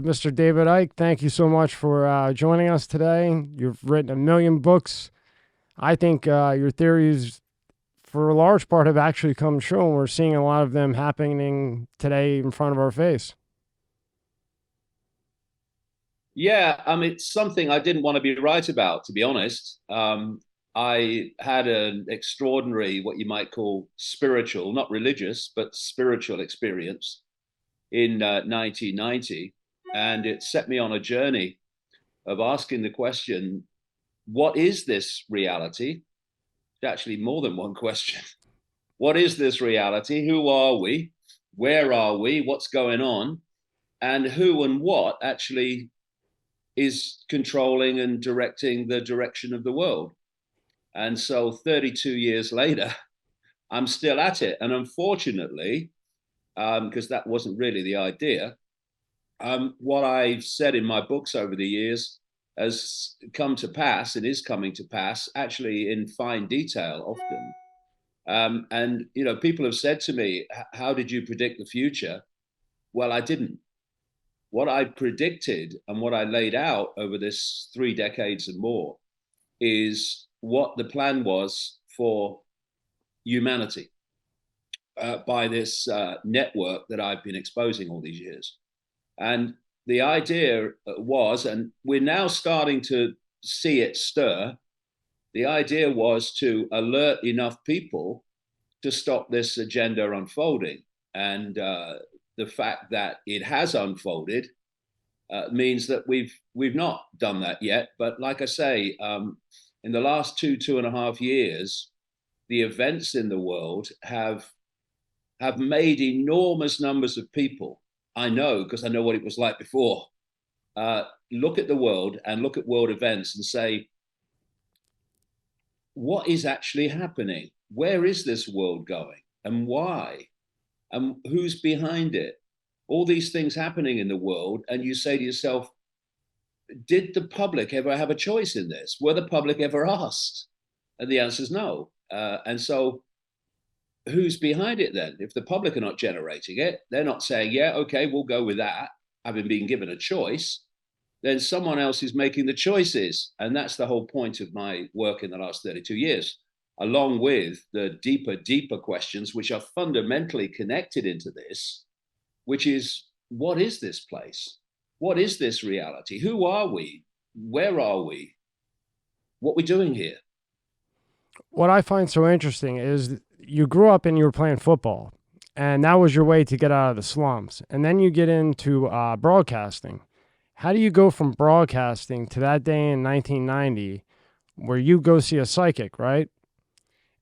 Mr. David Icke, thank you so much for joining us today. You've written a million books. I think your theories, for a large part, have actually come true, and we're seeing a lot of them happening today in front of our face. Yeah, it's something I didn't want to be right about, to be honest. I had an extraordinary, what you might call spiritual, not religious, but spiritual experience in 1990. And it set me on a journey of asking the question, what is this reality? Actually, more than one question. What is this reality? Who are we? Where are we? What's going on? And who and what actually is controlling and directing the direction of the world? And so 32 years later, I'm still at it. And unfortunately, because that wasn't really the idea, what I've said in my books over the years has come to pass and is coming to pass actually in fine detail often. And, people have said to me, how did you predict the future? Well, I didn't. What I predicted and what I laid out over this 3 decades and more is what the plan was for humanity by this network that I've been exposing all these years. And the idea was, and we're now starting to see it stir, the idea was to alert enough people to stop this agenda unfolding. And the fact that it has unfolded means that we've not done that yet. But like I say, in the last 2.5 years, the events in the world have made enormous numbers of people. I know because I know what it was like before. Look at the world and look at world events and say, what is actually happening? Where is this world going and why? And who's behind it? All these things happening in the world. And you say to yourself, did the public ever have a choice in this? Were the public ever asked? And the answer is no. And so who's behind it then? If the public are not generating it, they're not saying, yeah, okay, we'll go with that, having been given a choice, then someone else is making the choices. And that's the whole point of my work in the last 32 years, along with the deeper questions, which are fundamentally connected into this, which is, what is this place? What is this reality? Who are we? Where are we? What are we doing here? What I find so interesting is you grew up and you were playing football, and that was your way to get out of the slums. And then you get into broadcasting. How do you go from broadcasting to that day in 1990 where you go see a psychic, right?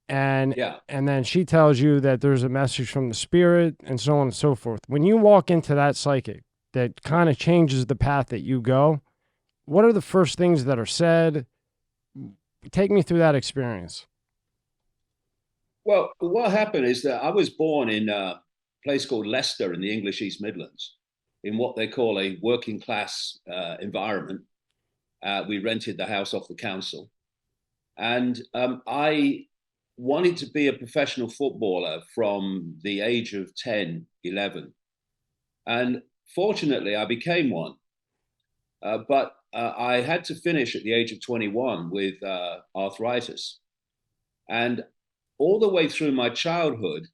And Yeah. and then she tells you that there's a message from the spirit and so on and so forth. When you walk into that psychic that kind of changes the path that you go, what are the first things that are said? Take me through that experience. Well, what happened is that I was born in a place called Leicester in the English East Midlands, in what they call a working class environment. We rented the house off the council. And I wanted to be a professional footballer from the age of 10, 11. And fortunately, I became one. But I had to finish at the age of 21 with arthritis. And all the way through my childhood,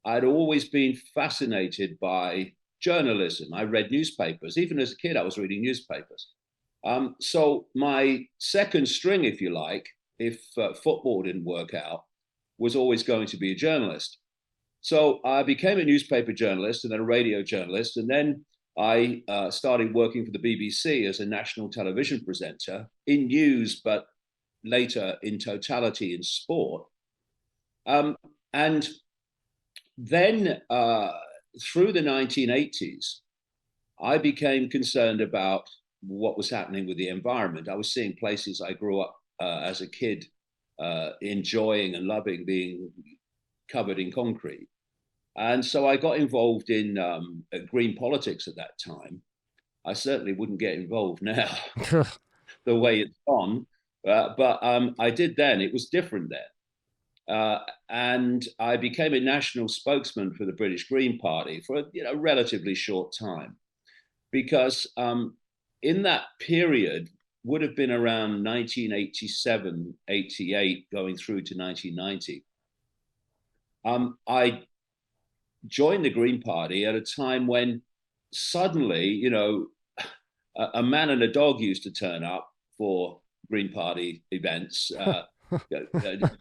I'd always been fascinated by journalism. I read newspapers. Even as a kid, I was reading newspapers. So my second string, if you like, if football didn't work out, was always going to be a journalist. So I became a newspaper journalist and then a radio journalist. And then I started working for the BBC as a national television presenter in news, but later in totality in sport. And then through the 1980s, I became concerned about what was happening with the environment. I was seeing places I grew up as a kid enjoying and loving being covered in concrete. And so I got involved in green politics at that time. I certainly wouldn't get involved now the way it's gone. But I did then. It was different then. And I became a national spokesman for the British Green Party for a relatively short time. because in that period would have been around 1987, 88, going through to 1990. I joined the Green Party at a time when suddenly, a man and a dog used to turn up for Green Party events. A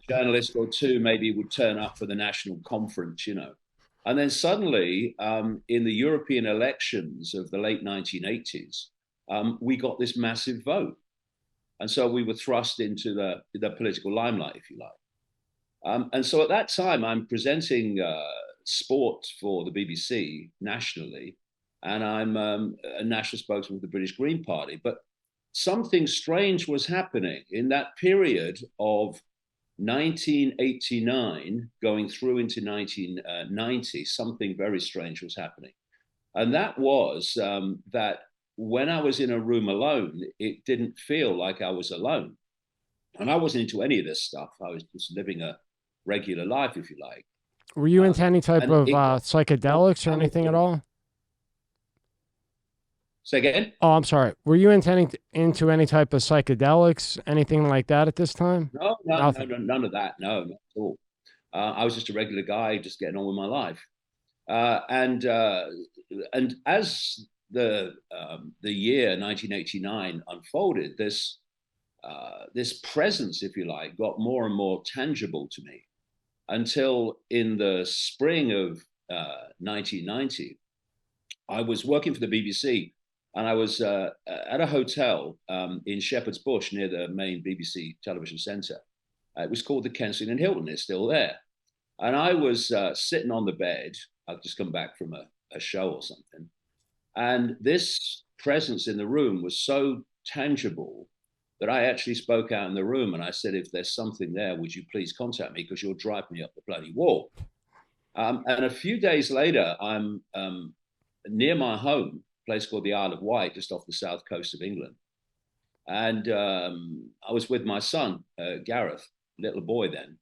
journalist or two maybe would turn up for the national conference. And then suddenly, in the European elections of the late 1980s, we got this massive vote. And so we were thrust into the political limelight, if you like. And so at that time, I'm presenting sport for the BBC nationally, and I'm a national spokesman for the British Green Party. But something strange was happening in that period of 1989 going through into 1990. Something very strange was happening. And that was that when I was in a room alone, it didn't feel like I was alone. And I wasn't into any of this stuff. I was just living a regular life, if you like. Were you into any type of got psychedelics or anything at all? Say again? Oh, I'm sorry. Were you into any type of psychedelics, anything like that at this time? No, Nothing. none of that. No, not at all. I was just a regular guy, just getting on with my life. And as the year 1989 unfolded, this presence, if you like, got more and more tangible to me until in the spring of 1990, I was working for the BBC, and I was at a hotel in Shepherd's Bush near the main BBC television centre. It was called the Kensington Hilton. It's still there. And I was sitting on the bed. I've just come back from a show or something. And this presence in the room was so tangible that I actually spoke out in the room and I said, if there's something there, would you please contact me? Because you'll drive me up the bloody wall. And a few days later, I'm near my home, a place called the Isle of Wight, just off the south coast of England. And I was with my son, Gareth, little boy then.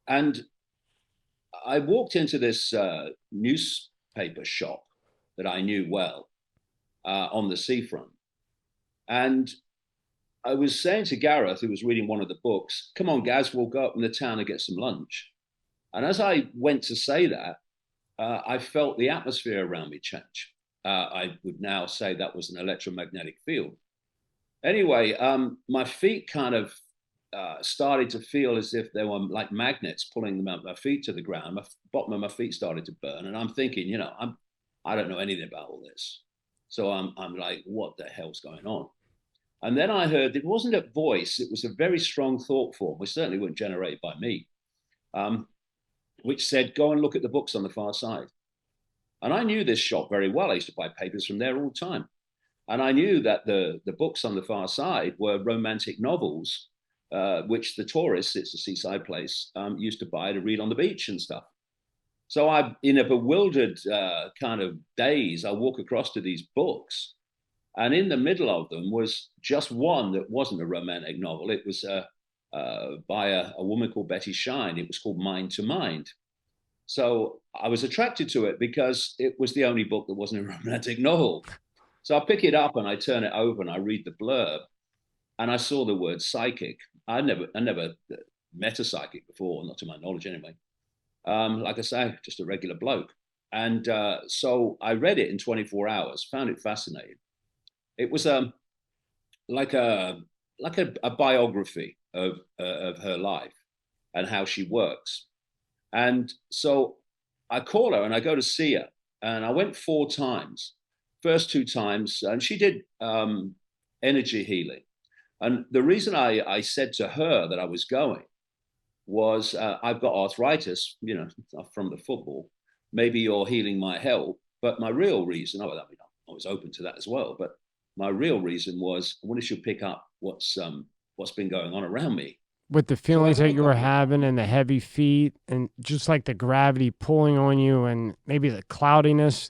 And I walked into this newspaper shop that I knew well on the seafront. And I was saying to Gareth, who was reading one of the books, come on, Gaz, we'll go up in the town and get some lunch. And as I went to say that, I felt the atmosphere around me change. I would now say that was an electromagnetic field. Anyway, my feet kind of started to feel as if there were like magnets pulling them out my feet to the ground. My bottom of my feet started to burn. And I'm thinking, I don't know anything about all this. So I'm like, what the hell's going on? And then I heard it wasn't a voice, it was a very strong thought form, which certainly wasn't generated by me, which said, go and look at the books on the far side. And I knew this shop very well. I used to buy papers from there all the time. And I knew that the books on the far side were romantic novels, which the tourists, it's a seaside place, used to buy to read on the beach and stuff. So in a bewildered kind of daze, I walk across to these books. And in the middle of them was just one that wasn't a romantic novel. It was by a woman called Betty Shine. It was called Mind to Mind. So I was attracted to it because it was the only book that wasn't a romantic novel. So I pick it up and I turn it over and I read the blurb, and I saw the word psychic. I never met a psychic before, not to my knowledge anyway. Like I say, just a regular bloke. And so I read it in 24 hours, found it fascinating. It was like a biography of her life and how she works. And so I call her and I go to see her, and I went 4 times. First 2 times, and she did energy healing. And the reason I said to her that I was going was I've got arthritis, from the football. Maybe your healing might help. But my real reason, I was open to that as well. But my real reason was I wanted you to pick up what's been going on around me. With the feelings that you were having and the heavy feet and just like the gravity pulling on you and maybe the cloudiness.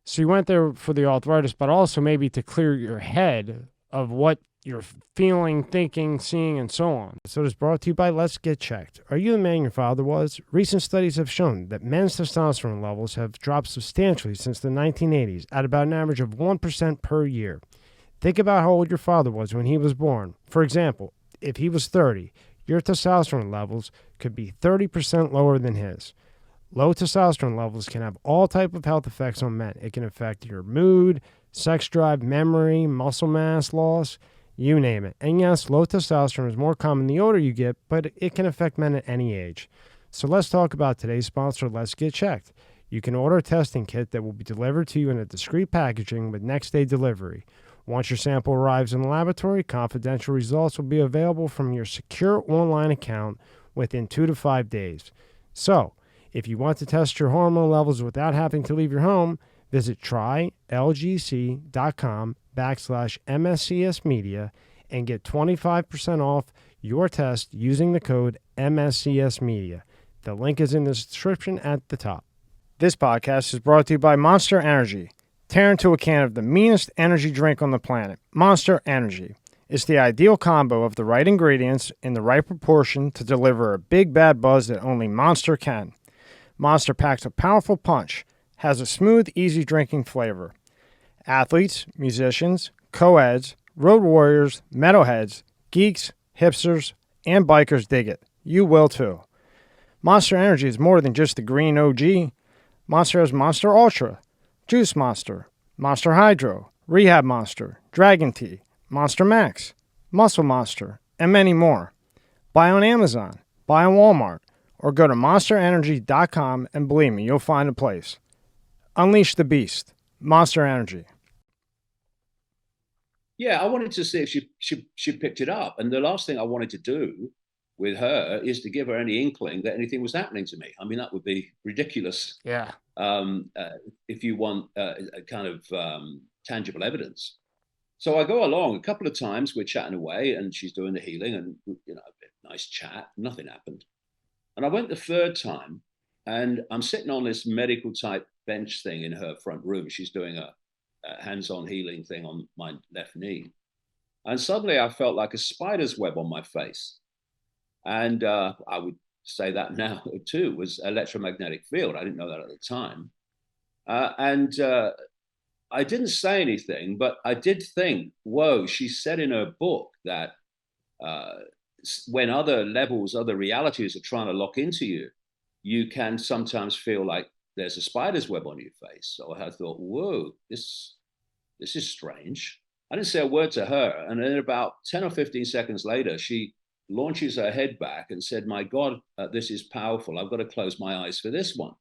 So you went there for the arthritis, but also maybe to clear your head of what you're feeling, thinking, seeing, and so on. So it is brought to you by Let's Get Checked. Are you the man your father was? Recent studies have shown that men's testosterone levels have dropped substantially since the 1980s at about an average of 1% per year. Think about how old your father was when he was born. For example, if he was 30, your testosterone levels could be 30% lower than his. Low testosterone levels can have all type of health effects on men. It can affect your mood, sex drive, memory, muscle mass loss, you name it. And yes, low testosterone is more common the older you get, but it can affect men at any age. So let's talk about today's sponsor, Let's Get Checked. You can order a testing kit that will be delivered to you in a discreet packaging with next day delivery. Once your sample arrives in the laboratory, confidential results will be available from your secure online account within 2 to 5 days. So, if you want to test your hormone levels without having to leave your home, visit trylgc.com/MSCS Media and get 25% off your test using the code MSCS Media. The link is in the description at the top. This podcast is brought to you by Monster Energy. Tear into a can of the meanest energy drink on the planet, Monster Energy. It's the ideal combo of the right ingredients in the right proportion to deliver a big bad buzz that only Monster can. Monster packs a powerful punch, has a smooth, easy drinking flavor. Athletes, musicians, co-eds, road warriors, metalheads, geeks, hipsters, and bikers dig it. You will too. Monster Energy is more than just the green OG. Monster has Monster Ultra, Juice Monster, Monster Hydro, Rehab Monster, Dragon Tea, Monster Max, Muscle Monster, and many more. Buy on Amazon, buy on Walmart, or go to monsterenergy.com and believe me, you'll find a place. Unleash the beast. Monster Energy. Yeah, I wanted to see if she picked it up. And the last thing I wanted to do with her is to give her any inkling that anything was happening to me. I mean, that would be ridiculous. Yeah. If you want a kind of tangible evidence. So I go along a couple of times, we're chatting away and she's doing the healing and, a nice chat, nothing happened. And I went the third time and I'm sitting on this medical type bench thing in her front room. She's doing a hands-on healing thing on my left knee. And suddenly I felt like a spider's web on my face. And I would say that now too was electromagnetic field. I didn't know that at the time. I didn't say anything, but I did think, whoa, she said in her book that when other levels, other realities are trying to lock into you, you can sometimes feel like there's a spider's web on your face. So I thought, whoa, this is strange. I didn't say a word to her. And then about 10 or 15 seconds later, she launches her head back and said, my God, this is powerful. I've got to close my eyes for this one.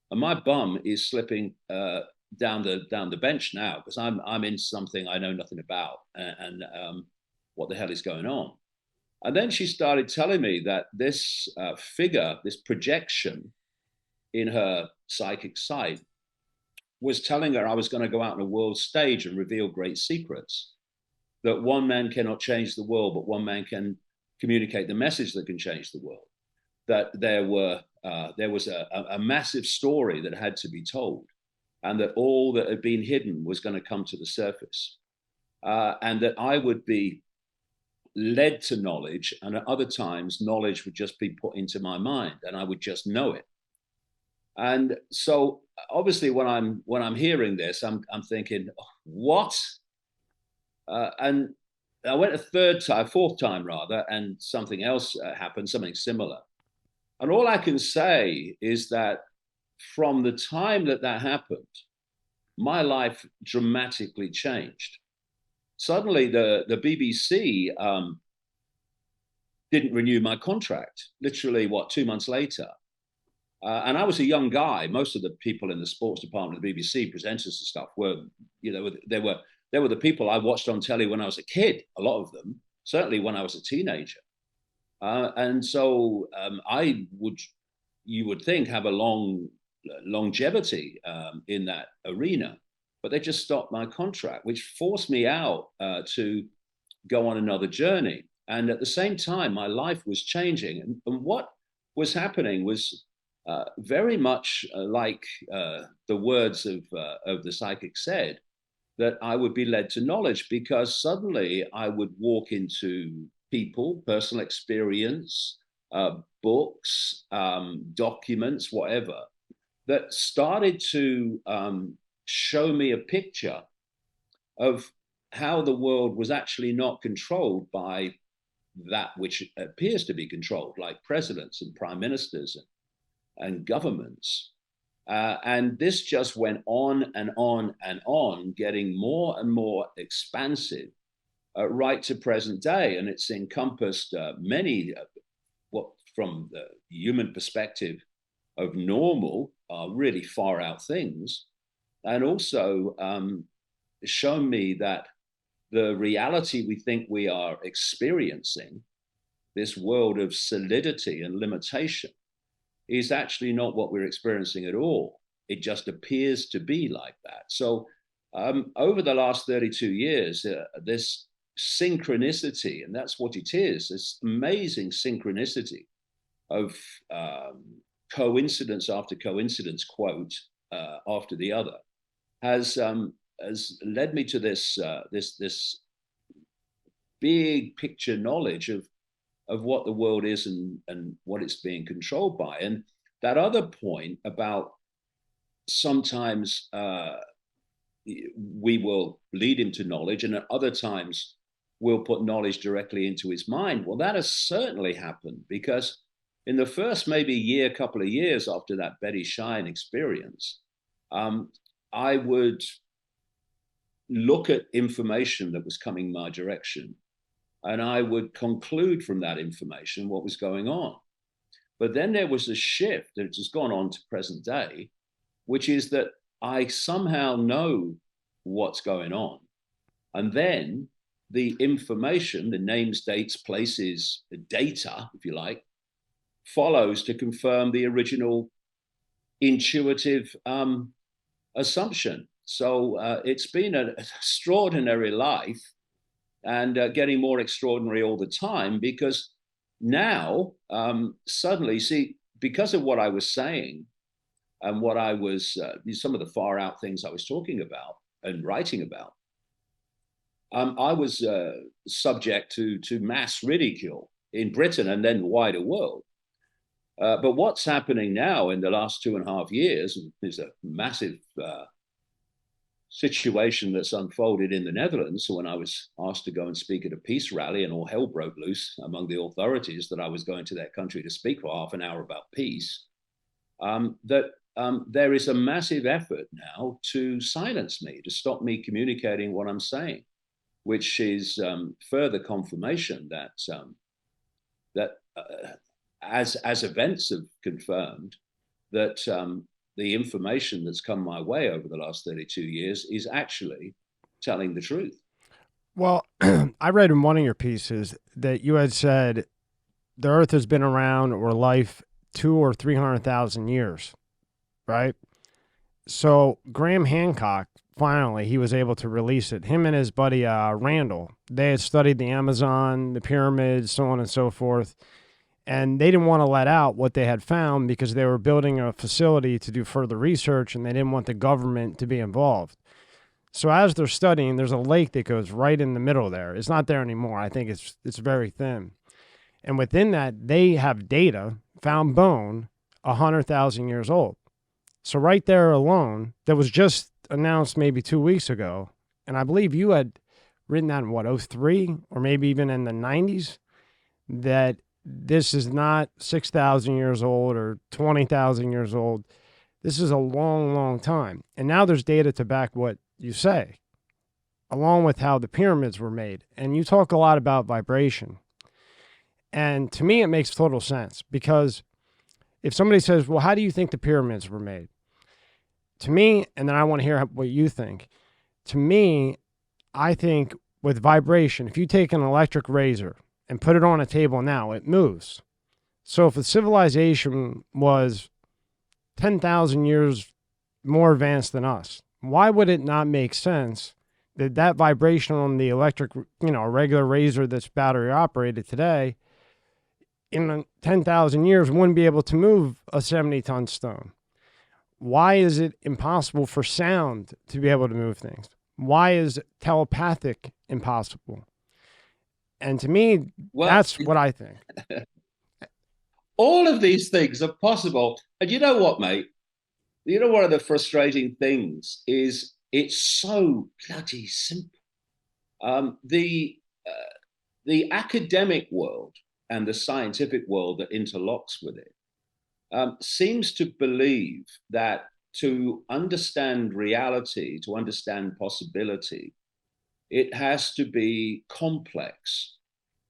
And my bum is slipping down the bench now because I'm in something I know nothing about and what the hell is going on. And then she started telling me that this figure, this projection in her psychic sight was telling her I was going to go out on a world stage and reveal great secrets, that one man cannot change the world, but one man can communicate the message that can change the world, that there was a massive story that had to be told, and that all that had been hidden was going to come to the surface, and that I would be led to knowledge, and at other times knowledge would just be put into my mind and I would just know it. And so obviously when I'm hearing this, I'm thinking, what? And I went a fourth time rather, and something else happened, something similar. And all I can say is that from the time that happened, my life dramatically changed. Suddenly the BBC didn't renew my contract, literally, 2 months later. And I was a young guy. Most of the people in the sports department of the BBC, presenters and stuff, were, they were the people I watched on telly when I was a kid, a lot of them, certainly when I was a teenager. And so you would think, have a long longevity in that arena. But they just stopped my contract, which forced me out to go on another journey. And at the same time, my life was changing. And what was happening was very much like the words of the psychic said. that I would be led to knowledge, because suddenly I would walk into people, personal experience, books, documents, whatever, that started to show me a picture of how the world was actually not controlled by that which appears to be controlled, like presidents and prime ministers and governments. And this just went on and on and on, getting more and more expansive, right to present day. And it's encompassed many, what from the human perspective of normal, really far out things, and also shown me that the reality we think we are experiencing, this world of solidity and limitation, is actually not what we're experiencing at all. It just appears to be like that. So over the last 32 years, this synchronicity, and that's what it is, this amazing synchronicity of coincidence after coincidence, quote after the other, has led me to this big picture knowledge of what the world is and what it's being controlled by. And that other point about sometimes we will lead him to knowledge, and at other times we'll put knowledge directly into his mind. Well, that has certainly happened, because in the first maybe couple of years after that Betty Shine experience, I would look at information that was coming my direction, and I would conclude from that information what was going on. But then there was a shift that has gone on to present day, which is that I somehow know what's going on. And then the information, the names, dates, places, the data, if you like, follows to confirm the original intuitive assumption. So it's been an extraordinary life, and getting more extraordinary all the time, because now suddenly, see, because of what I was saying and what I was, some of the far out things I was talking about and writing about, I was subject to mass ridicule in Britain and then the wider world. But what's happening now in the last 2.5 years is a massive situation that's unfolded in the Netherlands. So when I was asked to go and speak at a peace rally and all hell broke loose among the authorities that I was going to that country to speak for half an hour about peace, there is a massive effort now to silence me, to stop me communicating what I'm saying, which is further confirmation that as events have confirmed, that the information that's come my way over the last 32 years is actually telling the truth. Well, I read in one of your pieces that you had said the Earth has been around, or life, 200,000 or 300,000 years, right? So Graham Hancock, finally, he was able to release it. Him and his buddy Randall, they had studied the Amazon, the pyramids, so on and so forth. And they didn't want to let out what they had found because they were building a facility to do further research, and they didn't want the government to be involved. So as they're studying, there's a lake that goes right in the middle there. It's not there anymore. I think it's very thin. And within that, they have data, found bone, 100,000 years old. So right there alone, that was just announced maybe 2 weeks ago. And I believe you had written that in, what, 03 or maybe even in the 90s, that this is not 6,000 years old or 20,000 years old. This is a long, long time. And now there's data to back what you say, along with how the pyramids were made. And you talk a lot about vibration. And to me, it makes total sense, because if somebody says, well, how do you think the pyramids were made? To me, and then I want to hear what you think. To me, I think with vibration, if you take an electric razor and put it on a table now, it moves. So if a civilization was 10,000 years more advanced than us, why would it not make sense that that vibration on the electric, a regular razor that's battery operated today, in 10,000 years wouldn't be able to move a 70-ton stone? Why is it impossible for sound to be able to move things? Why is telepathic impossible? And to me, Well, that's what I think. all of these things are possible. And you know what, mate? You know, one of the frustrating things is it's so bloody simple. Um, the the academic world and the scientific world that interlocks with it seems to believe that to understand reality, to understand possibility, it has to be complex.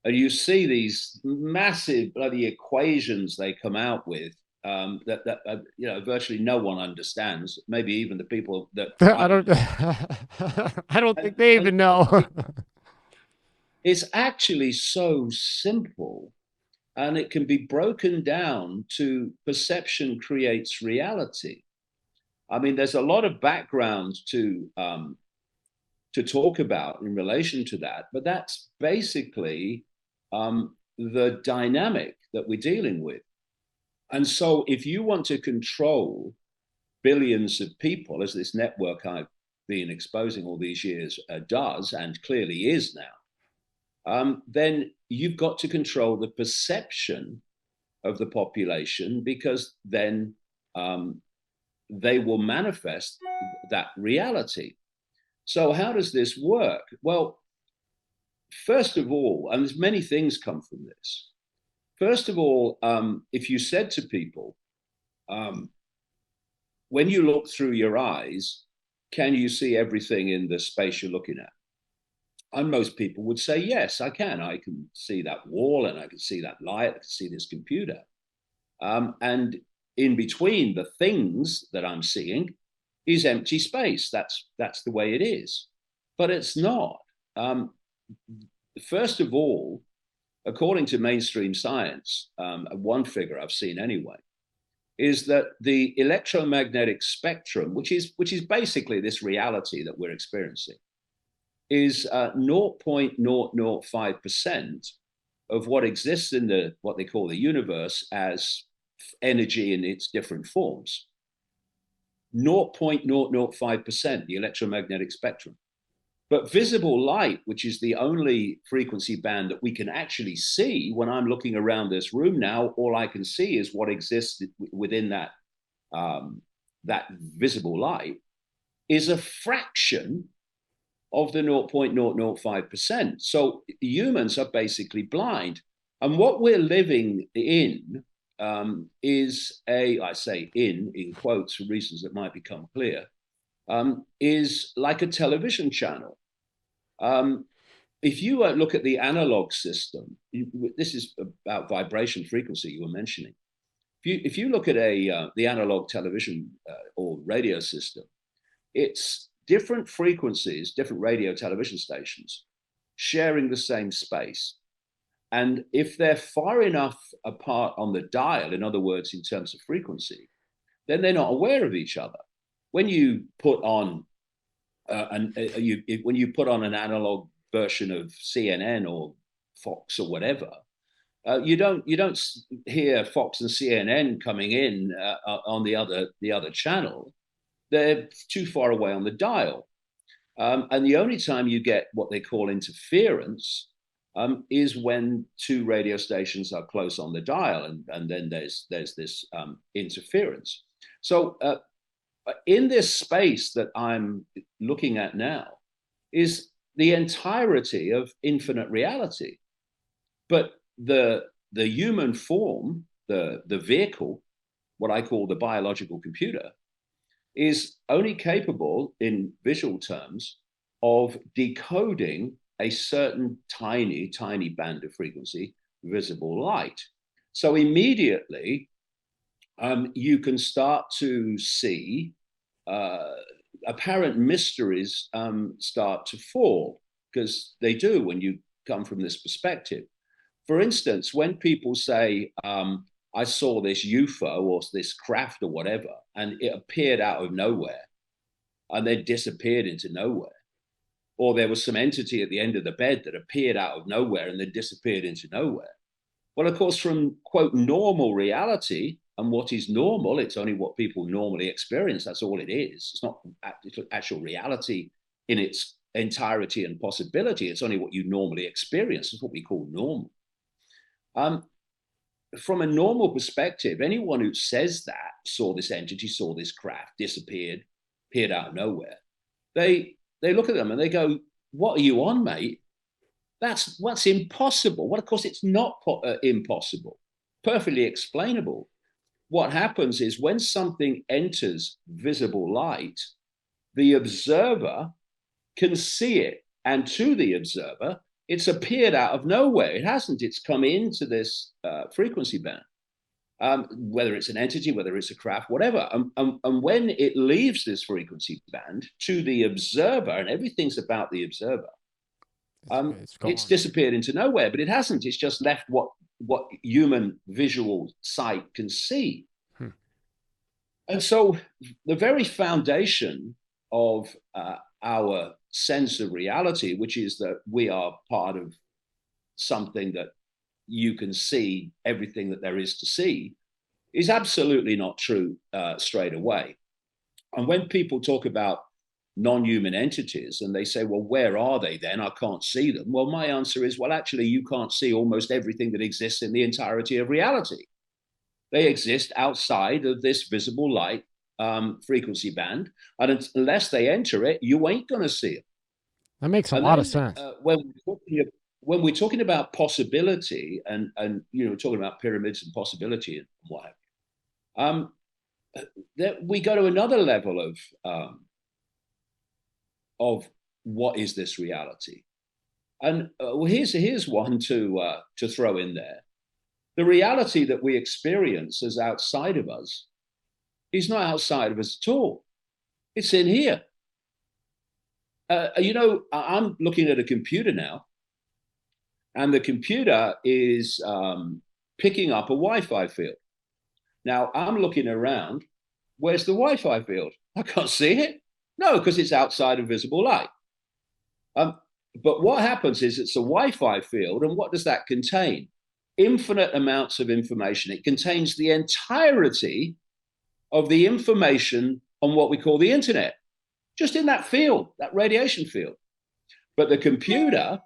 And you see these massive bloody equations they come out with that you know virtually no one understands. Maybe even the people that I I don't. I don't think they and even know. it's actually so simple, and it can be broken down to perception creates reality. I mean, there's a lot of background to talk about in relation to that, but that's basically the dynamic that we're dealing with. And so, if you want to control billions of people, as this network I've been exposing all these years does, and clearly is now, then you've got to control the perception of the population because then they will manifest that reality. So, how does this work? Well, first of all, and there's many things come from this. First of all, if you said to people, um, when you look through your eyes, can you see everything in the space you're looking at? And most people would say, yes, I can. I can see that wall and I can see that light. I can see this computer. And in between the things that I'm seeing is empty space. That's the way it is. But it's not. First of all, according to mainstream science, one figure I've seen anyway, is that the electromagnetic spectrum, which is basically this reality that we're experiencing, is 0.005% of what exists in the what they call the universe as energy in its different forms. 0.005%, the electromagnetic spectrum. But visible light, which is the only frequency band that we can actually see when I'm looking around this room now, all I can see is what exists within that visible light, is a fraction of the 0.005%. So humans are basically blind. And what we're living in is I say in quotes for reasons that might become clear, is like a television channel. Um, if you look at the analog system, this is about vibration frequency you were mentioning. If you look at the analog television or radio system, it's different frequencies, different radio television stations sharing the same space. And if they're far enough apart on the dial, in other words, in terms of frequency, then they're not aware of each other. When you put on when you put on an analog version of CNN or Fox or whatever, you don't hear Fox and CNN coming in on the other channel. They're too far away on the dial, and the only time you get what they call interference is when two radio stations are close on the dial, and then there's this interference. So in this space that I'm looking at now is the entirety of infinite reality. But the human form, the vehicle, what I call the biological computer, is only capable in visual terms of decoding a certain tiny band of frequency, visible light. So immediately you can start to see apparent mysteries start to fall, because they do when you come from this perspective. For instance, when people say, I saw this UFO or this craft or whatever, and it appeared out of nowhere and then disappeared into nowhere, or there was some entity at the end of the bed that appeared out of nowhere and then disappeared into nowhere. Well, of course, from quote normal reality, and what is normal, it's only what people normally experience. That's all it is. It's not actual reality in its entirety and possibility. It's only what you normally experience. It's what we call normal. From a normal perspective, anyone who says that saw this entity, saw this craft, disappeared, appeared out of nowhere, they look at them and they go, "What are you on, mate? That's impossible." Well, of course, it's not impossible. Perfectly explainable. What happens is when something enters visible light, the observer can see it. And to the observer, it's appeared out of nowhere. It hasn't. It's come into this frequency band, whether it's an entity, whether it's a craft, whatever. And when it leaves this frequency band to the observer, and everything's about the observer, it's disappeared into nowhere, but it hasn't. It's just left what human visual sight can see. And so the very foundation of our sense of reality, which is that we are part of something that you can see everything that there is to see, is absolutely not true straight away. And when people talk about non-human entities and they say, well, where are they then? I can't see them. Well, my answer is, well, actually, you can't see almost everything that exists in the entirety of reality. They exist outside of this visible light frequency band. And unless they enter it, you ain't going to see it. That makes a lot of sense. When we're talking about possibility and talking about pyramids and possibility and what have you, we go to another level of what is this reality. And here's one to throw in there. The reality that we experience as outside of us is not outside of us at all. It's in here. I'm looking at a computer now, and the computer is picking up a Wi-Fi field. Now, I'm looking around. Where's the Wi-Fi field? I can't see it. No, because it's outside of visible light. But what happens is it's a Wi-Fi field, and what does that contain? Infinite amounts of information. It contains the entirety of the information on what we call the internet, just in that field, that radiation field. But the computer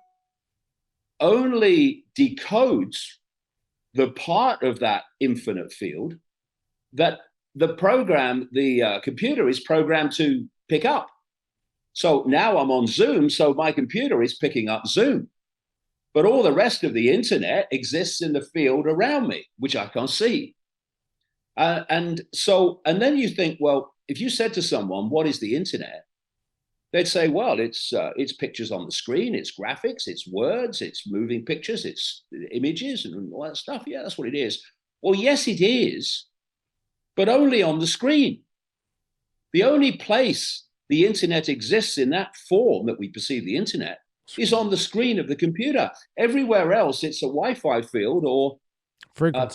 only decodes the part of that infinite field that the computer is programmed to pick up. So now I'm on Zoom, so my computer is picking up Zoom. But all the rest of the internet exists in the field around me, which I can't see. And then you think, well, if you said to someone, what is the internet? They'd say, well, it's pictures on the screen, it's graphics, it's words, it's moving pictures, it's images and all that stuff. Yeah, that's what it is. Well, yes, it is, but only on the screen. The only place the internet exists in that form that we perceive the internet is on the screen of the computer. Everywhere else, it's a Wi-Fi field or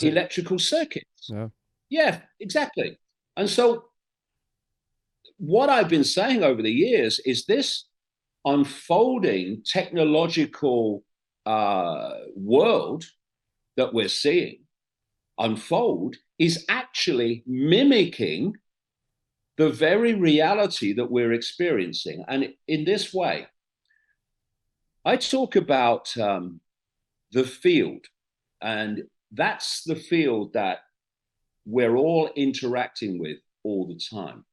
electrical circuits. Yeah, exactly. And so what I've been saying over the years is this unfolding technological world that we're seeing unfold is actually mimicking the very reality that we're experiencing. And in this way, I talk about the field, and that's the field that we're all interacting with all the time.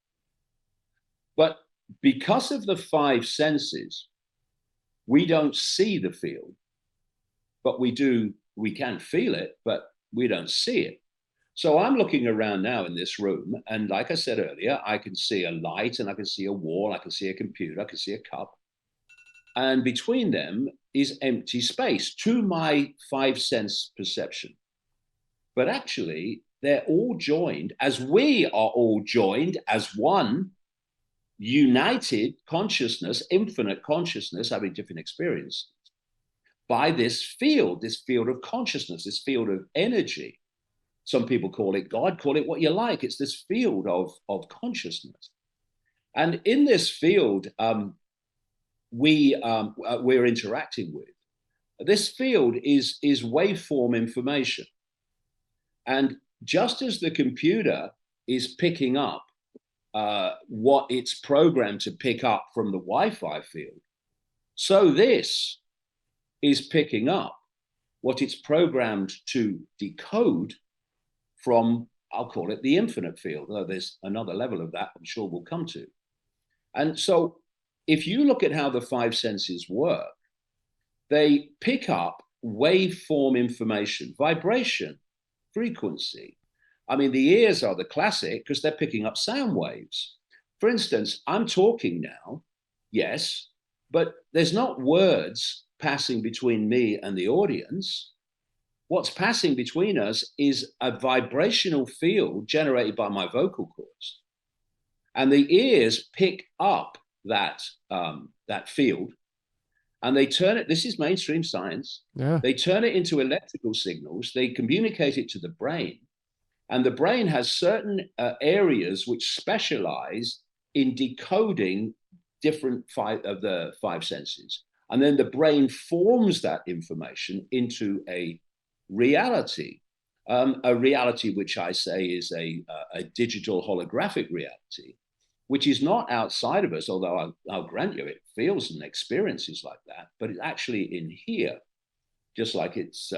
But because of the five senses, we don't see the field, but we can feel it, but we don't see it. So I'm looking around now in this room, and like I said earlier, I can see a light, and I can see a wall, I can see a computer, I can see a cup. And between them is empty space to my five sense perception. But actually, they're all joined, as we are all joined as one united consciousness, infinite consciousness, having different experiences, by this field of consciousness, this field of energy. Some people call it God, call it what you like. It's this field of consciousness. And in this field, we're interacting with. This field is waveform information. And just as the computer is picking up what it's programmed to pick up from the Wi-Fi field. So this is picking up what it's programmed to decode from, I'll call it the infinite field, though there's another level of that I'm sure we'll come to. And so if you look at how the five senses work, they pick up waveform information, vibration, frequency. I mean, the ears are the classic because they're picking up sound waves. For instance, I'm talking now, yes, but there's not words passing between me and the audience. What's passing between us is a vibrational field generated by my vocal cords. And the ears pick up that field, and they turn it, this is mainstream science, they turn it into electrical signals, they communicate it to the brain, and the brain has certain areas which specialize in decoding different of the five senses. And then the brain forms that information into a reality which I say is a digital holographic reality, which is not outside of us, although I'll grant you it feels and experiences like that, but it's actually in here, just like it's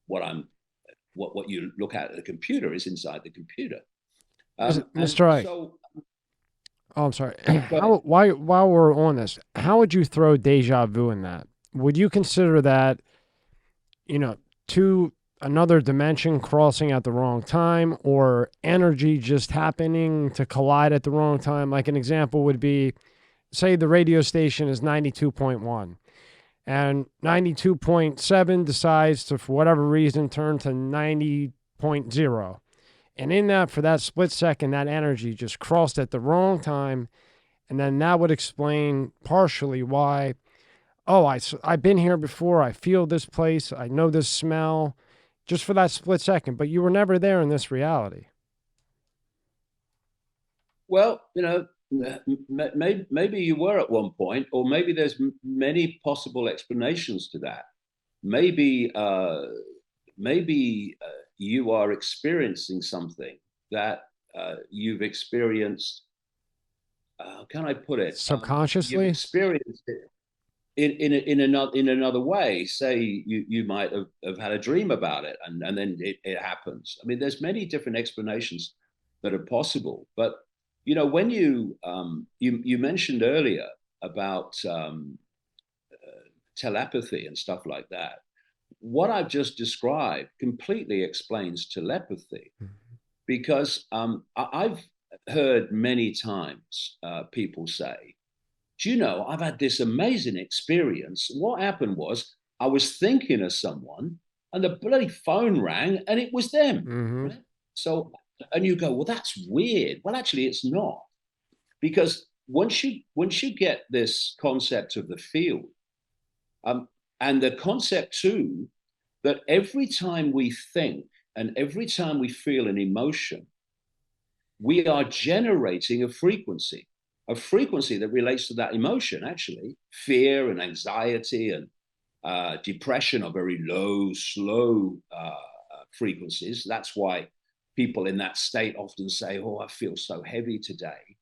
what you look at the computer is inside the computer. Mr. Ike. Oh, I'm sorry. While we're on this, how would you throw deja vu in that? Would you consider that, to another dimension crossing at the wrong time, or energy just happening to collide at the wrong time? Like an example would be, say the radio station is 92.1 and 92.7 decides to, for whatever reason, turn to 90.0. And in that, for that split second, that energy just crossed at the wrong time. And then that would explain partially why, I've been here before. I feel this place. I know this smell, just for that split second. But you were never there in this reality. Well, maybe you were at one point, or maybe there's many possible explanations to that. Maybe you are experiencing something that you've experienced. How can I put it? Subconsciously, you've experienced it in another way. Say you might have had a dream about it, and then it happens. I mean, there's many different explanations that are possible. But when you mentioned earlier about telepathy and stuff like that, what I've just described completely explains telepathy, because I've heard many times people say, do you know, I've had this amazing experience. What happened was I was thinking of someone and the bloody phone rang and it was them. Right? So, and you go, well, that's weird. Well, actually, it's not, because once you get this concept of the field, and the concept too, that every time we think and every time we feel an emotion, we are generating a frequency that relates to that emotion. Actually, fear and anxiety and depression are very low, slow frequencies. That's why people in that state often say, oh, I feel so heavy today.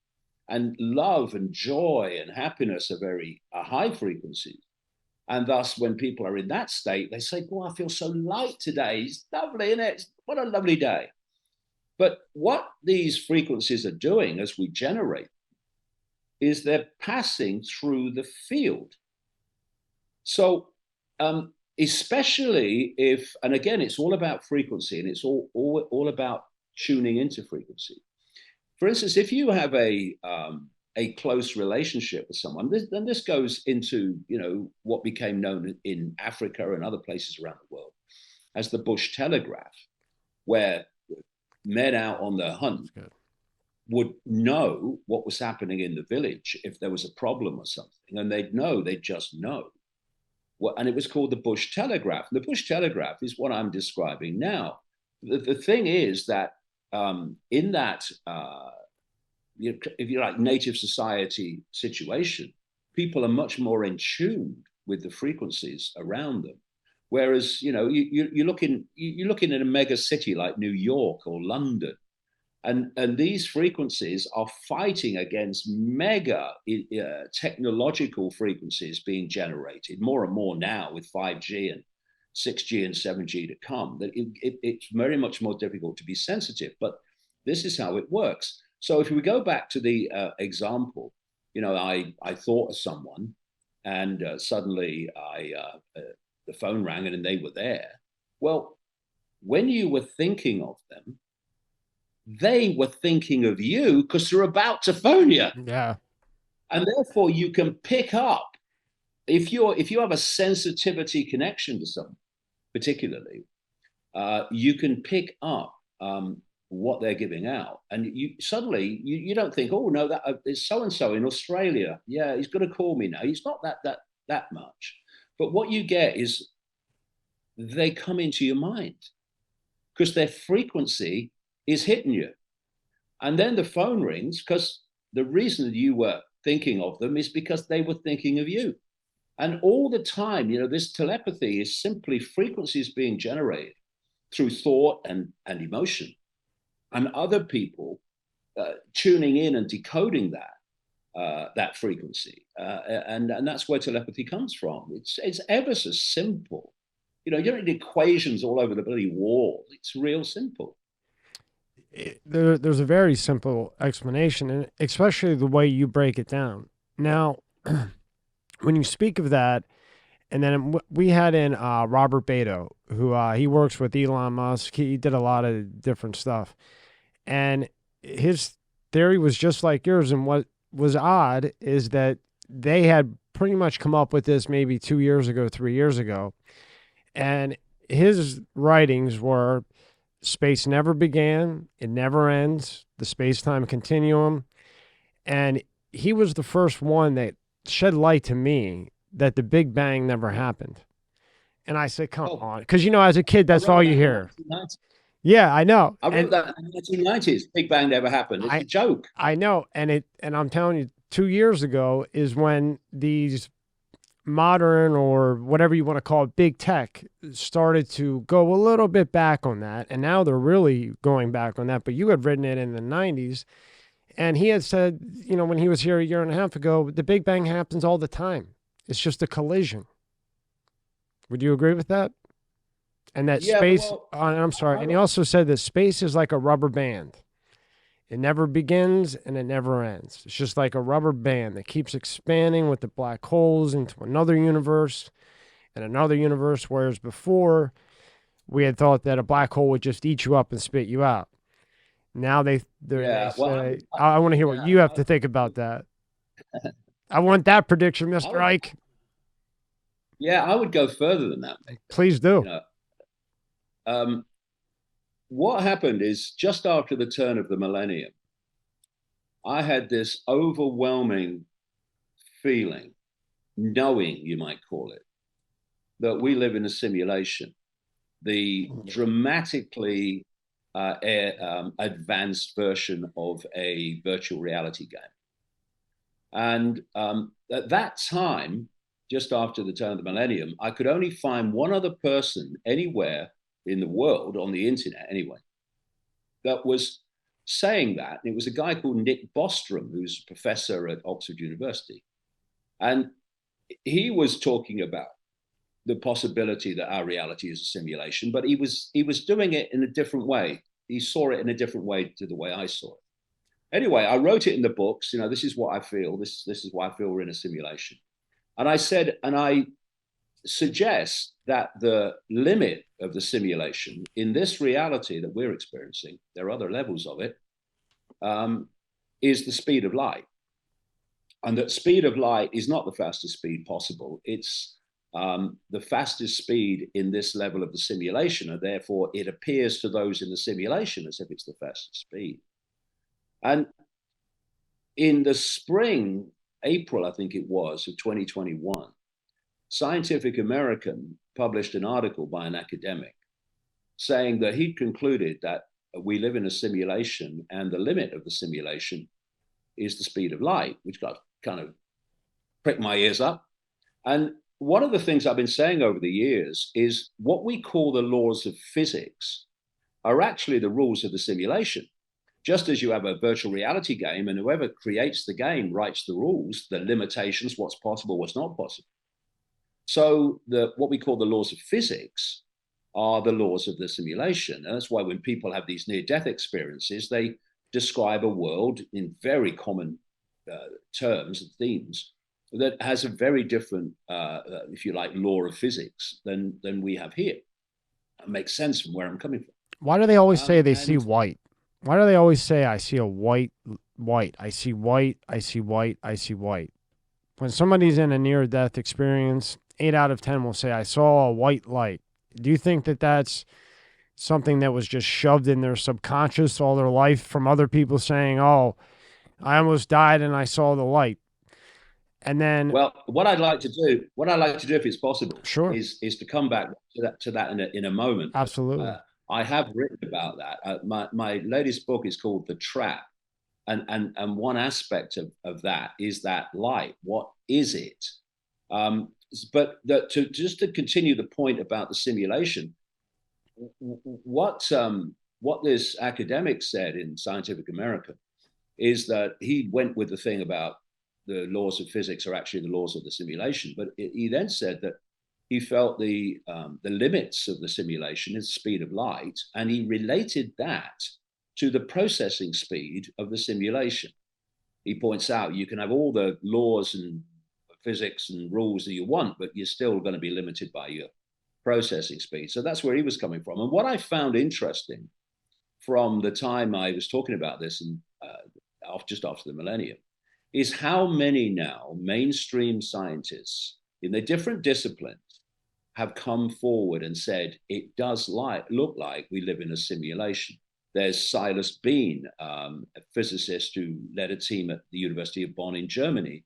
And love and joy and happiness are very high frequencies. And thus, when people are in that state, they say, boy, I feel so light today. It's lovely, isn't it? What a lovely day. But what these frequencies are doing as we generate is they're passing through the field. So especially if, and again, it's all about frequency, and it's all about tuning into frequency. For instance, if you have a close relationship with someone, then this goes into what became known in Africa and other places around the world as the bush telegraph, where men out on the hunt would know what was happening in the village if there was a problem or something, and they'd just know. And it was called the bush telegraph. And the bush telegraph is what I'm describing now. The thing is that in that, if you like, native society situation, people are much more in tune with the frequencies around them. Whereas, you're looking at a mega city like New York or London, And these frequencies are fighting against mega technological frequencies being generated more and more now with 5G and 6G and 7G to come. That it's very much more difficult to be sensitive, but this is how it works. So if we go back to the example, I thought of someone, and suddenly the phone rang and they were there. Well, when you were thinking of them, they were thinking of you because they're about to phone you. Yeah. And therefore you can pick up, if you have a sensitivity connection to someone particularly, you can pick up what they're giving out, and you suddenly you don't think, oh no, that it's so and so in Australia, yeah, he's going to call me now, he's not that much. But what you get is they come into your mind because their frequency is hitting you. And then the phone rings because the reason you were thinking of them is because they were thinking of you. And all the time, this telepathy is simply frequencies being generated through thought and emotion, and other people tuning in and decoding that frequency. And that's where telepathy comes from. It's ever so simple. You don't need equations all over the bloody wall. It's real simple. There's a very simple explanation, and especially the way you break it down. Now, when you speak of that, and then we had in Robert Beto, who he works with Elon Musk. He did a lot of different stuff, and his theory was just like yours. And what was odd is that they had pretty much come up with this maybe 2 years ago, 3 years ago, and his writings were: space never began, it never ends, the space-time continuum. And he was the first one that shed light to me that the Big Bang never happened. And I said, come on. Because, as a kid, that's all you hear. Yeah, I know. I wrote that in the 1990s. Big Bang never happened. It's a joke. I know. And I'm telling you, 2 years ago is when these modern, or whatever you want to call it, big tech, started to go a little bit back on that. And now they're really going back on that. But you had written it in the 90s. And he had said, when he was here a year and a half ago, the Big Bang happens all the time. It's just a collision. Would you agree with that? And that space, I'm sorry. And he also said that space is like a rubber band. It never begins and it never ends. It's just like a rubber band that keeps expanding with the black holes into another universe and another universe, whereas before we had thought that a black hole would just eat you up and spit you out. Now they say, I want to hear what you have to think about that. I want that prediction, Mr. Icke. Yeah, I would go further than that. Please do. What happened is, just after the turn of the millennium, I had this overwhelming feeling, knowing, you might call it, that we live in a simulation. The dramatically advanced version of a virtual reality game. And at that time, just after the turn of the millennium, I could only find one other person anywhere in the world, on the internet anyway, that was saying that. And it was a guy called Nick Bostrom, who's a professor at Oxford University. And he was talking about the possibility that our reality is a simulation, but he was doing it in a different way. He saw it in a different way to the way I saw it. Anyway, I wrote it in the books. This is what I feel. This is why I feel we're in a simulation. And I said, and I suggest that the limit of the simulation in this reality that we're experiencing, there are other levels of it, is the speed of light. And that speed of light is not the fastest speed possible. It's the fastest speed in this level of the simulation, and therefore it appears to those in the simulation as if it's the fastest speed. And in the spring, April, I think it was, of 2021, Scientific American published an article by an academic saying that he'd concluded that we live in a simulation, and the limit of the simulation is the speed of light, which got kind of pricked my ears up. And one of the things I've been saying over the years is what we call the laws of physics are actually the rules of the simulation. just as you have a virtual reality game, and whoever creates the game writes the rules, the limitations, what's possible, what's not possible. So what we call the laws of physics are the laws of the simulation. And that's why when people have these near-death experiences, they describe a world in very common terms and themes that has a very different, if you like, law of physics than we have here. It makes sense from where I'm coming from. Why do they always say they see white? Why do they always say I see a white? I see white, I see white, I see white. When somebody's in a near-death experience, 8 out of 10 will say, I saw a white light. Do you think that that's something that was just shoved in their subconscious all their life from other people saying, oh, I almost died and I saw the light? And then, well, what I'd like to do, if it's possible, sure, is to come back to that in a moment. Absolutely. I have written about that. My latest book is called The Trap, and one aspect of that is that light. What is it? But to continue the point about the simulation, what this academic said in Scientific American is that he went with the thing about the laws of physics are actually the laws of the simulation. But he then said that he felt the limits of the simulation is the speed of light, and he related that to the processing speed of the simulation. He points out you can have all the laws and physics and rules that you want, but you're still going to be limited by your processing speed. So that's where he was coming from. And what I found interesting from the time I was talking about this, and just after the millennium, is how many now mainstream scientists in the different disciplines have come forward and said it does look like we live in a simulation. There's Silas Bean, a physicist who led a team at the University of Bonn in Germany,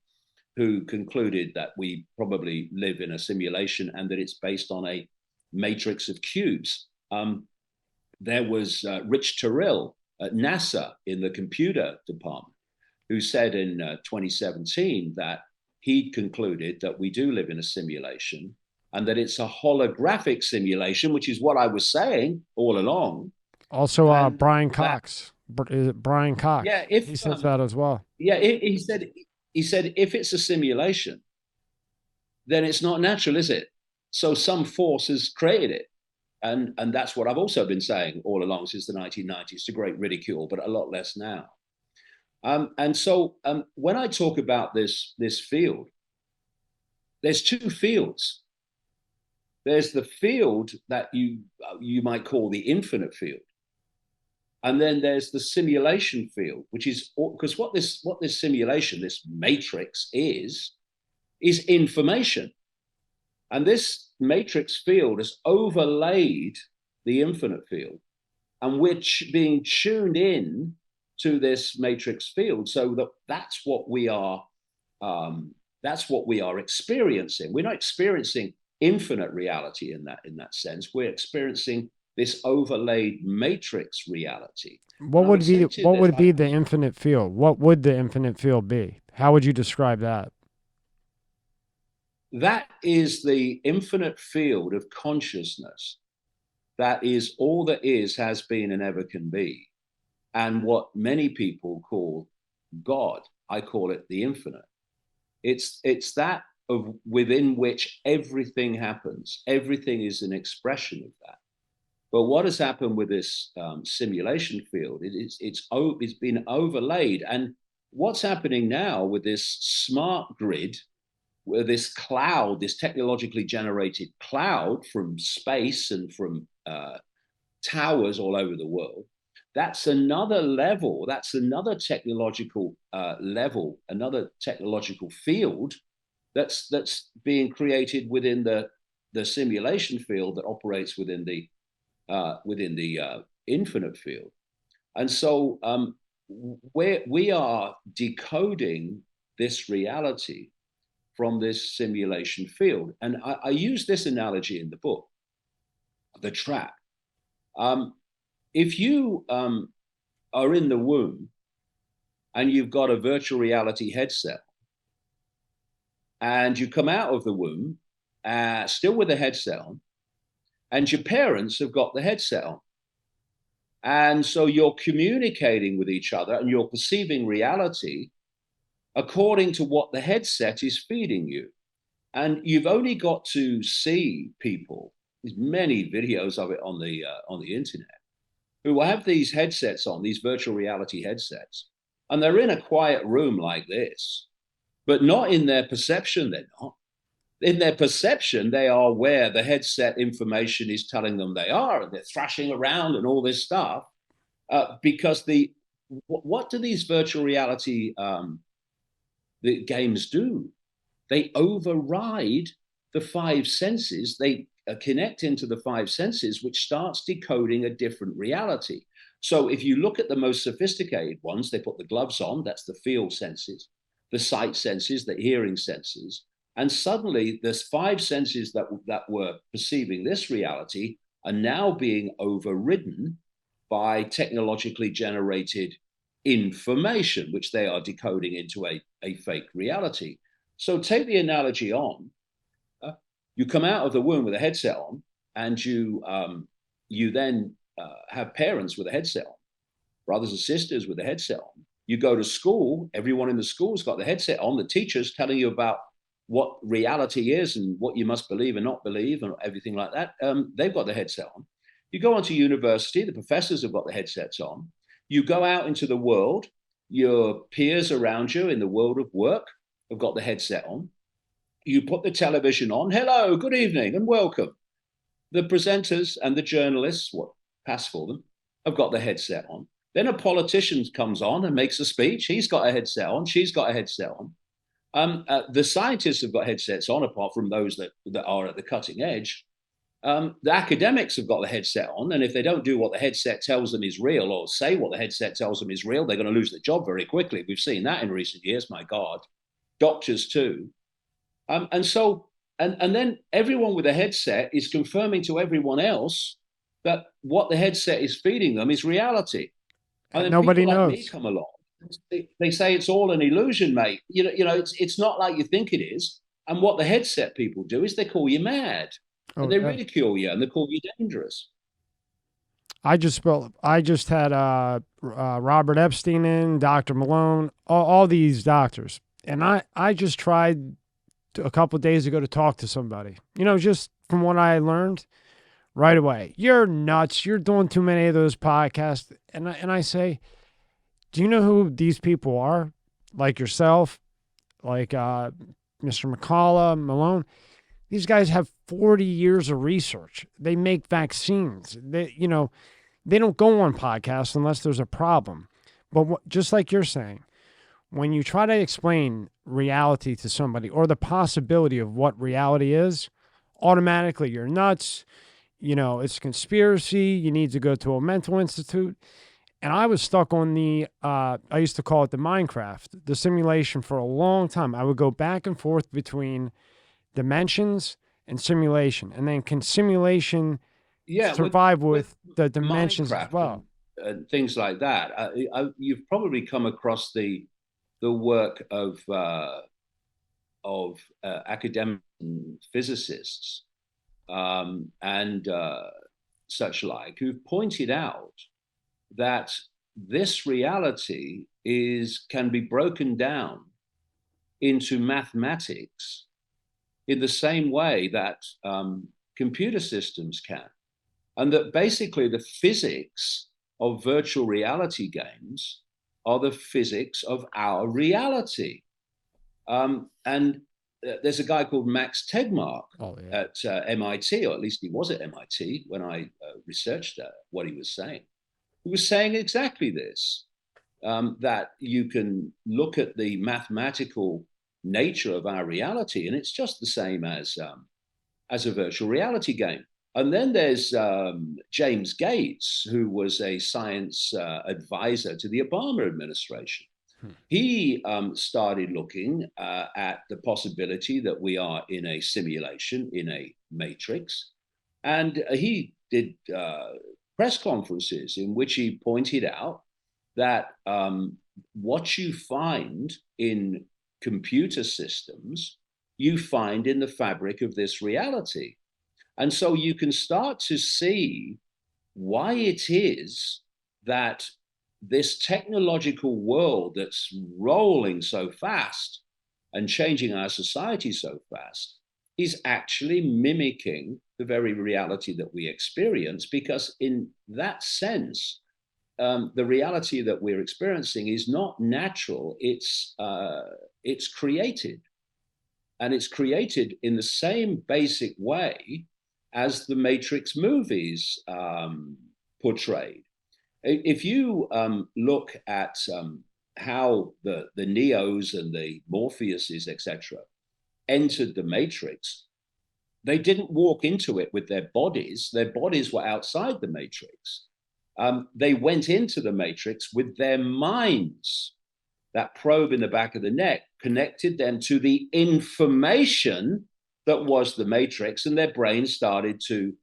who concluded that we probably live in a simulation and that it's based on a matrix of cubes. There was Rich Terrell at NASA in the computer department, who said in 2017 that he'd concluded that we do live in a simulation and that it's a holographic simulation, which is what I was saying all along. Also, Brian Cox. Is it Brian Cox? Yeah, he says that as well. Yeah, he said if it's a simulation, then it's not natural, is it? So some force has created it. And that's what I've also been saying all along since the 1990s, to great ridicule, but a lot less now. And so when I talk about this field, there's two fields. There's the field that you might call the infinite field, and then there's the simulation field, which is because what this simulation, this matrix is information, and this matrix field has overlaid the infinite field, and which being tuned in to this matrix field, so that's what we are experiencing. We're not experiencing infinite reality in that sense. We're experiencing this overlaid matrix reality. What would be the infinite field? What would the infinite field be? How would you describe that? That is the infinite field of consciousness. That is all that is, has been, and ever can be. And what many people call God, I call it the infinite. It's that of within which everything happens. Everything is an expression of that. But what has happened with this simulation field? It's been overlaid. And what's happening now with this smart grid, with this cloud, this technologically generated cloud from space and from towers all over the world, that's another level. That's another technological level, another technological field that's being created within the simulation field that operates within the infinite field. And so we are decoding this reality from this simulation field. And I use this analogy in the book, The Trap. If you are in the womb and you've got a virtual reality headset, and you come out of the womb still with the headset on, and your parents have got the headset on, And so you're communicating with each other and you're perceiving reality according to what the headset is feeding you. And you've only got to see people, there's many videos of it on the internet, who have these headsets on, these virtual reality headsets, and they're in a quiet room like this, but not in their perception, they're not. In their perception, they are where the headset information is telling them they are, and they're thrashing around and all this stuff. Because what do these virtual reality the games do? They override the five senses. They connect into the five senses, which starts decoding a different reality. So if you look at the most sophisticated ones, they put the gloves on, that's the feel senses, the sight senses, the hearing senses. And suddenly there's five senses that were perceiving this reality are now being overridden by technologically generated information, which they are decoding into a fake reality. So take the analogy on. You come out of the womb with a headset on, and you then have parents with a headset on, brothers and sisters with a headset on. You go to school, everyone in the school's got the headset on, the teacher's telling you about what reality is and what you must believe and not believe and everything like that. They've got the headset on. You go on to university, the professors have got the headsets on. You go out into the world, your peers around you in the world of work have got the headset on. You put the television on. Hello, good evening, and welcome. The presenters and the journalists, what pass for them, have got the headset on. Then a politician comes on and makes a speech. He's got a headset on. She's got a headset on. The scientists have got headsets on, apart from those that are at the cutting edge. The academics have got the headset on, and if they don't do what the headset tells them is real, or say what the headset tells them is real, they're going to lose their job very quickly. We've seen that in recent years, my God. Doctors too. And then everyone with a headset is confirming to everyone else that what the headset is feeding them is reality. And then nobody people like knows. me come along. They say it's all an illusion, mate. It's not like you think it is. And what the headset people do is they call you mad, Oh, and they yeah. ridicule you, and they call you dangerous. I just had Robert Epstein in, Dr. Malone, all these doctors. And I just tried a couple of days ago to talk to somebody, just from what I learned right away. You're nuts. You're doing too many of those podcasts. And I say, do you know who these people are? Like yourself, like Mr. McCullough, Malone. These guys have 40 years of research. They make vaccines. They don't go on podcasts unless there's a problem. But just like you're saying, when you try to explain reality to somebody or the possibility of what reality is, automatically you're nuts. It's a conspiracy. You need to go to a mental institute. And I was stuck on I used to call it the Minecraft, the simulation for a long time. I would go back and forth between dimensions and simulation. And then can simulation survive with the dimensions Minecraft as well? and things like that. You've probably come across the work of academic physicists and such like, who've pointed out that this reality can be broken down into mathematics in the same way that computer systems can. And that basically the physics of virtual reality games are the physics of our reality. And there's a guy called Max Tegmark at MIT, or at least he was at MIT when I researched what he was saying. He was saying exactly this, that you can look at the mathematical nature of our reality, and it's just the same as a virtual reality game. And then there's James Gates, who was a science advisor to the Obama administration. He started looking at the possibility that we are in a simulation, in a matrix. And he did press conferences in which he pointed out that what you find in computer systems, you find in the fabric of this reality. And so you can start to see why it is that this technological world that's rolling so fast and changing our society so fast is actually mimicking the very reality that we experience, because in that sense, the reality that we're experiencing is not natural. It's created, and it's created in the same basic way as the Matrix movies portrayed. If you look at how the Neos and the Morpheuses, etc., entered the Matrix, they didn't walk into it with their bodies. Their bodies were outside the Matrix. They went into the Matrix with their minds. That probe in the back of the neck connected them to the information that was the Matrix, and their brain started to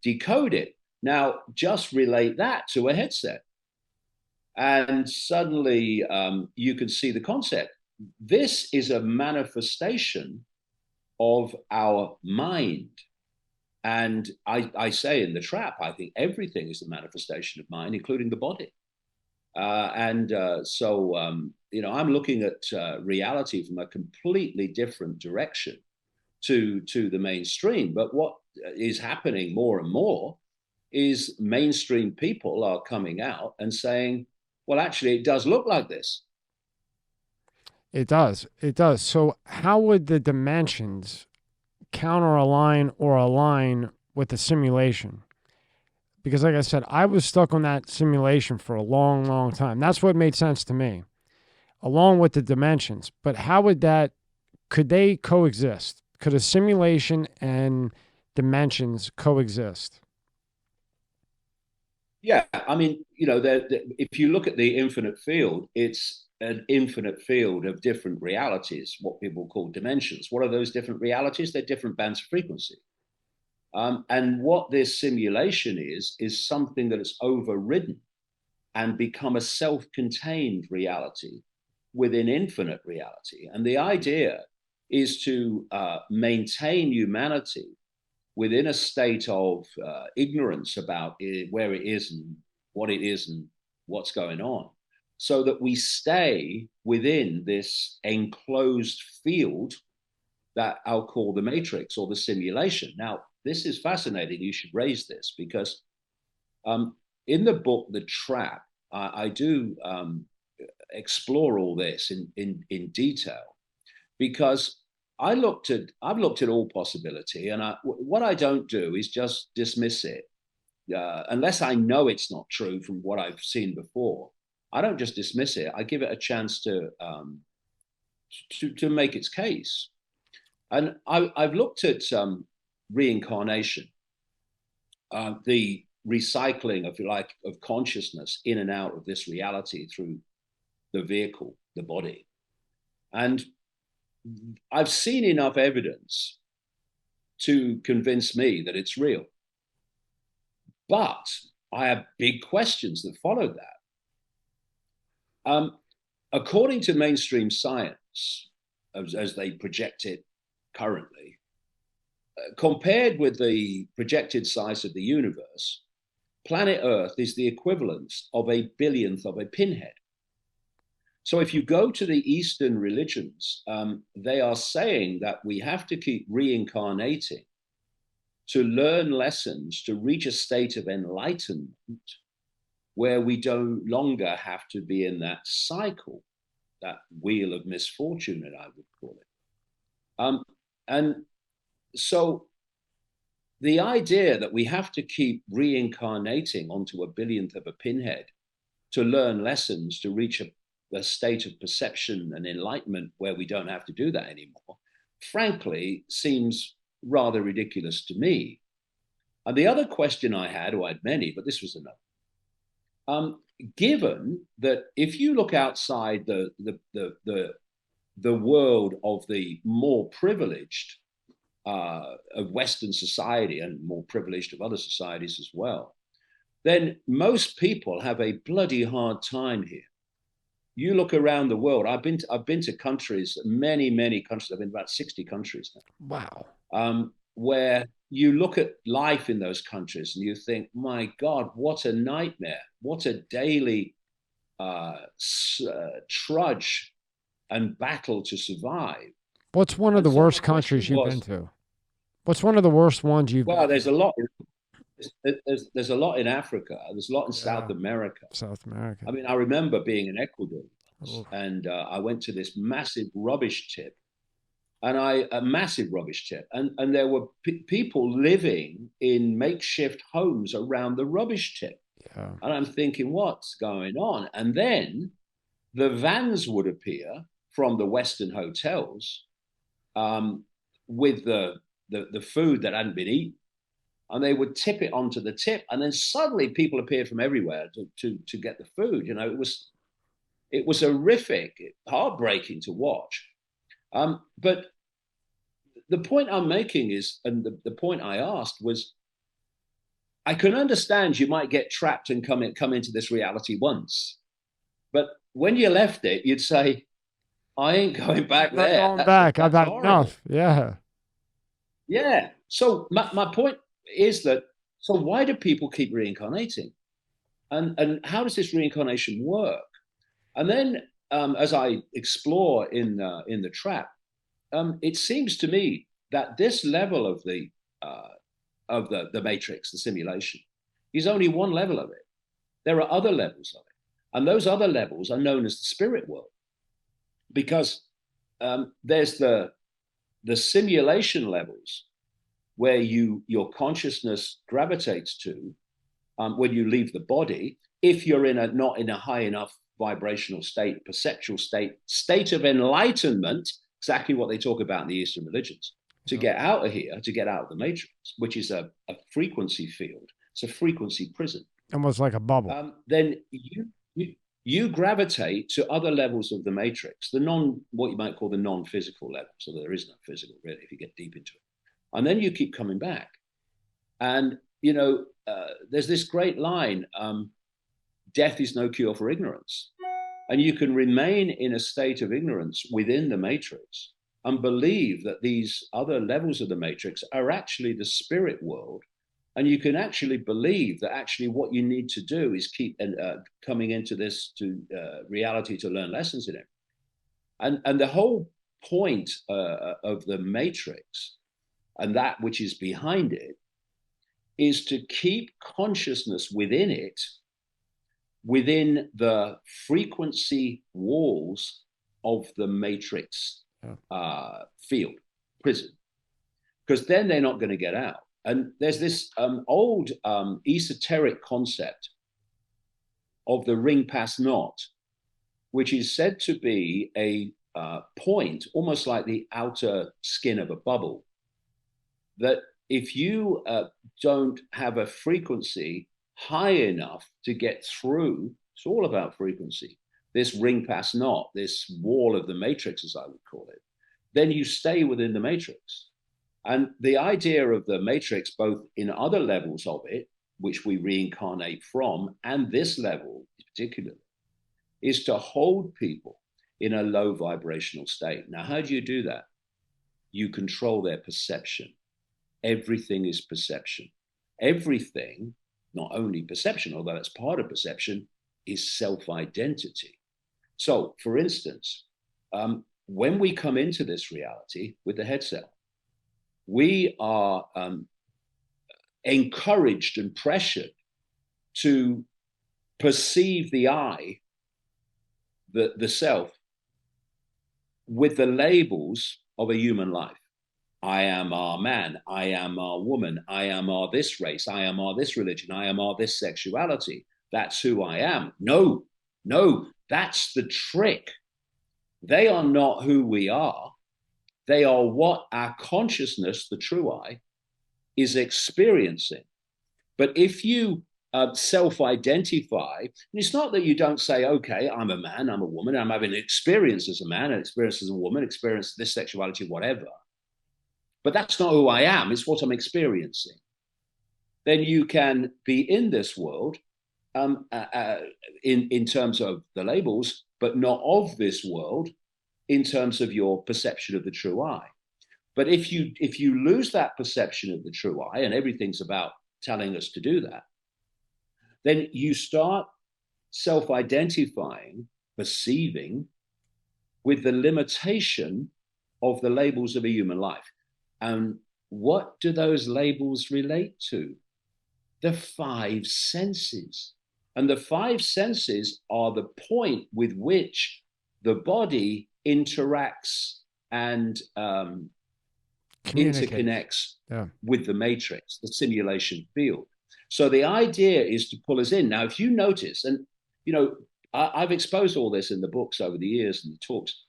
decode it. Now, just relate that to a headset, and suddenly you can see the concept. This is a manifestation of our mind. And I say in the trap, I think everything is a manifestation of mind, including the body. I'm looking at reality from a completely different direction to the mainstream. But what is happening more and more is mainstream people are coming out and saying, well, actually, it does look like this. It does. It does. So how would the dimensions counter align or align with the simulation? Because like I said, I was stuck on that simulation for a long, long time. That's what made sense to me, along with the dimensions. But how would could they coexist? Could a simulation and dimensions coexist? Yeah, I mean, if you look at the infinite field, it's an infinite field of different realities, what people call dimensions. What are those different realities? They're different bands of frequency. And what this simulation is something that is overridden and become a self-contained reality within infinite reality. And the idea is to maintain humanity within a state of ignorance about where it is and what's going on, so that we stay within this enclosed field that I'll call the matrix or the simulation. Now, this is fascinating. You should raise this because in the book, The Trap, I do explore all this in detail, because I've looked at all possibility, and what I don't do is just dismiss it unless I know it's not true from what I've seen before. I don't just dismiss it. I give it a chance to make its case. And I've looked at reincarnation, the recycling, if you like, of consciousness in and out of this reality through the vehicle, the body. And I've seen enough evidence to convince me that it's real. But I have big questions that follow that. According to mainstream science, as they project it currently, compared with the projected size of the universe, planet Earth is the equivalent of a billionth of a pinhead. So if you go to the Eastern religions, they are saying that we have to keep reincarnating to learn lessons, to reach a state of enlightenment where we no longer have to be in that cycle, that wheel of misfortune, that I would call it. And so the idea that we have to keep reincarnating onto a billionth of a pinhead to learn lessons, to reach a state of perception and enlightenment where we don't have to do that anymore, frankly, seems rather ridiculous to me. And the other question I had, or I had many, but this was enough. Given that if you look outside the world of the more privileged of Western society and more privileged of other societies as well, then most people have a bloody hard time here. You look around the world. I've been to countries, many countries. I've been to about 60 countries now. Wow. where you look at life in those countries and you think, my God, what a nightmare, what a daily trudge and battle to survive. What's one of And the so my worst question countries you've been was, to? What's one of the worst ones you've been well, there's to? a lot. There's a lot in Africa. There's a lot in South Yeah, America. South America. I mean, I remember being in Ecuador, Oof. and I went to this massive rubbish tip, and a massive rubbish tip, and there were people living in makeshift homes around the rubbish tip, Yeah. and I'm thinking, what's going on? And then the vans would appear from the Western hotels um, with the food that hadn't been eaten, and they would tip it onto the tip, and then suddenly people appeared from everywhere to get the food. You know, it was horrific, heartbreaking to watch. But the point I'm making is, and the point I asked was, I can understand you might get trapped and come into this reality once, but when you left it, you'd say, I ain't going back Not there. going back. I've That's had horrible. enough. Yeah. Yeah. So my point is that, so why do people keep reincarnating? And how does this reincarnation work? And then as I explore in the trap, it seems to me that this level of the matrix, the simulation, is only one level of it. There are other levels of it, and those other levels are known as the spirit world, because there's the simulation levels where your consciousness gravitates to when you leave the body, if you're not in a high enough vibrational state, perceptual state of enlightenment, exactly what they talk about in the Eastern religions, to Yeah. get out of here, to get out of the matrix, which is a frequency field. It's a frequency prison. Almost like a bubble. Then you gravitate to other levels of the matrix, what you might call the non-physical level. So there is no physical, really, if you get deep into it. And then you keep coming back. And, there's this great line, death is no cure for ignorance. And you can remain in a state of ignorance within the matrix and believe that these other levels of the matrix are actually the spirit world. And you can actually believe that actually what you need to do is keep coming into this reality to learn lessons in it. And the whole point of the matrix and that which is behind it is to keep consciousness within it, within the frequency walls of the matrix field, prison, because then they're not going to get out. And there's this old esoteric concept of the ring pass not, which is said to be a point, almost like the outer skin of a bubble, that if you don't have a frequency high enough to get through, it's all about frequency, this ring pass not, this wall of the matrix, as I would call it, then you stay within the matrix. And the idea of the matrix, both in other levels of it, which we reincarnate from, and this level particularly, is to hold people in a low vibrational state. Now, how do you do that? You control their perception. Everything is perception. Everything, not only perception, although that's part of perception, is self-identity. So, for instance, when we come into this reality with the head cell, we are encouraged and pressured to perceive the I, the self, with the labels of a human life. I am our man, I am our woman, I am our this race, I am our this religion, I am our this sexuality. That's who I am. No, that's the trick. They are not who we are. They are what our consciousness, the true I, is experiencing. But if you self-identify, and it's not that you don't say, okay, I'm a man, I'm a woman, I'm having an experience as a man, an experience as a woman, experience this sexuality, whatever. But that's not who I am, it's what I'm experiencing. Then you can be in this world in terms of the labels, but not of this world in terms of your perception of the true I. But if you lose that perception of the true I, and everything's about telling us to do that, then you start self-identifying, perceiving with the limitation of the labels of a human life. And what do those labels relate to? The five senses. And the five senses are the point with which the body interacts and interconnects with the matrix, the simulation field. So the idea is to pull us in. Now, if you notice, and you know, I've exposed all this in the books over the years and the talks,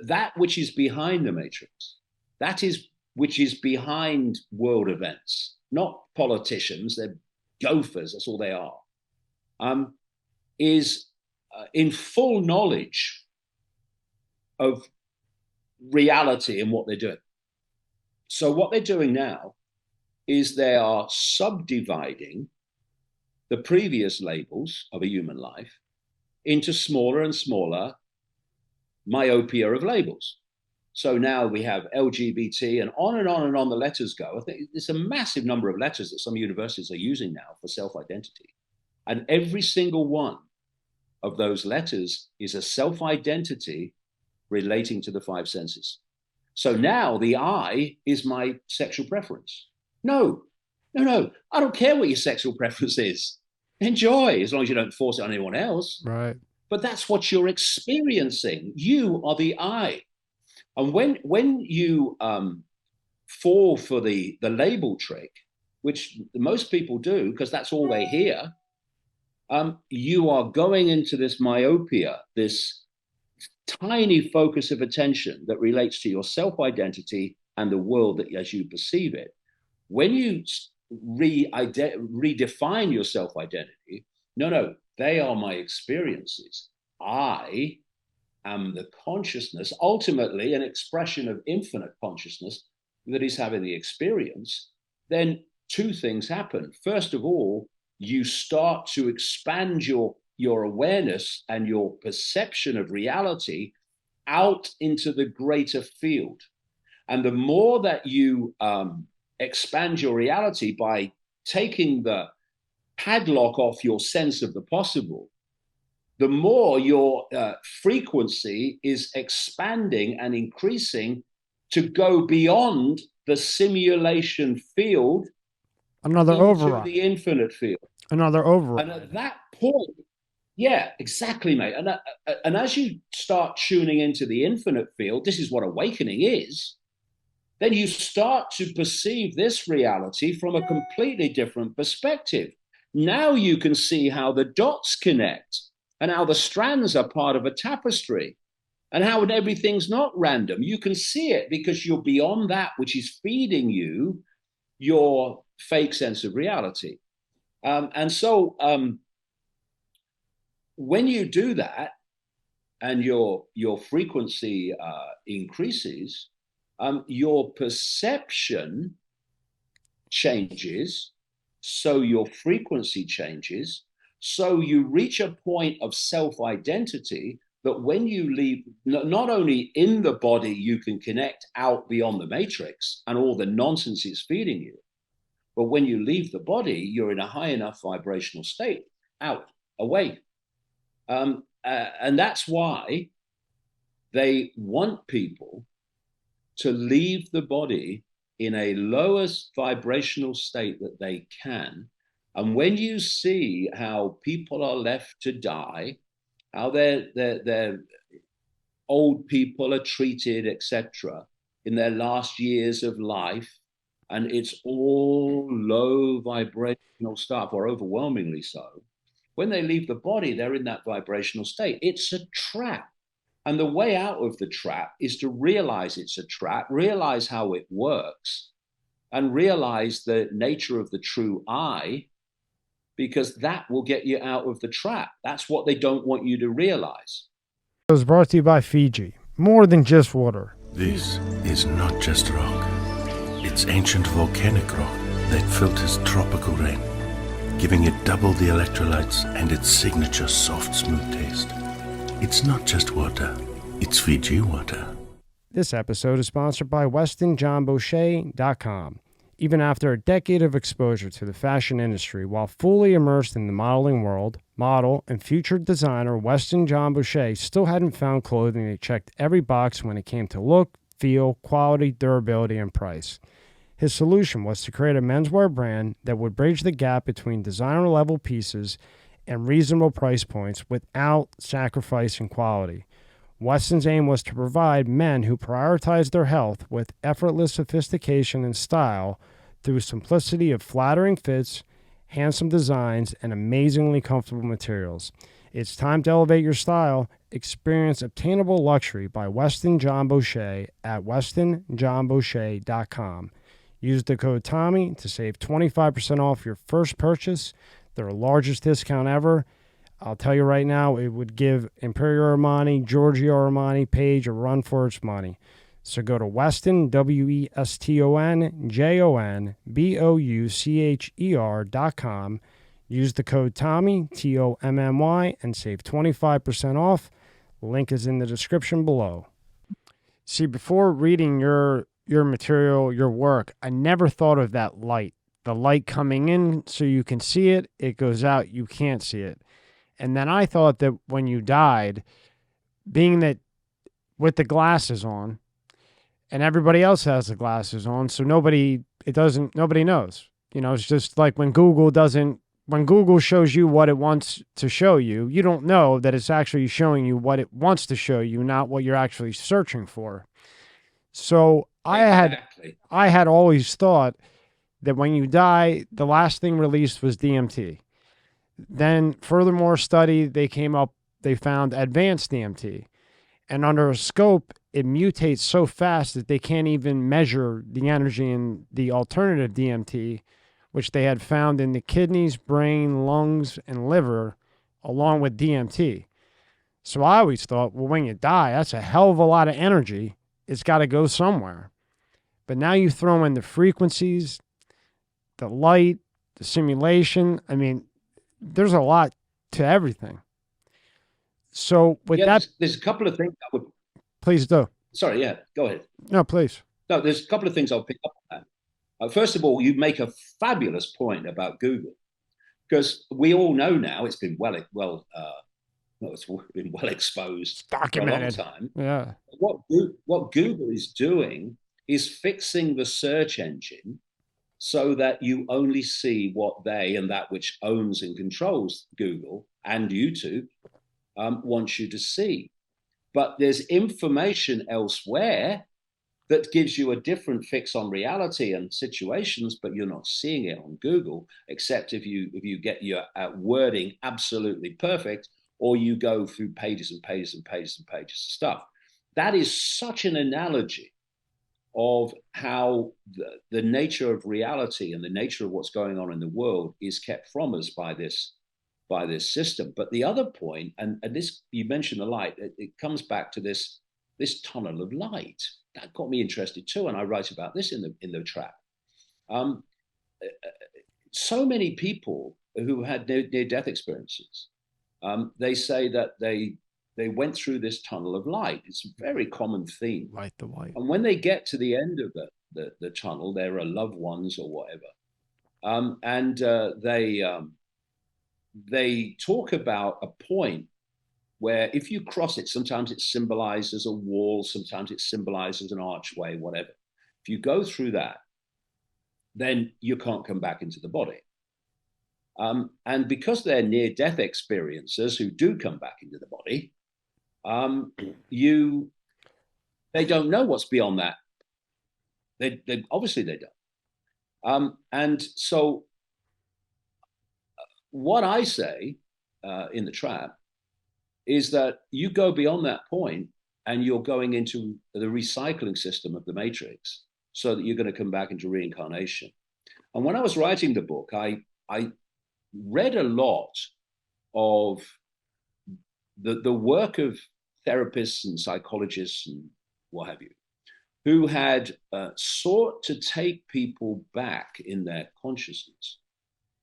that which is behind the matrix, that is which is behind world events, not politicians, they're gophers, that's all they are, is in full knowledge of reality and what they're doing. So what they're doing now is they are subdividing the previous labels of a human life into smaller and smaller myopia of labels. So now we have LGBT and on and on and on the letters go. I think there's a massive number of letters that some universities are using now for self-identity. And every single one of those letters is a self-identity relating to the five senses. So now the I is my sexual preference. No. I don't care what your sexual preference is. Enjoy, as long as you don't force it on anyone else. Right. But that's what you're experiencing. You are the I. And when you fall for the label trick, which most people do because that's all they hear, you are going into this myopia, this tiny focus of attention that relates to your self-identity and the world that, as you perceive it. When you redefine your self-identity, no, they are my experiences. I am the consciousness, ultimately an expression of infinite consciousness that is having the experience. Then two things happen. First of all, you start to expand your awareness and your perception of reality out into the greater field. And the more that you expand your reality by taking the padlock off your sense of the possible, the more your frequency is expanding and increasing to go beyond the simulation field, another override, the infinite field, another override. And at that point, yeah, exactly, mate. And as you start tuning into the infinite field, this is what awakening is. Then you start to perceive this reality from a completely different perspective. Now you can see how the dots connect and how the strands are part of a tapestry and how everything's not random. You can see it because you're beyond that which is feeding you your fake sense of reality. And so when you do that and your frequency increases, your perception changes, so your frequency changes, so you reach a point of self-identity that when you leave, not only in the body you can connect out beyond the matrix and all the nonsense it's feeding you, but when you leave the body, you're in a high enough vibrational state, out, away. And that's why they want people to leave the body in a lowest vibrational state that they can. And when you see how people are left to die, how their old people are treated, etc., in their last years of life, and it's all low vibrational stuff, or overwhelmingly so, when they leave the body, they're in that vibrational state. It's a trap. And the way out of the trap is to realize it's a trap, realize how it works, and realize the nature of the true I, because that will get you out of the trap. That's what they don't want you to realize. It was brought to you by Fiji. More than just water. This is not just rock. It's ancient volcanic rock that filters tropical rain, giving it double the electrolytes and its signature soft, smooth taste. It's not just water, it's Fiji water. This episode is sponsored by WestonJohnBoucher.com. Even after a decade of exposure to the fashion industry while fully immersed in the modeling world, model and future designer Weston John Boucher still hadn't found clothing that checked every box when it came to look, feel, quality, durability, and price. His solution was to create a menswear brand that would bridge the gap between designer-level pieces and reasonable price points without sacrificing quality. Weston's aim was to provide men who prioritize their health with effortless sophistication and style through simplicity of flattering fits, handsome designs, and amazingly comfortable materials. It's time to elevate your style. Experience obtainable luxury by Weston John Boucher at WestonJohnBoucher.com. Use the code Tommy to save 25% off your first purchase, their largest discount ever. I'll tell you right now, it would give Imperial Armani, Giorgio Armani, Page a run for its money. So go to Weston, WestonJohnBoucher.com. Use the code Tommy, Tommy, and save 25% off. Link is in the description below. See, before reading your material, your work, I never thought of that light. The light coming in so you can see it, it goes out, you can't see it. And then I thought that when you died, being that with the glasses on, and everybody else has the glasses on, so nobody knows. You know, it's just like when Google shows you what it wants to show you, you don't know that it's actually showing you what it wants to show you, not what you're actually searching for. So Exactly. I had always thought that when you die, the last thing released was DMT. Then furthermore study, they found advanced DMT. And under a scope, it mutates so fast that they can't even measure the energy in the alternative DMT, which they had found in the kidneys, brain, lungs, and liver, along with DMT. So I always thought, well, when you die, that's a hell of a lot of energy. It's got to go somewhere. But now you throw in the frequencies, the light, the simulation. I mean, there's a lot to everything. So with that, there's a couple of things I would. Please do. Sorry, yeah, go ahead. No, please. No, there's a couple of things I'll pick up on that. First of all, you make a fabulous point about Google, because we all know now it's been well exposed, documented for a long time. Yeah. What Google is doing is fixing the search engine so that you only see what they and that which owns and controls Google and YouTube wants you to see. But there's information elsewhere that gives you a different fix on reality and situations, but you're not seeing it on Google, except if you get your wording absolutely perfect, or you go through pages and pages and pages and pages of stuff. That is such an analogy of how the nature of reality and the nature of what's going on in the world is kept from us by this system. But the other point, and this, you mentioned the light, it comes back to this tunnel of light. That got me interested too, and I write about this in the trap. So many people who had near-death experiences, they say that they went through this tunnel of light. It's a very common theme. Light the white. And when they get to the end of the tunnel, there are loved ones or whatever, and they talk about a point where if you cross it, sometimes it's symbolized as a wall, sometimes it's symbolized as an archway, whatever. If you go through that, then you can't come back into the body. And because they're near-death experiencers who do come back into the body, they don't know what's beyond that. They obviously they don't. And so what I say in the trap is that you go beyond that point and you're going into the recycling system of the matrix so that you're going to come back into reincarnation. And when I was writing the book, I read a lot of the work of therapists and psychologists and what have you, who had sought to take people back in their consciousness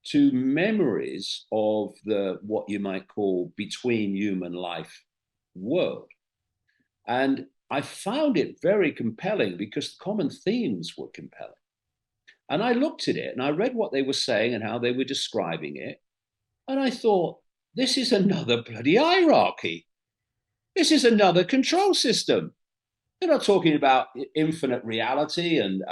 to memories of what you might call between human life world. And I found it very compelling because the common themes were compelling. And I looked at it and I read what they were saying and how they were describing it. And I thought, this is another bloody hierarchy. This is another control system. They're not talking about infinite reality and,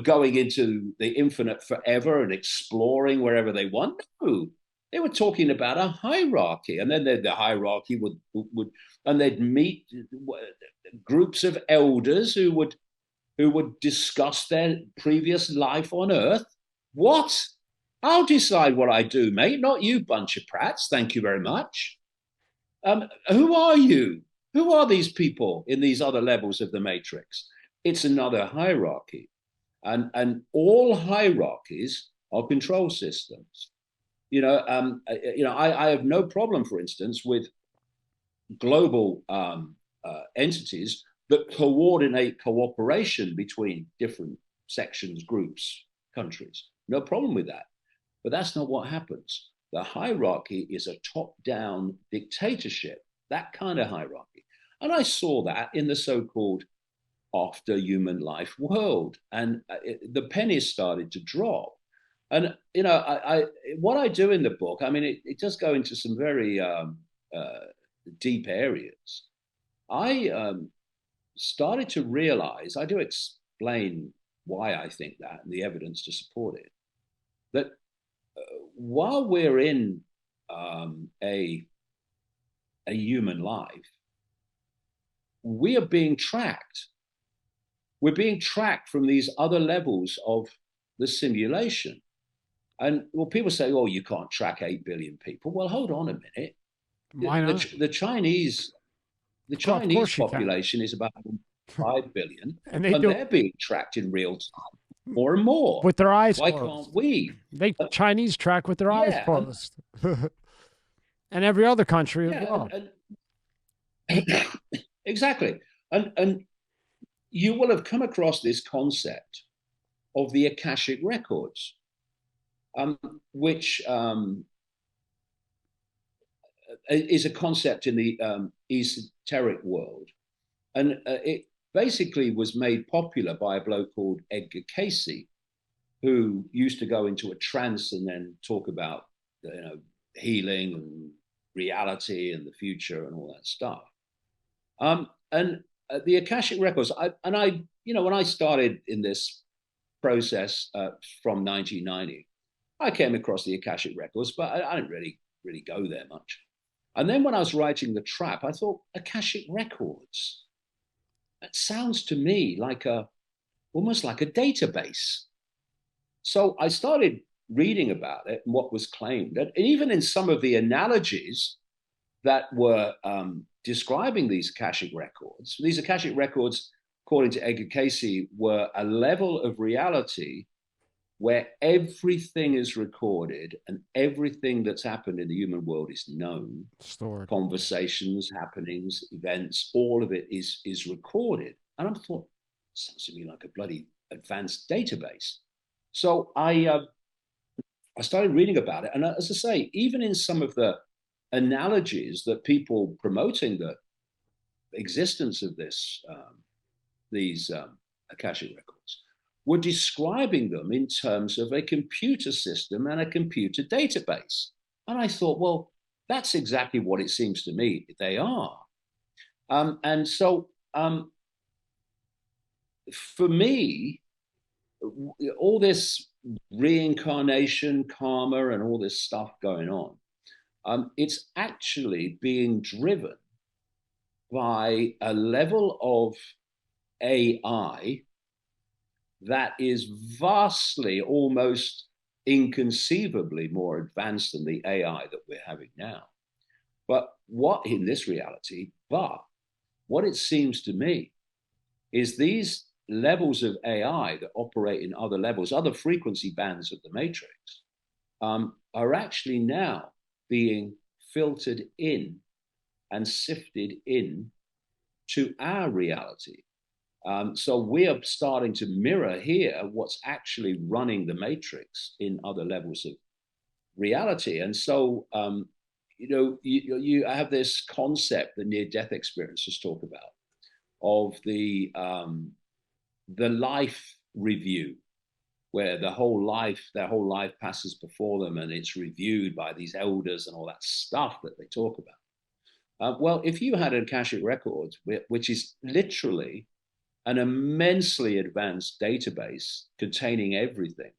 going into the infinite forever and exploring wherever they want. No, they were talking about a hierarchy. And then the hierarchy would and they'd meet groups of elders who would discuss their previous life on Earth. What? I'll decide what I do, mate, not you bunch of prats. Thank you very much. Who are you? Who are these people in these other levels of the matrix? It's another hierarchy. And all hierarchies are control systems. I have no problem, for instance, with global entities that coordinate cooperation between different sections, groups, countries. No problem with that. But that's not what happens. The hierarchy is a top-down dictatorship, that kind of hierarchy. And I saw that in the so-called after human life world. And the pennies started to drop. And, what I do in the book, I mean, it does go into some very deep areas. I started to realize, I do explain why I think that and the evidence to support it, that while we're in a human life, we are being tracked. We're being tracked from these other levels of the simulation. And well, people say, oh, you can't track 8 billion people. Well, hold on a minute. Why not? The Chinese population is about 5 billion, and they're being tracked in real time more and more. With their eyes Why closed. Can't we? Chinese track with their eyes closed. And every other country as well. Exactly. And you will have come across this concept of the akashic records, which is a concept in the esoteric world. And it basically was made popular by a bloke called Icke, who used to go into a trance and then talk about healing and reality and the future and all that stuff. And the akashic records, when I started in this process from 1990, I came across the akashic records, but I didn't really go there much. And then when I was writing The Trap, I thought, akashic records, that sounds to me like almost like a database. So I started reading about it and what was claimed. And even in some of the analogies that were describing these akashic records, according to Icke, were a level of reality where everything is recorded and everything that's happened in the human world is known. Stored. Conversations, happenings, events, all of it is recorded. And I thought, sounds to me like a bloody advanced database. So I started reading about it. And as I say, even in some of the analogies that people promoting the existence of these akashic records were describing them in terms of a computer system and a computer database. And I thought, well, that's exactly what it seems to me they are. And so for me, all this reincarnation, karma, and all this stuff going on, it's actually being driven by a level of AI that is vastly, almost inconceivably more advanced than the AI that we're having now. But what it seems to me is these levels of AI that operate in other levels, other frequency bands of the matrix, are actually now being filtered in and sifted in to our reality. So we are starting to mirror here what's actually running the matrix in other levels of reality. And so, you have this concept that near-death experiences talk about of the life review, where their whole life passes before them and it's reviewed by these elders and all that stuff that they talk about. Well, if you had an akashic record, which is literally an immensely advanced database containing everything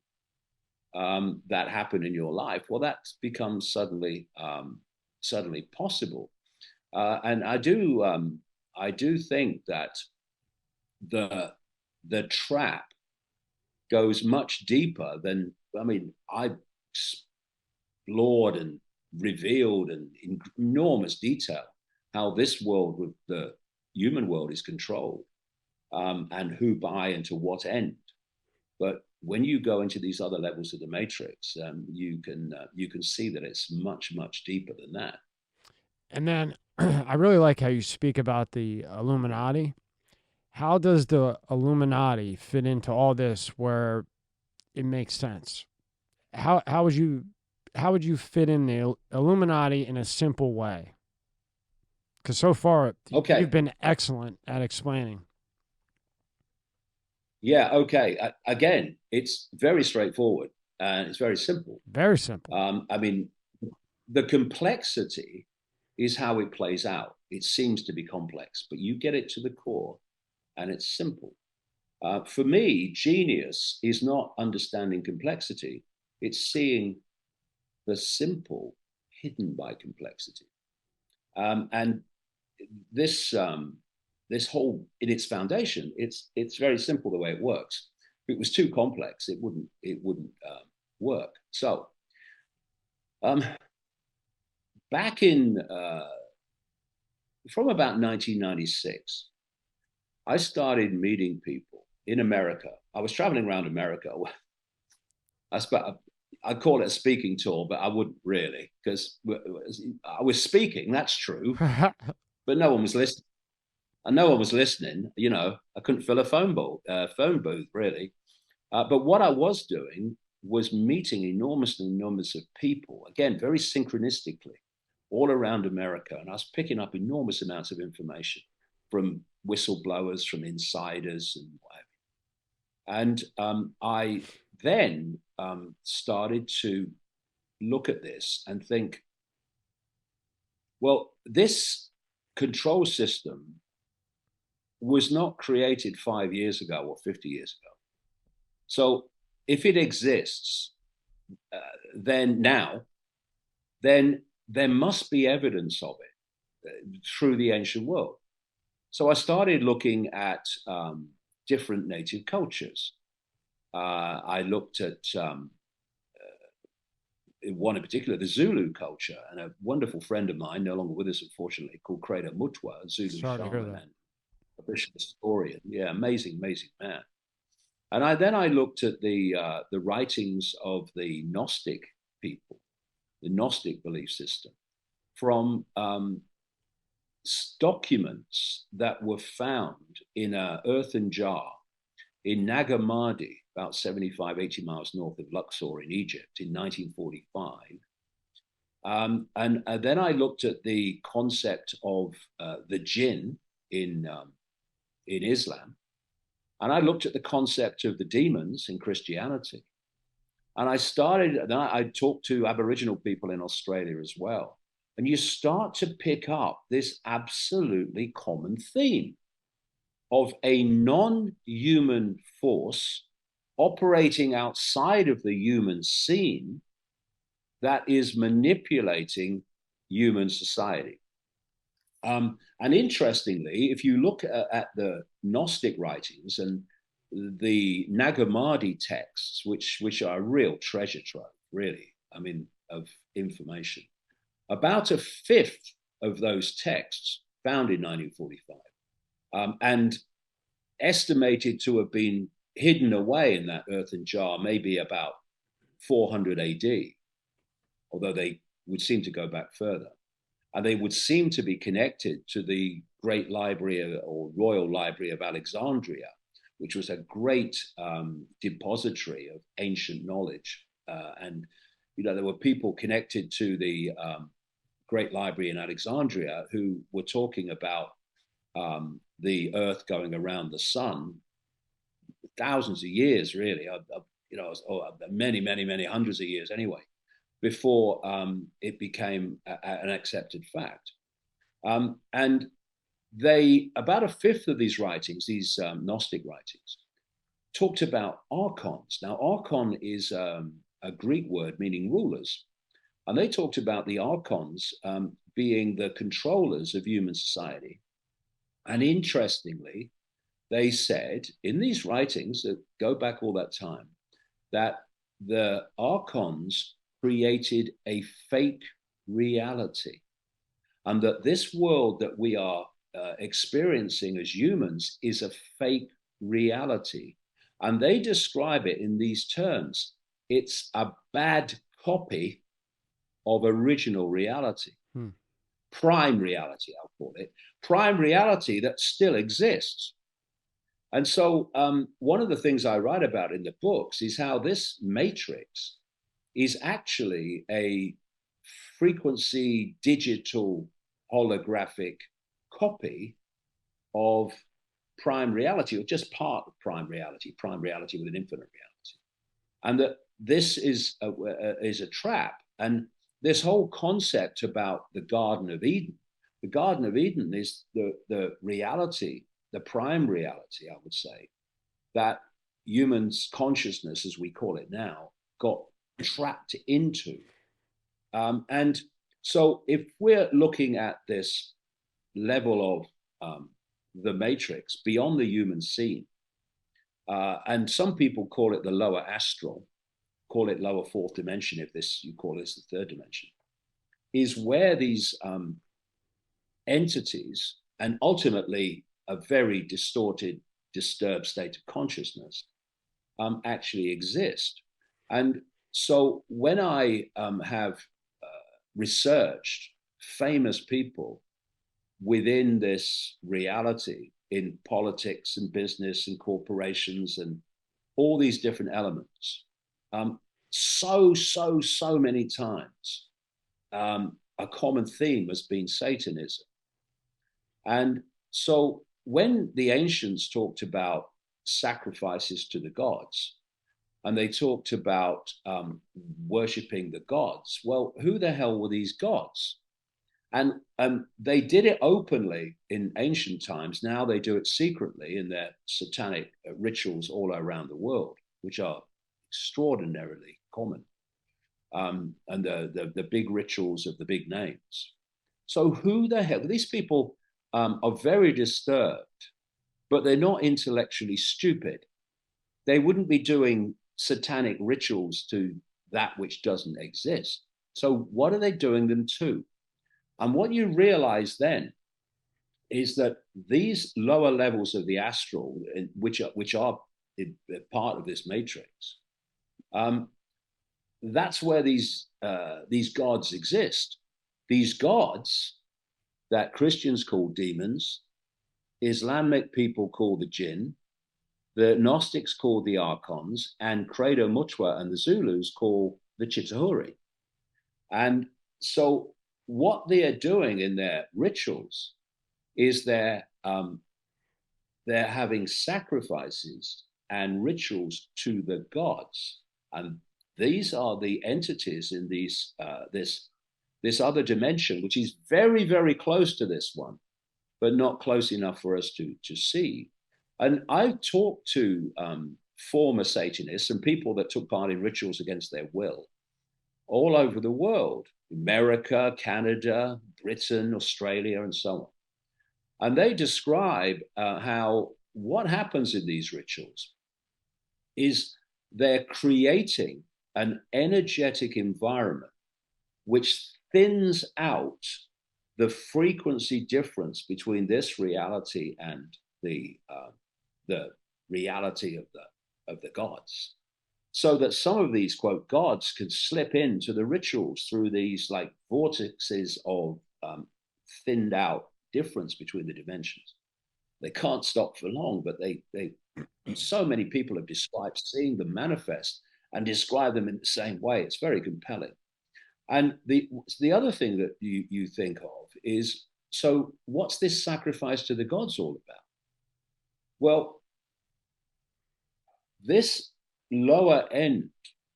that happened in your life, well, that becomes suddenly possible. And I do think that the trap goes much deeper than, I explored and revealed in enormous detail how this world, with the human world, is controlled, and who by and to what end. But when you go into these other levels of the matrix, you can see that it's much, much deeper than that. And then I really like how you speak about the Illuminati. How does the Illuminati fit into all this where it makes sense? How would you fit in the Illuminati in a simple way? Because so far, you've been excellent at explaining. Yeah, okay. Again, it's very straightforward and it's very simple. Very simple. The complexity is how it plays out. It seems to be complex, but you get it to the core and it's simple. For me, genius is not understanding complexity. It's seeing the simple hidden by complexity. And this whole, in its foundation, it's very simple the way it works. If it was too complex, it wouldn't work. So back in from about 1996, I started meeting people in America. I was traveling around America. I'd call it a speaking tour, but I wouldn't really, because I was speaking, that's true, but no one was listening. And no one was listening. I couldn't fill a phone booth, really. But what I was doing was meeting enormous numbers of people, again, very synchronistically, all around America. And I was picking up enormous amounts of information from whistleblowers, from insiders, and whatever. And I then started to look at this and think, well, this control system was not created 5 years ago or 50 years ago. So if it exists, then there must be evidence of it through the ancient world. So I started looking at different native cultures. I looked at one in particular, the Zulu culture, and a wonderful friend of mine, no longer with us, unfortunately, called Creda Mutwa, a Zulu shaman and a bishop historian. Yeah, amazing man. And I looked at the writings of the Gnostic people, the Gnostic belief system, from documents that were found in an earthen jar in Nagamadi, about 75, 80 miles north of Luxor in Egypt in 1945. And then I looked at the concept of the jinn in Islam. And I looked at the concept of the demons in Christianity. And I talked to Aboriginal people in Australia as well. And you start to pick up this absolutely common theme of a non-human force operating outside of the human scene that is manipulating human society. And interestingly, if you look at the Gnostic writings and the Nagamadi texts, which are a real treasure trove, really, of information, about a fifth of those texts found in 1945 and estimated to have been hidden away in that earthen jar, maybe about 400 AD, although they would seem to go back further. And they would seem to be connected to the Great Library or Royal Library of Alexandria, which was a great depository of ancient knowledge. And there were people connected to the great library in Alexandria who were talking about the Earth going around the sun thousands of years, really, many hundreds of years anyway, before it became an accepted fact. And about a fifth of these writings, these Gnostic writings, talked about Archons. Now, Archon is a Greek word meaning rulers. And they talked about the Archons being the controllers of human society. And interestingly, they said in these writings that go back all that time, that the Archons created a fake reality. And that this world that we are experiencing as humans is a fake reality. And they describe it in these terms. It's a bad copy of original reality. Prime reality, I'll call it. Prime reality that still exists. And so one of the things I write about in the books is how this matrix is actually a frequency digital holographic copy of prime reality, or just part of prime reality with an infinite reality. And that this is a trap. And this whole concept about the Garden of Eden is the reality, the prime reality, I would say, that humans' consciousness, as we call it now, got trapped into. And so if we're looking at this level of the matrix beyond the human scene, and some people call it the lower astral, call it lower fourth dimension, if you call this the third dimension, is where these entities, and ultimately a very distorted, disturbed state of consciousness, actually exist. And so when I have researched famous people within this reality in politics and business and corporations and all these different elements, so many times, a common theme has been Satanism. And so when the ancients talked about sacrifices to the gods, and they talked about worshipping the gods, well, who the hell were these gods? And they did it openly in ancient times. Now they do it secretly in their satanic rituals all around the world, which are extraordinarily common. And the big rituals of the big names. So who the hell? These people are very disturbed, but they're not intellectually stupid. They wouldn't be doing satanic rituals to that which doesn't exist. So what are they doing them to? And what you realize then is that these lower levels of the astral, which are part of this matrix, that's where these gods exist. These gods that Christians call demons, Islamic people call the jinn, the Gnostics call the Archons, and Credo Mutwa and the Zulus call the Chitauri. And so what they are doing in their rituals is they're having sacrifices and rituals to the gods. And these are the entities in this other dimension, which is very, very close to this one, but not close enough for us to see. And I've talked to former Satanists and people that took part in rituals against their will all over the world, America, Canada, Britain, Australia, and so on. And they describe how what happens in these rituals is they're creating an energetic environment which thins out the frequency difference between this reality and the reality of the gods, so that some of these quote gods can slip into the rituals through these like vortexes of thinned out difference between the dimensions. They can't stop for long, but they so many people have described seeing them manifest and describe them in the same way. It's very compelling. And the other thing that you think of is, so what's this sacrifice to the gods all about? Well, this lower end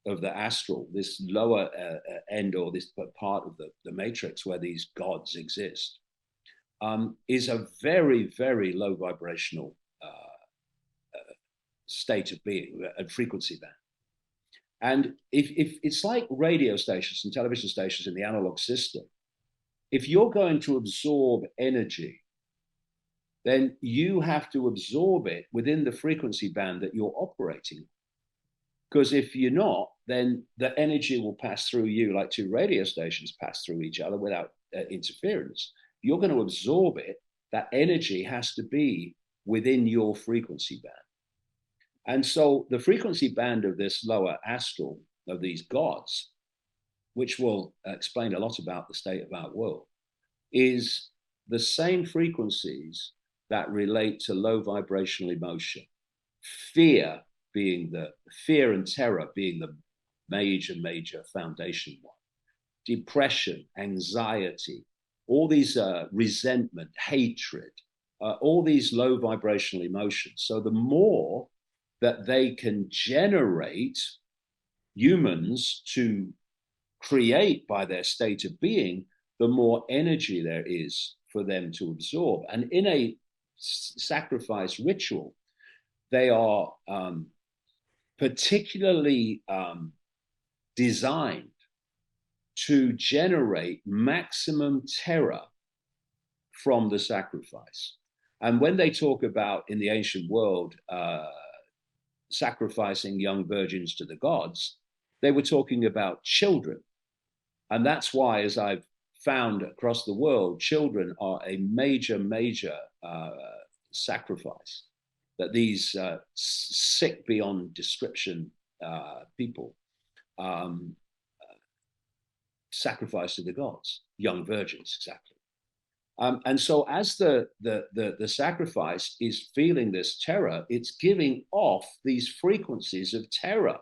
of the astral, this lower end, or this part of the matrix where these gods exist, is a very, very low vibrational state of being and frequency band. And if it's like radio stations and television stations in the analog system, if you're going to absorb energy, then you have to absorb it within the frequency band that you're operating. Because if you're not, then the energy will pass through you like two radio stations pass through each other without interference. If you're going to absorb it, that energy has to be within your frequency band. And so the frequency band of this lower astral, of these gods, which will explain a lot about the state of our world, is the same frequencies that relate to low vibrational emotion. Fear and terror being the major foundation one. Depression, anxiety, all these resentment, hatred, all these low vibrational emotions. So the more that they can generate humans to create by their state of being, the more energy there is for them to absorb. And in a sacrifice ritual, they are particularly designed to generate maximum terror from the sacrifice. And when they talk about, in the ancient world, sacrificing young virgins to the gods, they were talking about children. And that's why, as I've found across the world, children are a major sacrifice that these sick beyond description people sacrifice to the gods, young virgins, exactly. And so as the sacrifice is feeling this terror, it's giving off these frequencies of terror,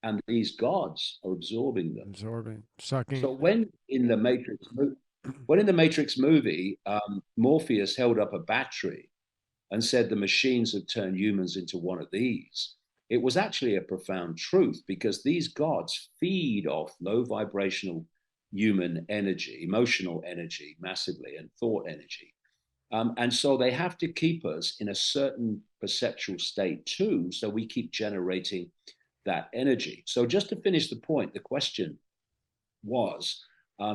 and these gods are absorbing them. Sucking. So when in the Matrix movie, Morpheus held up a battery and said the machines have turned humans into one of these, it was actually a profound truth, because these gods feed off low vibrational human energy, emotional energy massively, and thought energy. And so they have to keep us in a certain perceptual state too, so we keep generating that energy. So just to finish the point, the question was,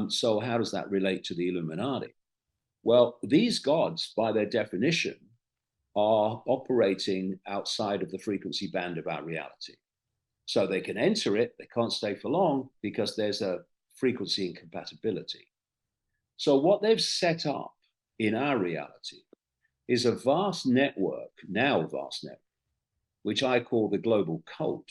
so how does that relate to the Illuminati? Well, these gods, by their definition, are operating outside of the frequency band of our reality. So they can enter it, they can't stay for long because there's a frequency incompatibility. So what they've set up in our reality is a vast network, which I call the global cult,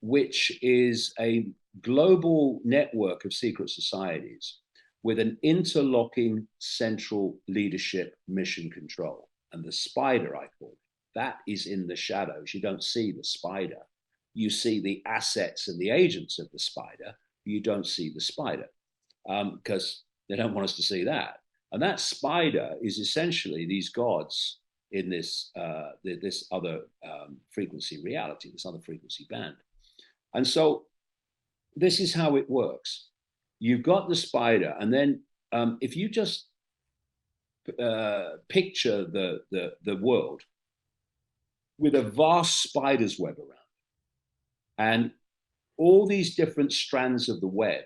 which is a global network of secret societies with an interlocking central leadership mission control. And the spider, I call it, that is in the shadows. You don't see the spider. You see the assets and the agents of the spider. You don't see the spider because they don't want us to see that. And that spider is essentially these gods in this other frequency reality, this other frequency band. And so this is how it works. You've got the spider, and then if you just picture the world with a vast spider's web around, and all these different strands of the web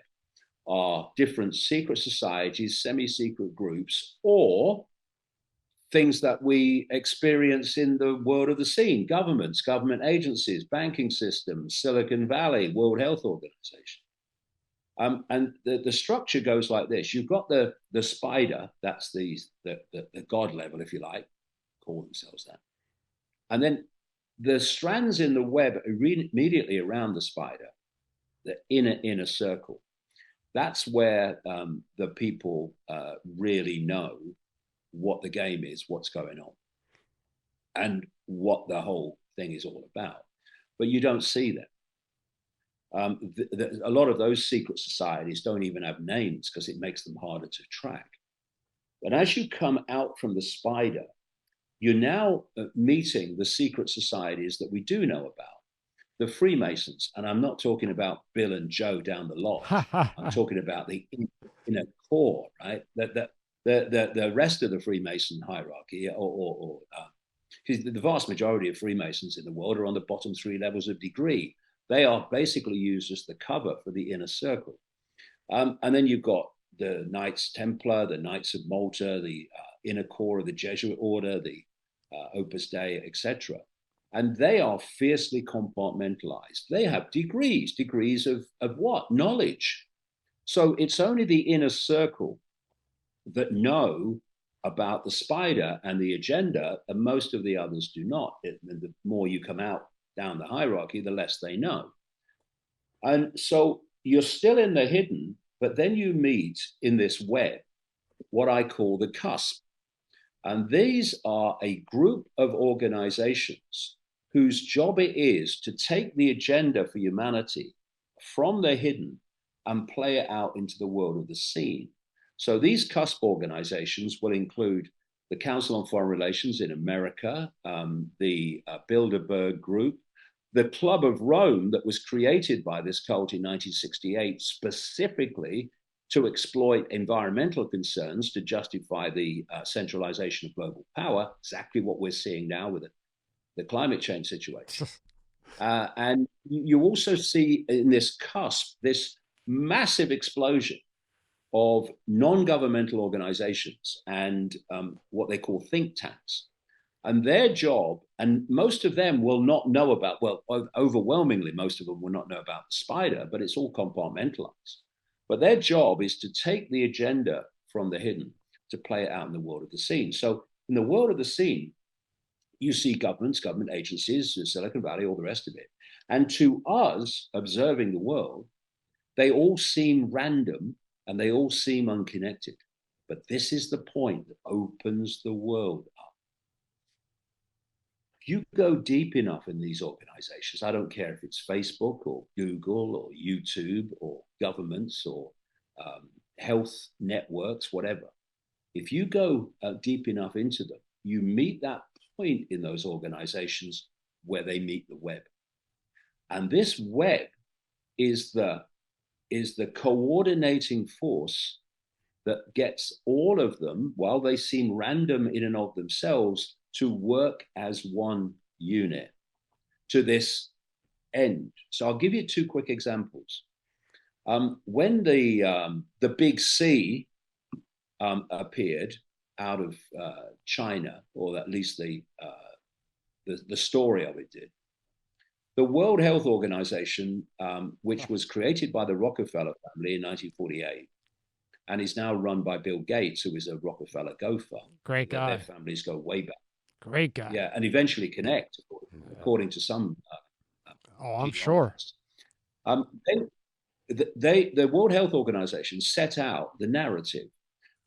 are different secret societies, semi-secret groups, or things that we experience in the world of the scene: governments, government agencies, banking systems, Silicon Valley, World Health Organization. And the structure goes like this. You've got the spider, that's the god level, if you like, call themselves that. And then the strands in the web immediately around the spider, the inner circle. That's where the people really know what the game is, what's going on, and what the whole thing is all about. But you don't see them. A lot of those secret societies don't even have names because it makes them harder to track. But as you come out from the spider, you're now meeting the secret societies that we do know about. The Freemasons, and I'm not talking about Bill and Joe down the lodge. I'm talking about the inner core, right? The rest of the Freemason hierarchy, the vast majority of Freemasons in the world are on the bottom 3 levels of degree. They are basically used as the cover for the inner circle. And then you've got the Knights Templar, the Knights of Malta, the inner core of the Jesuit order, the Opus Dei, etc. And they are fiercely compartmentalized. They have degrees of what? Knowledge. So it's only the inner circle that know about the spider and the agenda, and most of the others do not. The more you come out down the hierarchy, the less they know. And so you're still in the hidden, but then you meet in this web what I call the Cusp. And these are a group of organizations whose job it is to take the agenda for humanity from the hidden and play it out into the world of the seen. So these Cusp organizations will include the Council on Foreign Relations in America, the Bilderberg Group, the Club of Rome that was created by this cult in 1968 specifically to exploit environmental concerns to justify the centralization of global power, exactly what we're seeing now with the climate change situation. And you also see in this cusp, this massive explosion of non-governmental organizations and what they call think tanks. And their job, and most of them will not know about, well, overwhelmingly, most of them will not know about the spider, but it's all compartmentalized. But their job is to take the agenda from the hidden to play it out in the world of the seen. So in the world of the seen, you see governments, government agencies, Silicon Valley, all the rest of it. And to us, observing the world, they all seem random and they all seem unconnected. But this is the point that opens the world up. If you go deep enough in these organizations, I don't care if it's Facebook or Google or YouTube or governments or health networks, whatever. If you go deep enough into them, you meet that point in those organizations where they meet the web. And this web is the coordinating force that gets all of them, while they seem random in and of themselves, to work as one unit to this end. So I'll give you 2 quick examples. When the big C appeared out of China, or at least the story of it did, the World Health Organization, which was created by the Rockefeller family in 1948, and is now run by Bill Gates, who is a Rockefeller gopher. Great guy. Their families go way back. Great guy. Yeah, and eventually connect, according to some. I'm sure. The World Health Organization set out the narrative.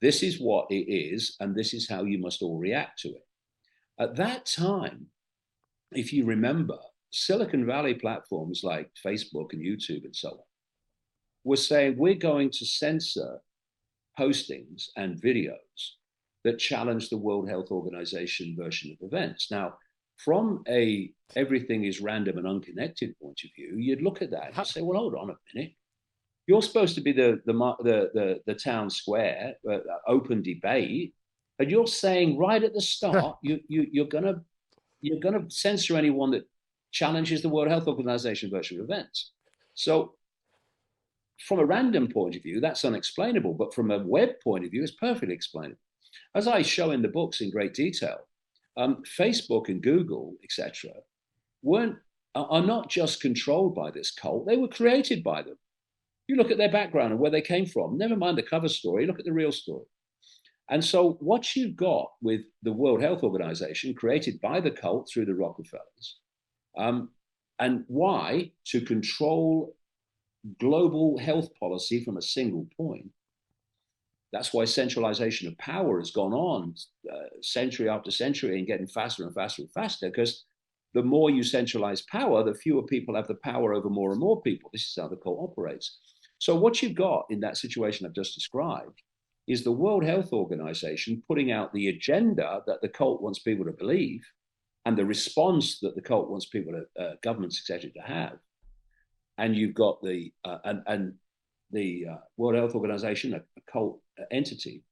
This is what it is, and this is how you must all react to it. At that time, if you remember, Silicon Valley platforms like Facebook and YouTube and so on were saying, we're going to censor postings and videos that challenge the World Health Organization version of events. Now, from a everything is random and unconnected point of view, you'd look at that and say, well, hold on a minute. You're supposed to be the town square, open debate, and you're saying right at the start you're gonna censor anyone that challenges the World Health Organization version of events. So, from a random point of view, that's unexplainable, but from a web point of view, it's perfectly explainable. As I show in the books in great detail, Facebook and Google, etc., are not just controlled by this cult; they were created by them. You look at their background and where they came from. Never mind the cover story. Look at the real story. And so what you've got with the World Health Organization, created by the cult through the Rockefellers, and why? To control global health policy from a single point. That's why centralization of power has gone on century after century and getting faster and faster and faster, because the more you centralize power, the fewer people have the power over more and more people. This is how the cult operates. So what you've got in that situation I've just described is the World Health Organization putting out the agenda that the cult wants people to believe and the response that the cult wants people to, governments, etc., to have. And you've got the World Health Organization, a cult entity.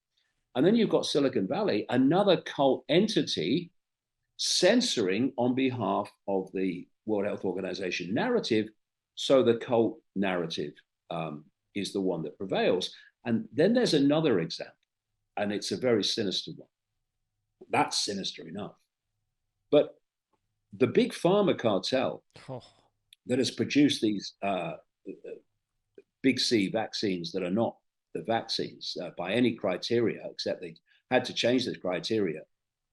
And then you've got Silicon Valley, another cult entity censoring on behalf of the World Health Organization narrative. So the cult narrative is the one that prevails. And then there's another example, and it's a very sinister one. That's sinister enough. But the big pharma cartel that has produced these big C vaccines that are not the vaccines by any criteria, except they had to change the criteria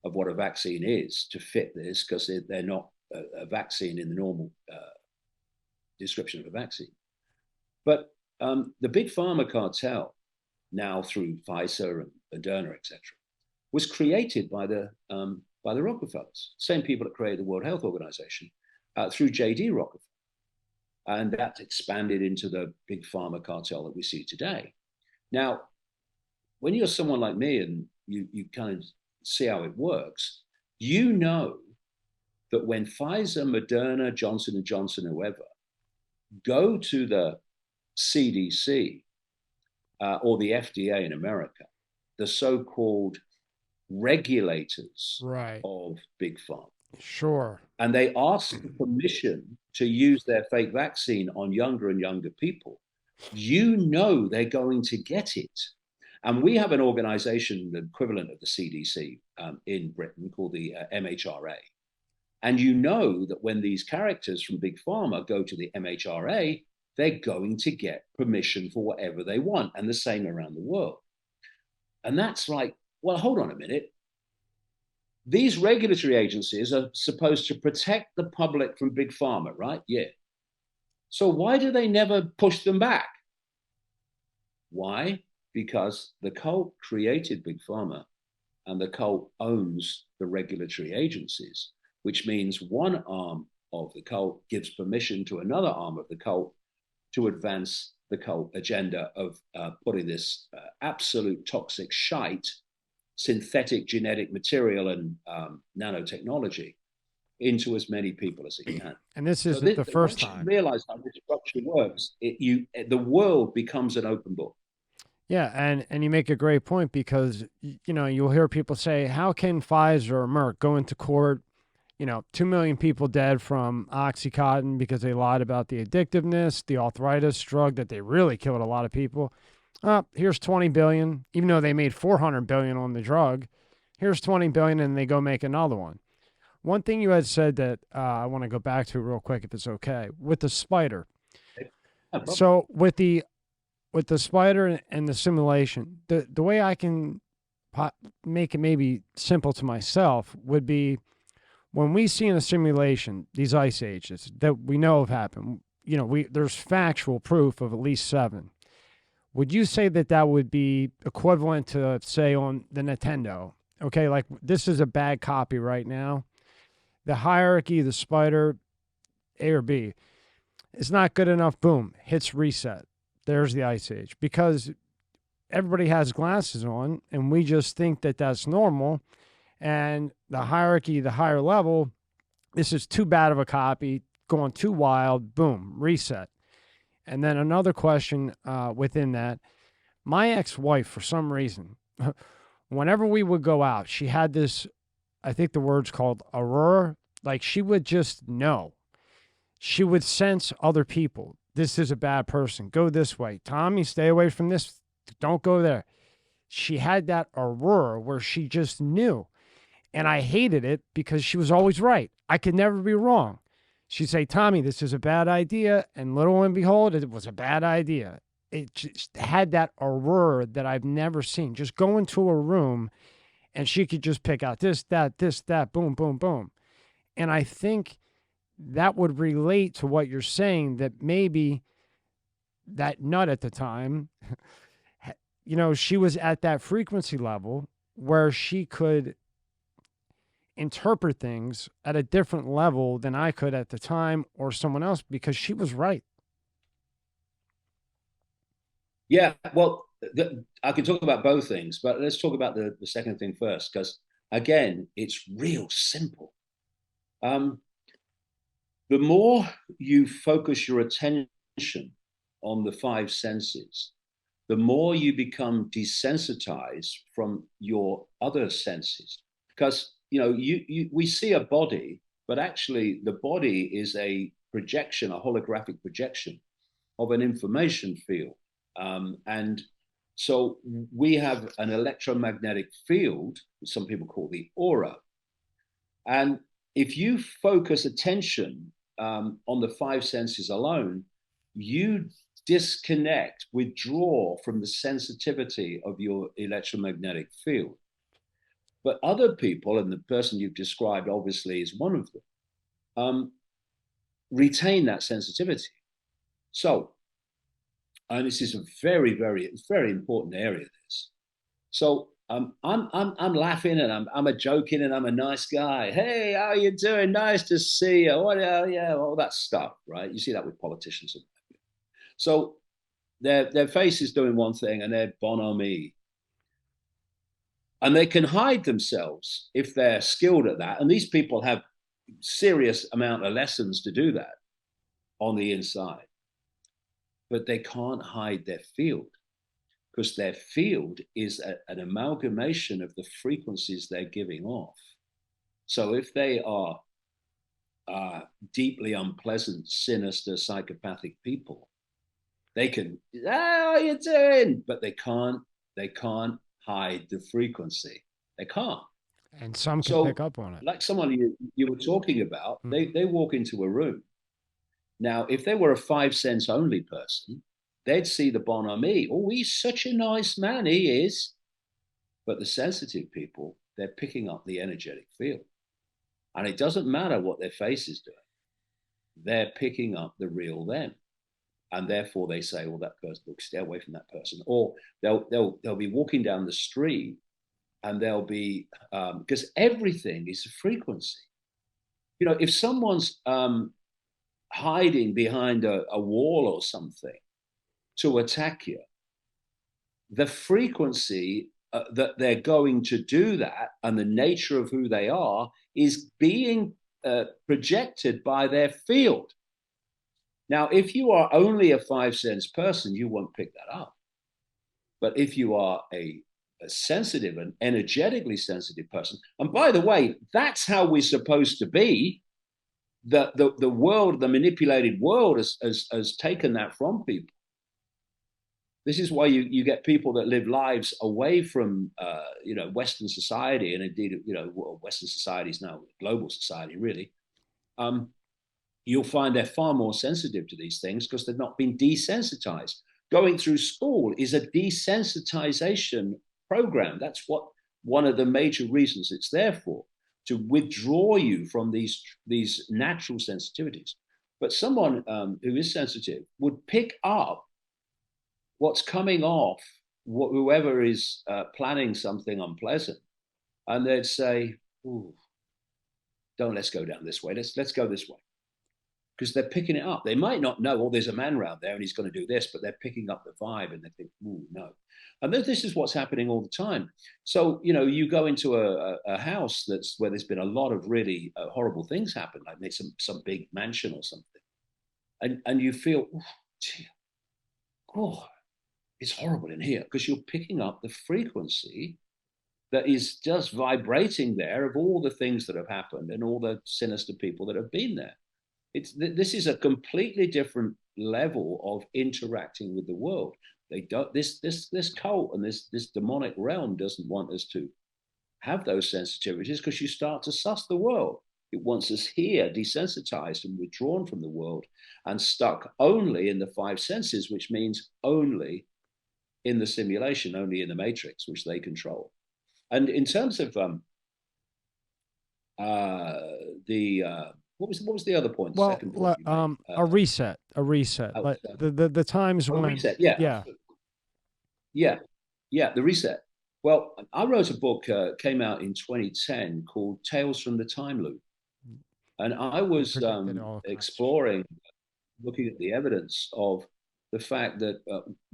of what a vaccine is to fit this, because they're not a vaccine in the normal description of a vaccine. But the big pharma cartel, now through Pfizer and Moderna, etc., was created by the Rockefellers, same people that created the World Health Organization, through J.D. Rockefeller. And that expanded into the big pharma cartel that we see today. Now, when you're someone like me and you kind of see how it works, you know that when Pfizer, Moderna, Johnson & Johnson, whoever, go to the CDC or the FDA in America, the so-called regulators of big pharma. Sure. And they ask permission to use their fake vaccine on younger and younger people. You know they're going to get it. And we have an organization, the equivalent of the CDC in Britain, called the MHRA. And you know that when these characters from Big Pharma go to the MHRA, they're going to get permission for whatever they want, and the same around the world. And that's like, well, hold on a minute. These regulatory agencies are supposed to protect the public from Big Pharma, right? Yeah. So why do they never push them back? Why? Because the cult created Big Pharma, and the cult owns the regulatory agencies, which means one arm of the cult gives permission to another arm of the cult to advance the cult agenda of putting this absolute toxic shite, synthetic genetic material and nanotechnology into as many people as it can. And this isn't the first time. You realize how this structure works, the world becomes an open book. Yeah, and you make a great point, because you'll hear people say, how can Pfizer or Merck go into court, 2 million people dead from Oxycontin because they lied about the addictiveness, the arthritis drug that they really killed a lot of people. Here's 20 billion, even though they made 400 billion on the drug. Here's 20 billion, and they go make another one. One thing you had said that I want to go back to real quick, if it's okay, with the spider. So with the spider and the simulation, the way I can make it maybe simple to myself would be, when we see in a simulation these ice ages that we know have happened, there's factual proof of at least 7. Would you say that would be equivalent to, say, on the Nintendo? Okay, like this is a bad copy right now. The hierarchy, the spider, A or B, is not good enough. Boom, hits reset. There's the ice age, because everybody has glasses on and we just think that that's normal. And the hierarchy, the higher level, this is too bad of a copy, going too wild, boom, reset. And then another question within that, my ex-wife, for some reason, whenever we would go out, she had this, I think the word's called aurora, like she would just know. She would sense other people. This is a bad person. Go this way. Tommy, stay away from this. Don't go there. She had that aurora where she just knew. And I hated it because she was always right. I could never be wrong. She'd say, Tommy, this is a bad idea. And little and behold, it was a bad idea. It just had that aurora that I've never seen. Just go into a room and she could just pick out this, that, boom, boom, boom. And I think that would relate to what you're saying, that maybe that nut at the time, she was at that frequency level where she could interpret things at a different level than I could at the time or someone else, because she was right. Yeah, well, I can talk about both things, but let's talk about the second thing first, because again, it's real simple. The more you focus your attention on the five senses, the more you become desensitized from your other senses. Because we see a body, but actually the body is a projection, a holographic projection of an information field. And so we have an electromagnetic field, some people call the aura. And if you focus attention on the five senses alone, you disconnect, withdraw from the sensitivity of your electromagnetic field. But other people, and the person you've described obviously is one of them, retain that sensitivity. So, and this is a very, very, very important area. This. So I'm laughing and I'm a joking and I'm a nice guy. Hey, how are you doing? Nice to see you. What? Yeah, all that stuff, right? You see that with politicians. So their face is doing one thing and they're bonhomie. And they can hide themselves if they're skilled at that. And these people have serious amount of lessons to do that on the inside. But they can't hide their field, because their field is an amalgamation of the frequencies they're giving off. So if they are deeply unpleasant, sinister, psychopathic people, they can, how are you doing? But they can't hide the frequency. They can't. And some can pick up on it. Like someone you were talking about, they walk into a room. Now, if they were a five sense only person, they'd see the bonhomie. Oh, he's such a nice man, he is. But the sensitive people, they're picking up the energetic field. And it doesn't matter what their face is doing. They're picking up the real them. And therefore they say, well, that person, look, stay away from that person. Or they'll be walking down the street and they'll be, because everything is a frequency. If someone's hiding behind a wall or something to attack you, the frequency that they're going to do that and the nature of who they are is being projected by their field. Now, if you are only a five sense person, you won't pick that up. But if you are a sensitive and energetically sensitive person, and by the way, that's how we're supposed to be. The world, the manipulated world has taken that from people. This is why you get people that live lives away from Western society, and indeed Western society is now global society really. You'll find they're far more sensitive to these things because they've not been desensitized. Going through school is a desensitization program. That's what one of the major reasons it's there for, to withdraw you from these natural sensitivities. But someone who is sensitive would pick up what's coming off whoever is planning something unpleasant, and they'd say, "Ooh, let's go down this way. Let's go this way," because they're picking it up. They might not know, oh, there's a man around there and he's going to do this, but they're picking up the vibe and they think, ooh, no. And this is what's happening all the time. So, you go into a house where there's been a lot of really horrible things happen, like some big mansion or something. And you feel, it's horrible in here, because you're picking up the frequency that is just vibrating there of all the things that have happened and all the sinister people that have been there. This is a completely different level of interacting with the world. They don't. This cult and this demonic realm doesn't want us to have those sensitivities, because you start to suss the world. It wants us here, desensitized and withdrawn from the world, and stuck only in the five senses, which means only in the simulation, only in the matrix, which they control. And in terms of what was the other point? Well, second point a reset. Like the times when reset, yeah, the reset. Well, I wrote a book, came out in 2010 called Tales from the Time Loop. And I was exploring, looking at the evidence of the fact that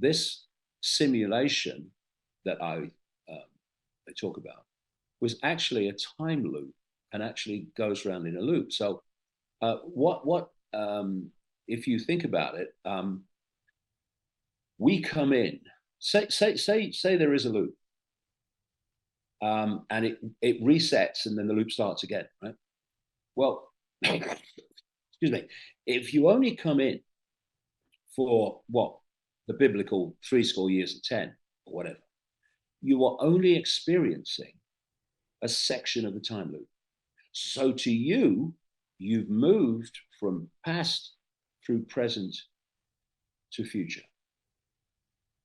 this simulation that I talk about was actually a time loop and actually goes around in a loop. So if you think about it, we come in, say there is a loop, and it resets and then the loop starts again, right? Well, excuse me, if you only come in for what the biblical 60 years of 10 or whatever, you are only experiencing a section of the time loop. So to you, you've moved from past through present to future.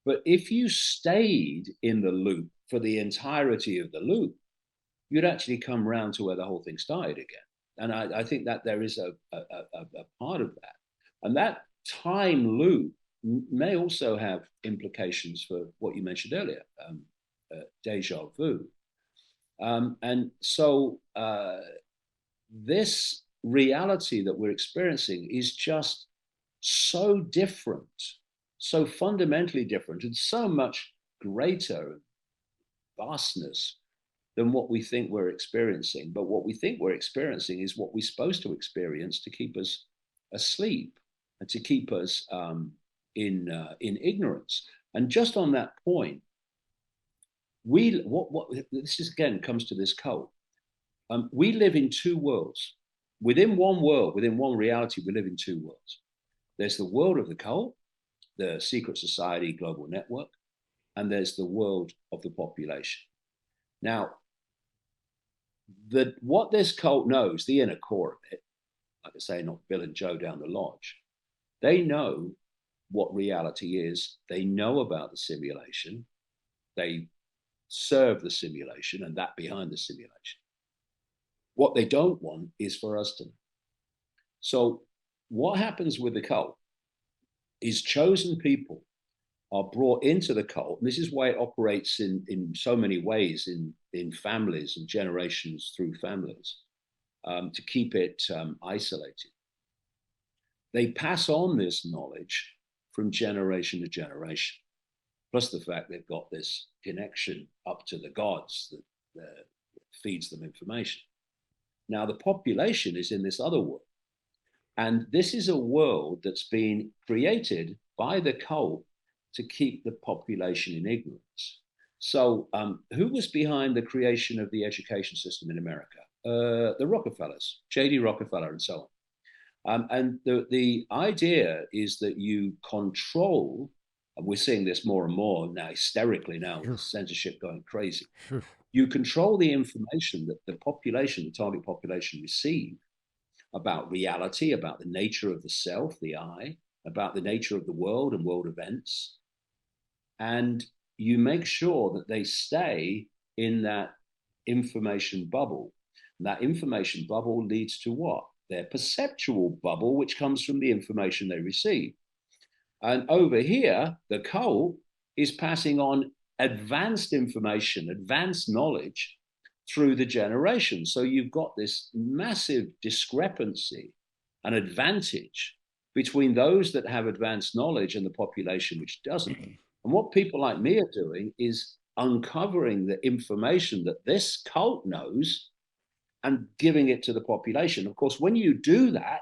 But if you stayed in the loop for the entirety of the loop, you'd actually come round to where the whole thing started again. And I think that there is a part of that. And that time loop may also have implications for what you mentioned earlier, deja vu. And so this reality that we're experiencing is just so different, so fundamentally different, and so much greater vastness than what we think we're experiencing. But what we think we're experiencing is what we're supposed to experience to keep us asleep and to keep us in ignorance. And just on that point, this is again comes to this cult. We live in two worlds. Within one world, within one reality, we live in two worlds. There's the world of the cult, the secret society global network, and there's the world of the population. Now, what this cult knows, the inner core of it, like I say, not Bill and Joe down the lodge, they know what reality is. They know about the simulation. They serve the simulation and that behind the simulation. What they don't want is for us to know. So what happens with the cult is chosen people are brought into the cult. And this is why it operates in so many ways in families and generations through families, to keep it isolated. They pass on this knowledge from generation to generation, plus the fact they've got this connection up to the gods that feeds them information. Now, the population is in this other world. And this is a world that's been created by the cult to keep the population in ignorance. So who was behind the creation of the education system in America? The Rockefellers, J.D. Rockefeller and so on. And the idea is that you control, and we're seeing this more and more now hysterically now, with censorship going crazy. You control the information that the population, the target population receive about reality, about the nature of the self, the I, about the nature of the world and world events. And you make sure that they stay in that information bubble. And that information bubble leads to what? Their perceptual bubble, which comes from the information they receive. And over here, the cult is passing on advanced information, advanced knowledge through the generations. So you've got this massive discrepancy, an advantage between those that have advanced knowledge and the population which doesn't. And what people like me are doing is uncovering the information that this cult knows and giving it to the population. Of course, when you do that,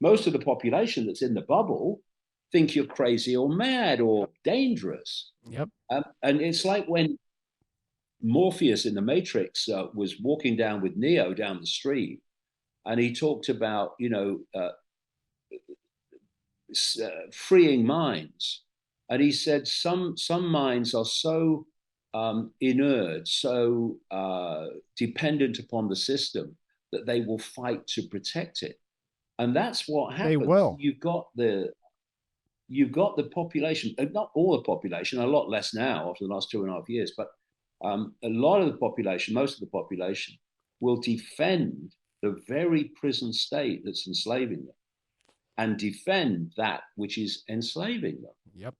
most of the population that's in the bubble think you're crazy or mad or dangerous. Yep. And it's like when Morpheus in the Matrix was walking down with Neo down the street, and he talked about, freeing minds. And he said some minds are so inert, so dependent upon the system that they will fight to protect it. And that's what happens. They will. You've got the population, not all the population, a lot less now after the last 2.5 years, but a lot of the population, most of the population, will defend the very prison state that's enslaving them and defend that which is enslaving them. Yep.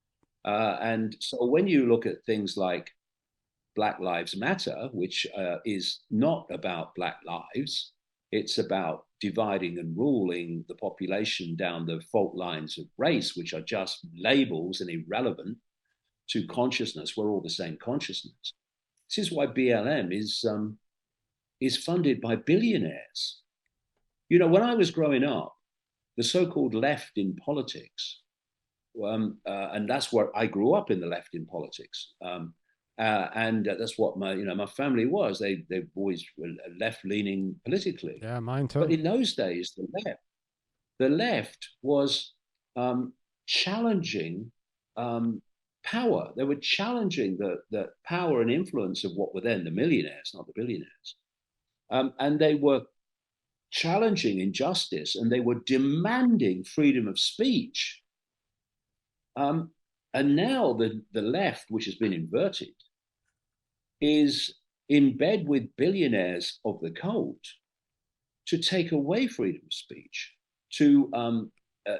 And so when you look at things like Black Lives Matter, which is not about Black lives. It's about dividing and ruling the population down the fault lines of race, which are just labels and irrelevant to consciousness. We're all the same consciousness. This is why BLM is funded by billionaires. You know, when I was growing up, the so-called left in politics, and that's where I grew up, in the left in politics. And that's what my family was. They always were left-leaning politically. Yeah, mine too. But in those days, the left was challenging power. They were challenging the power and influence of what were then the millionaires, not the billionaires. And they were challenging injustice, and they were demanding freedom of speech. And now the left, which has been inverted, is in bed with billionaires of the cult to take away freedom of speech, to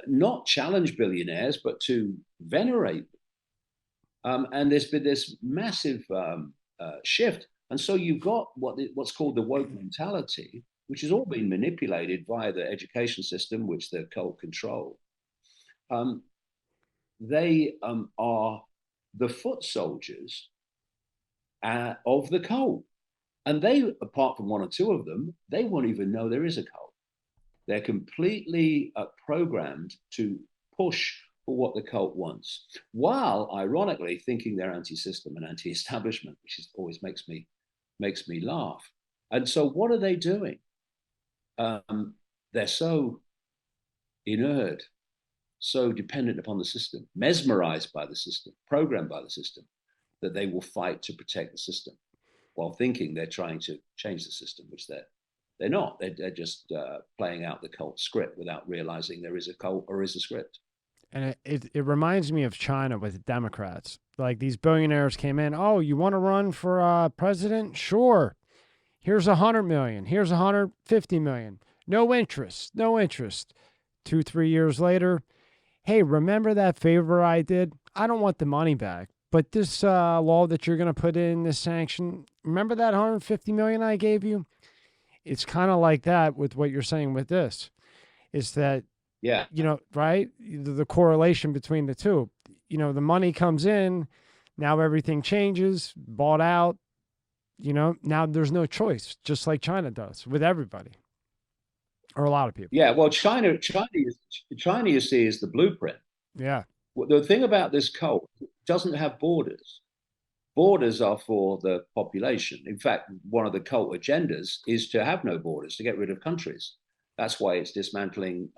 not challenge billionaires, but to venerate them. And there's been this massive shift. And so you've got what's called the woke mentality, which has all been manipulated via the education system, which the cult control. They are the foot soldiers of the cult. And they, apart from one or two of them, they won't even know there is a cult. They're completely programmed to push for what the cult wants, while ironically thinking they're anti-system and anti-establishment, which always makes me laugh. And so what are they doing? They're so inert, so dependent upon the system, mesmerized by the system, programmed by the system, that they will fight to protect the system while thinking they're trying to change the system, which they're not. They're just playing out the cult script without realizing there is a cult or is a script. And it reminds me of China with Democrats. Like, these billionaires came in, oh, you want to run for president? Sure. Here's 100 million. Here's 150 million. No interest. 2-3 years later, hey, remember that favor I did? I don't want the money back. But this law that you're going to put in, this sanction, remember that 150 million I gave you? It's kind of like that with what you're saying with this. Is that, yeah, right? The correlation between the two. The money comes in, now everything changes, bought out. Now there's no choice, just like China does with everybody, or a lot of people. Yeah, well, China, you see, is the blueprint. Yeah. The thing about this cult, it doesn't have borders. Borders are for the population. In fact, one of the cult agendas is to have no borders, to get rid of countries. That's why it's dismantling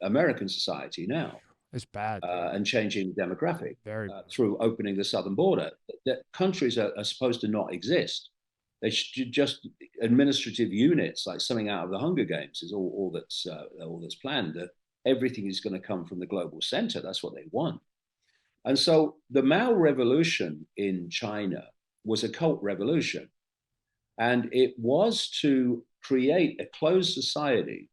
American society now. It's bad. And changing demographic through opening the southern border. That countries are supposed to not exist. They should just administrative units, like something out of the Hunger Games, is all that's planned. Everything is going to come from the global center. That's what they want. And so the Mao Revolution in China was a cult revolution. And it was to create a closed society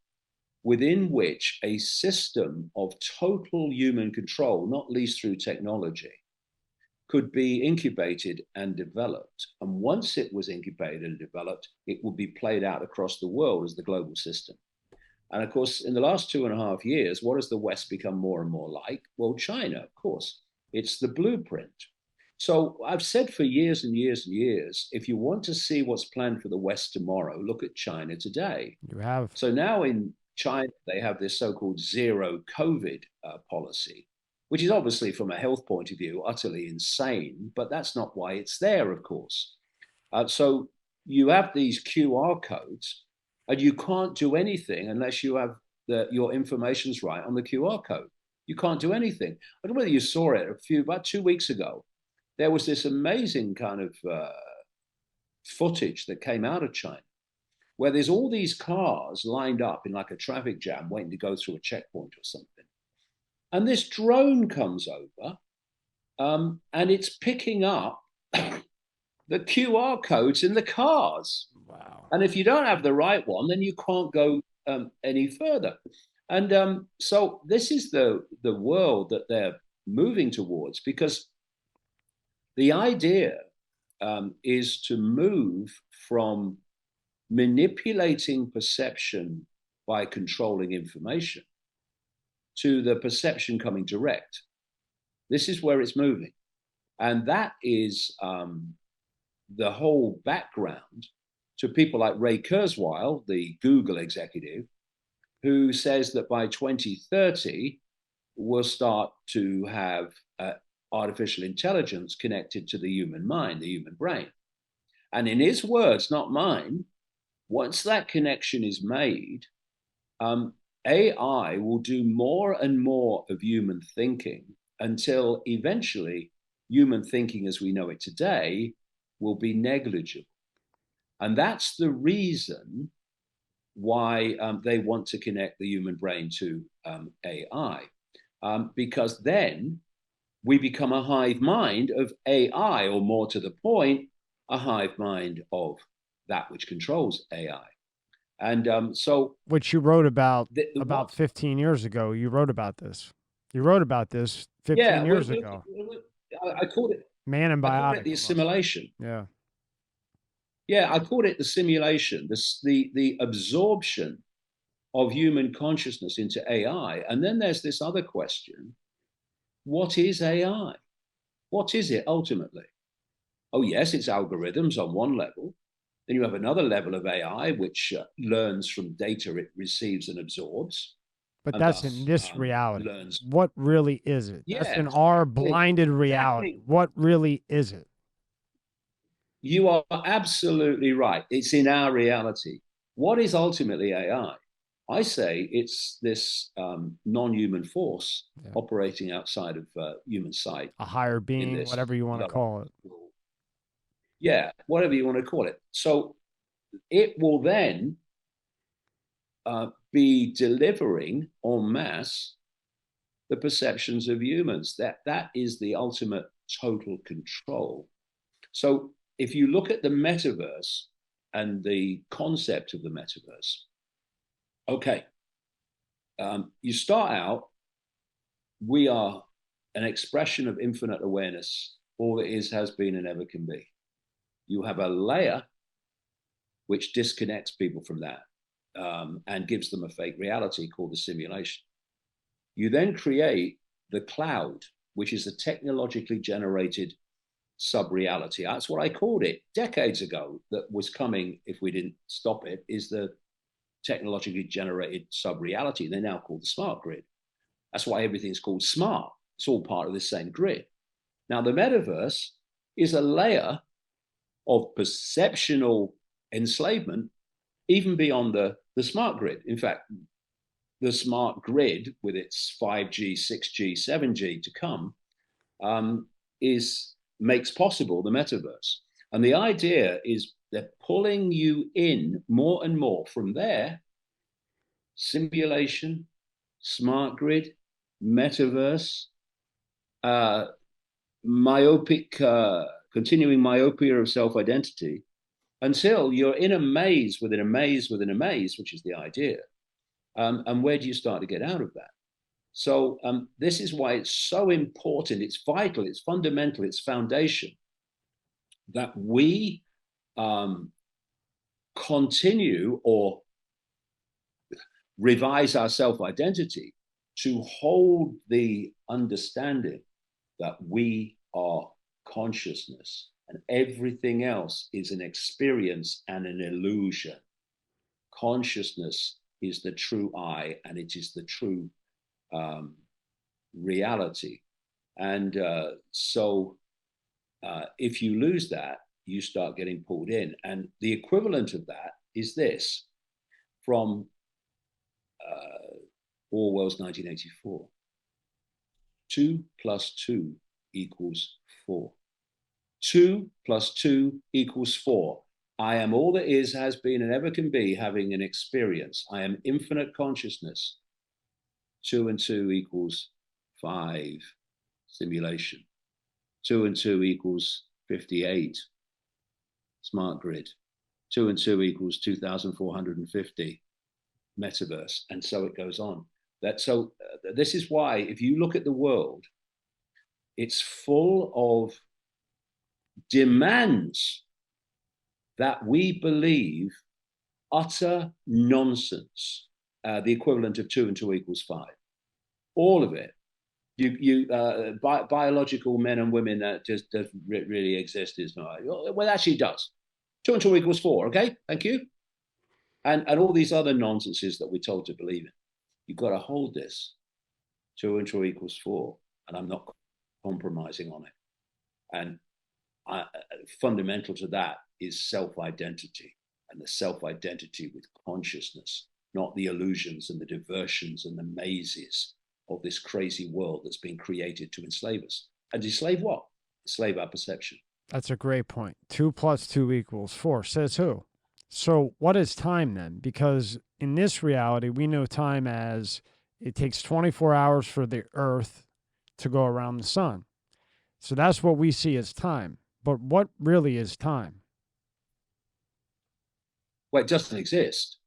within which a system of total human control, not least through technology, could be incubated and developed. And once it was incubated and developed, it would be played out across the world as the global system. And of course, in the last 2.5 years, what has the West become more and more like? Well, China, of course. It's the blueprint. So I've said for years and years and years, if you want to see what's planned for the West tomorrow, look at China today. You have. So now in China, they have this so-called zero COVID policy, which is obviously, from a health point of view, utterly insane, but that's not why it's there, of course. So you have these QR codes, and you can't do anything unless you have your information's right on the QR code. You can't do anything. I don't know whether you saw it about 2 weeks ago. There was this amazing kind of footage that came out of China, where there's all these cars lined up in like a traffic jam waiting to go through a checkpoint or something. And this drone comes over and it's picking up the QR codes in the cars. Wow. And if you don't have the right one, then you can't go any further. And so this is the world that they're moving towards, because the idea is to move from manipulating perception by controlling information to the perception coming direct. This is where it's moving. And that is the whole background to people like Ray Kurzweil, the Google executive, who says that by 2030, we'll start to have artificial intelligence connected to the human mind, the human brain. And in his words, not mine, once that connection is made, AI will do more and more of human thinking until eventually human thinking as we know it today will be negligible. And that's the reason why they want to connect the human brain to AI, because then we become a hive mind of AI, or more to the point, a hive mind of that which controls AI. And so, which you wrote about 15 years ago. You wrote about this. You wrote about this 15 years ago. I called it Man and Biotic. I called it the assimilation. Yeah. Yeah, I called it the simulation, the absorption of human consciousness into AI. And then there's this other question: what is AI? What is it ultimately? Oh, yes, it's algorithms on one level. Then you have another level of AI which learns from data it receives and absorbs. But that's in this reality. What really is it? Yeah, that's in our blinded reality. Exactly. What really is it? You are absolutely right. It's in our reality. What is ultimately AI? I say it's this non-human force operating outside of human sight. A higher being, whatever you want to call it. Yeah, whatever you want to call it. So it will then be delivering en masse the perceptions of humans. That is the ultimate total control. So if you look at the metaverse and the concept of the metaverse, okay, you start out, we are an expression of infinite awareness. All that is, has been, and ever can be. You have a layer which disconnects people from that and gives them a fake reality called the simulation. You then create the cloud, which is a technologically generated sub-reality. That's what I called it decades ago, that was coming, if we didn't stop it, is the technologically generated sub-reality. They're now called the smart grid. That's why everything's called smart. It's all part of the same grid. Now, the metaverse is a layer of perceptual enslavement, even beyond the smart grid. In fact, the smart grid, with its 5G, 6G, 7G to come, makes possible the metaverse. And the idea is they're pulling you in more and more from there. Simulation, smart grid, metaverse, continuing myopia of self-identity, until you're in a maze within a maze within a maze, which is the idea. And where do you start to get out of that? So this is why it's so important, it's vital, it's fundamental, it's foundation, that we continue or revise our self-identity to hold the understanding that we are consciousness and everything else is an experience and an illusion. Consciousness is the true I, and it is the true reality. And so if you lose that, you start getting pulled in. And the equivalent of that is this, from Orwell's 1984. 2 plus 2 equals 4. 2 plus 2 equals 4. I am all that is, has been, and ever can be, having an experience. I am infinite consciousness. 2 and 2 equals 5. Simulation. 2 and 2 equals 58. Smart grid. 2 and 2 equals 2,450. Metaverse. And so it goes on. This is why, if you look at the world, it's full of demands that we believe utter nonsense, the equivalent of 2 and 2 equals 5. All of it. Biological men and women that just doesn't really exist is not. Well, it actually does. 2 and 2 equals 4. Okay, thank you. And all these other nonsenses that we're told to believe in. You've got to hold this. 2 and 2 equals 4, and I'm not compromising on it. And fundamental to that is self-identity, and the self-identity with consciousness, not the illusions and the diversions and the mazes of this crazy world that's been created to enslave us. And enslave what? Enslave our perception. That's a great point. 2 + 2 = 4, says who? So what is time then? Because in this reality, we know time as it takes 24 hours for the Earth to go around the sun. So that's what we see as time. But what really is time? Well, it doesn't exist.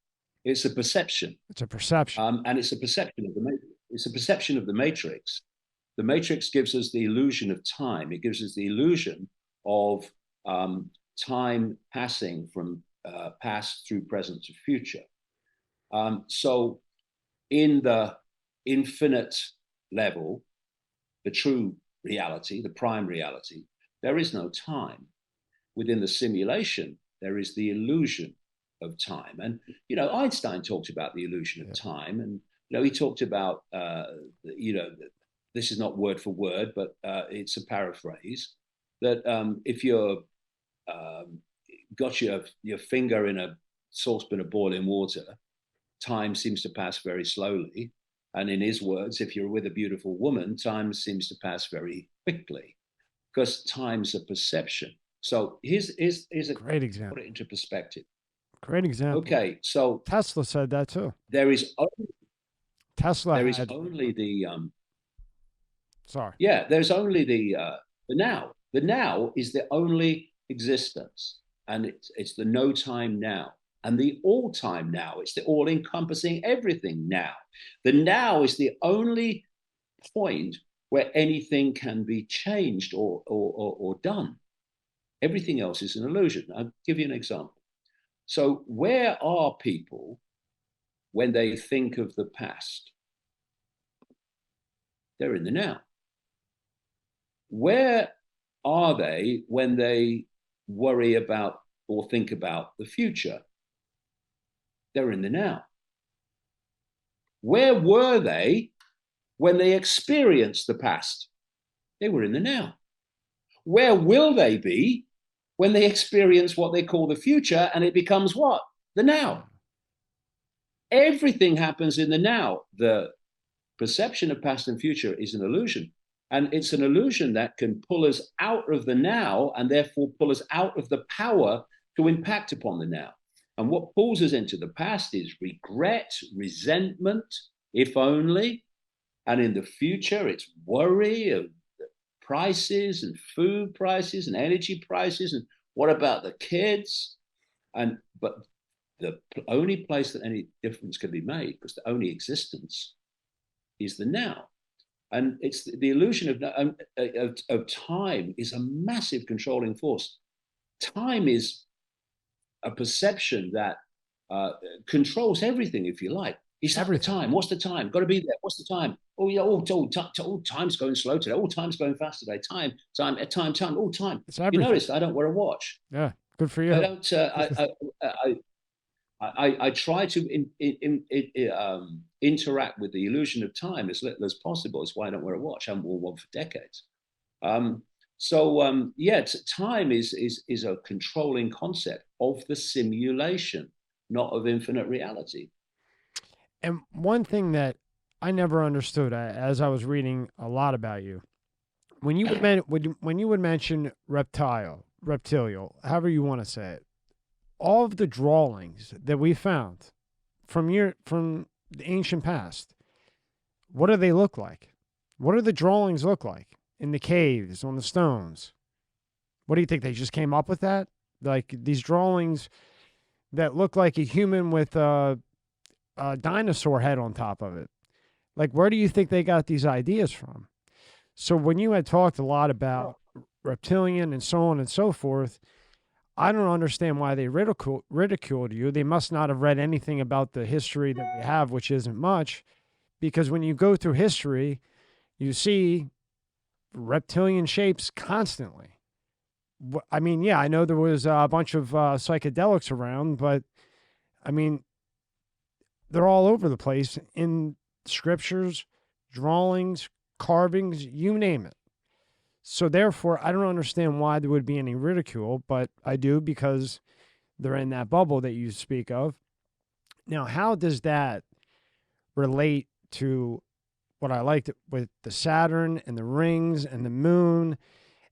It's a perception. It's a perception. And it's a perception of the matrix. It's a perception of the matrix. The matrix gives us the illusion of time. It gives us the illusion of time passing from past through present to future. So in the infinite level, the true reality, the prime reality, there is no time. Within the simulation, there is the illusion of time. And, you know, Einstein talked about the illusion of time. And, you know, he talked about, you know, this is not word for word, but it's a paraphrase, that if you're got your finger in a saucepan of boiling water, time seems to pass very slowly. And in his words, if you're with a beautiful woman, time seems to pass very quickly, because time's a perception. So here's a great example. Put it into perspective. Great example. Okay, so Tesla said that too. There is only the sorry. Yeah, there's only the now. The now is the only existence, and it's the no time now. And the all time now, it's the all encompassing everything now. The now is the only point where anything can be changed or done. Everything else is an illusion. I'll give you an example. So where are people when they think of the past? They're in the now. Where are they when they worry about or think about the future? They're in the now. Where were they when they experienced the past? They were in the now. Where will they be when they experience what they call the future, and it becomes what? The now. Everything happens in the now. The perception of past and future is an illusion. And it's an illusion that can pull us out of the now, and therefore pull us out of the power to impact upon the now. And what pulls us into the past is regret, resentment, if only. And in the future, it's worry of prices and food prices and energy prices. And what about the kids? But the only place that any difference can be made, because the only existence is the now. And it's the illusion of time is a massive controlling force. Time is a perception that controls everything, if you like. Is that the time? What's the time? Got to be there. What's the time? Oh, yeah. Time's going slow today. Oh, time's going fast today. Time. Oh, time. You noticed I don't wear a watch. Yeah, good for you. I don't. I try to interact with the illusion of time as little as possible. That's why I don't wear a watch. I haven't worn one for decades. Time is a controlling concept of the simulation, not of infinite reality. And one thing that I never understood as I was reading a lot about you, when you would mention reptilial, however you want to say it, all of the drawings that we found from the ancient past, what do they look like? What do the drawings look like in the caves, on the stones? What do you think? They just came up with that? Like these drawings that look like a human with a dinosaur head on top of it. Like, where do you think they got these ideas from? So when you had talked a lot about reptilian and so on and so forth, I don't understand why they ridiculed you. They must not have read anything about the history that we have, which isn't much, because when you go through history, you see reptilian shapes constantly. I mean, yeah, I know there was a bunch of psychedelics around, but I mean, they're all over the place in scriptures, drawings, carvings, you name it. So therefore, I don't understand why there would be any ridicule, but I do because they're in that bubble that you speak of. Now, how does that relate to what I liked with the Saturn and the rings and the moon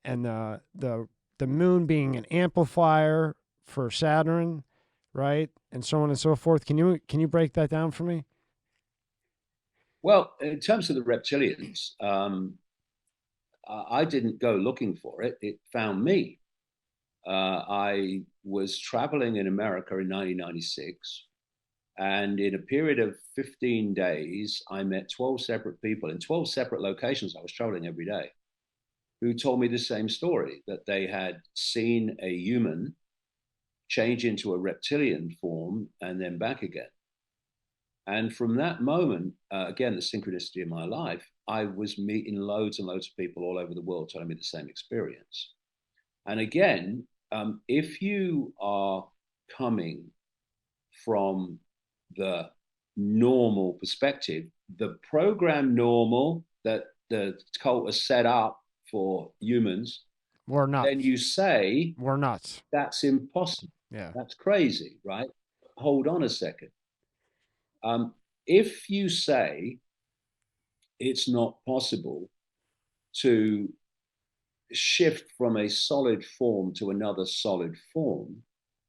and the moon being an amplifier for Saturn, right? And so on and so forth. Can you break that down for me? Well, in terms of the reptilians, I didn't go looking for it. It found me. I was traveling in America in 1996. And in a period of 15 days, I met 12 separate people in 12 separate locations. I was traveling every day, who told me the same story, that they had seen a human change into a reptilian form and then back again. And from that moment, again, the synchronicity of my life, I was meeting loads and loads of people all over the world telling me the same experience. And again, if you are coming from the normal perspective, the program normal that the cult has set up for humans, We're nuts. then you say, we're nuts. That's impossible. Yeah. That's crazy, right? Hold on a second. If you say it's not possible to shift from a solid form to another solid form,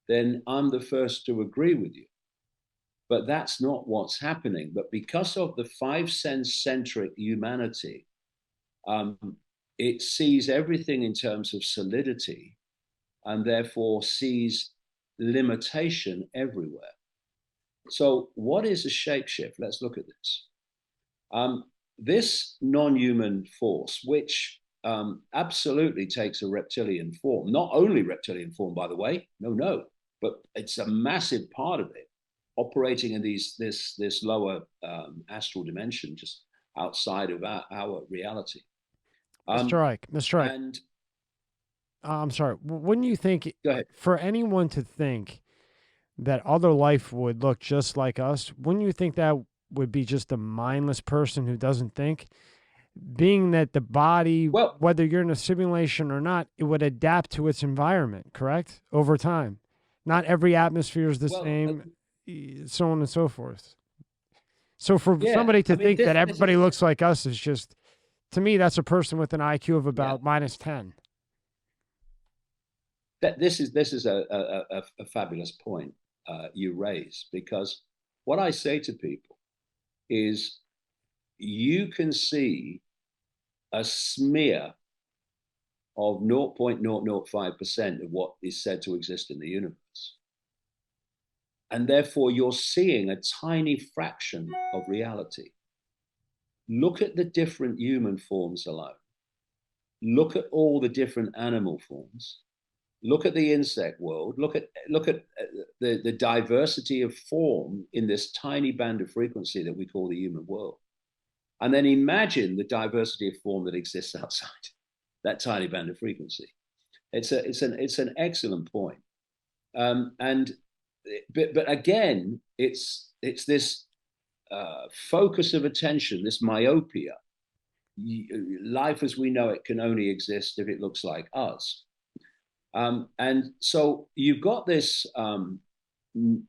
then I'm the first to agree with you. But that's not what's happening. But because of the five sense centric humanity, it sees everything in terms of solidity and therefore sees limitation everywhere. So, what is a shapeshift? Let's look at this. This non human force, which absolutely takes a reptilian form, not only reptilian form, by the way, no, but it's a massive part of it, operating in this lower astral dimension, just outside of our reality. Mr. Icke, and I'm sorry. Wouldn't you think go ahead. For anyone to think that other life would look just like us, wouldn't you think that would be just a mindless person who doesn't think? Being that the body, Well, whether you're in a simulation or not, it would adapt to its environment, correct? Over time. Not every atmosphere is the same, so on and so forth. So for somebody to think that everybody looks like us is just, to me, that's a person with an IQ of about minus 10. This is a fabulous point you raise, because what I say to people is, you can see a smear of 0.005% of what is said to exist in the universe. And therefore, you're seeing a tiny fraction of reality. Look at the different human forms alone. Look at all the different animal forms. Look at the insect world. Look at the diversity of form in this tiny band of frequency that we call the human world. And then imagine the diversity of form that exists outside that tiny band of frequency. It's an excellent point. But again, it's this focus of attention, this myopia. Life as we know it can only exist if it looks like us. And so you've got this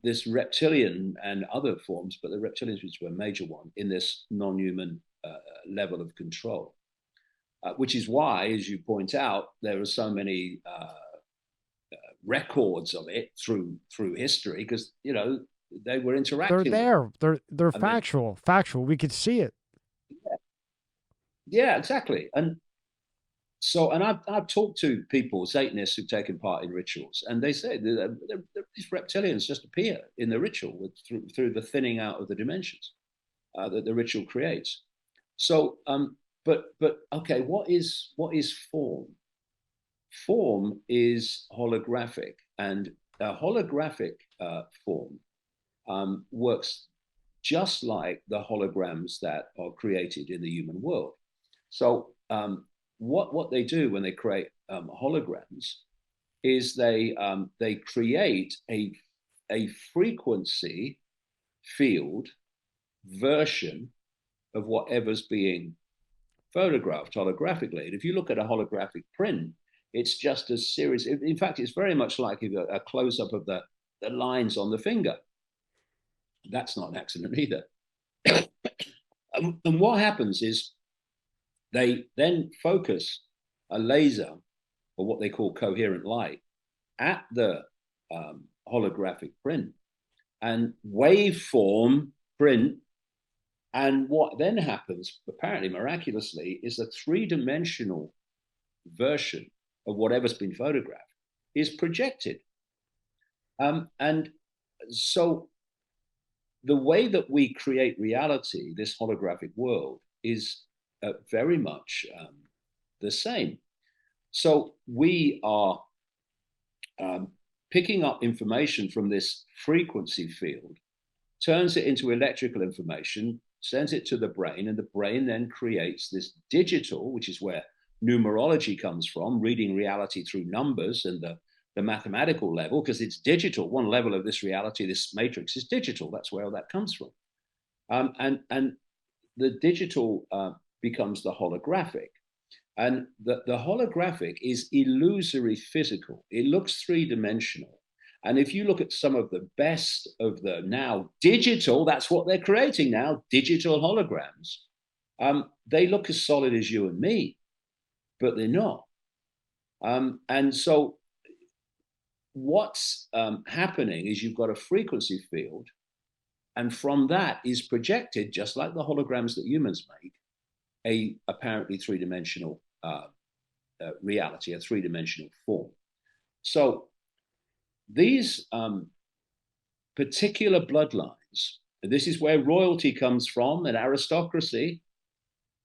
this reptilian and other forms, but the reptilians, which were a major one in this non-human level of control, which is why, as you point out, there are so many records of it through history, because they were interacting. They're there. They're factual. We could see it. Yeah, exactly. And so, and I've talked to people, Satanists, who've taken part in rituals, and they say these reptilians just appear in the ritual through the thinning out of the dimensions that the ritual creates. So, but okay, what is form? form is holographic, and a holographic form works just like the holograms that are created in the human world. So what they do when they create holograms is they create a frequency field version of whatever's being photographed holographically. And if you look at a holographic print, it's just a series. In fact, it's very much like a close-up of the lines on the finger. That's not an accident either. And what happens is they then focus a laser, or what they call coherent light, at the holographic print and waveform print. And what then happens, apparently miraculously, is a three-dimensional version of whatever's been photographed is projected. And so the way that we create reality, this holographic world, is very much the same. So we are picking up information from this frequency field, turns it into electrical information, sends it to the brain, and the brain then creates this digital, which is where numerology comes from, reading reality through numbers and the mathematical level, because it's digital. One level of this reality, this matrix, is digital. That's where all that comes from. And the digital becomes the holographic. And the holographic is illusory physical. It looks three-dimensional. And if you look at some of the best of the now digital, that's what they're creating now, digital holograms, they look as solid as you and me, but they're not. And so what's happening is you've got a frequency field, and from that is projected, just like the holograms that humans make, a apparently three-dimensional reality, a three-dimensional form. So these particular bloodlines, and this is where royalty comes from and aristocracy.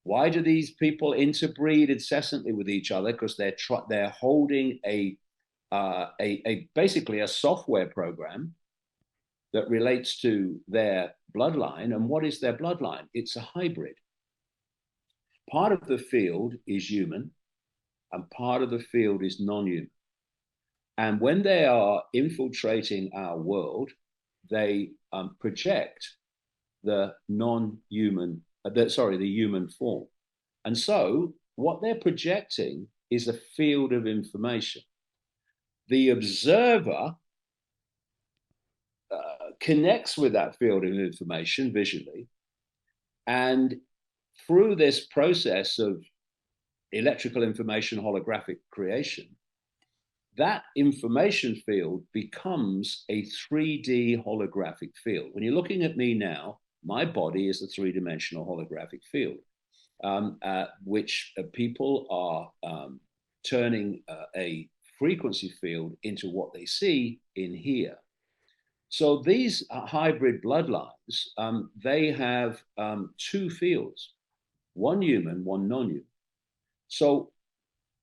Why do these people interbreed incessantly with each other? Because they're holding basically a software program that relates to their bloodline. And what is their bloodline? It's a hybrid. Part of the field is human, and part of the field is non-human. And when they are infiltrating our world, they project the non-human, the human form. And so what they're projecting is a field of information. The observer connects with that field of information visually, and through this process of electrical information holographic creation, that information field becomes a 3D holographic field. When you're looking at me now, my body is a three-dimensional holographic field, which people are turning a frequency field into what they see in here. So these hybrid bloodlines, they have two fields, one human, one non-human. So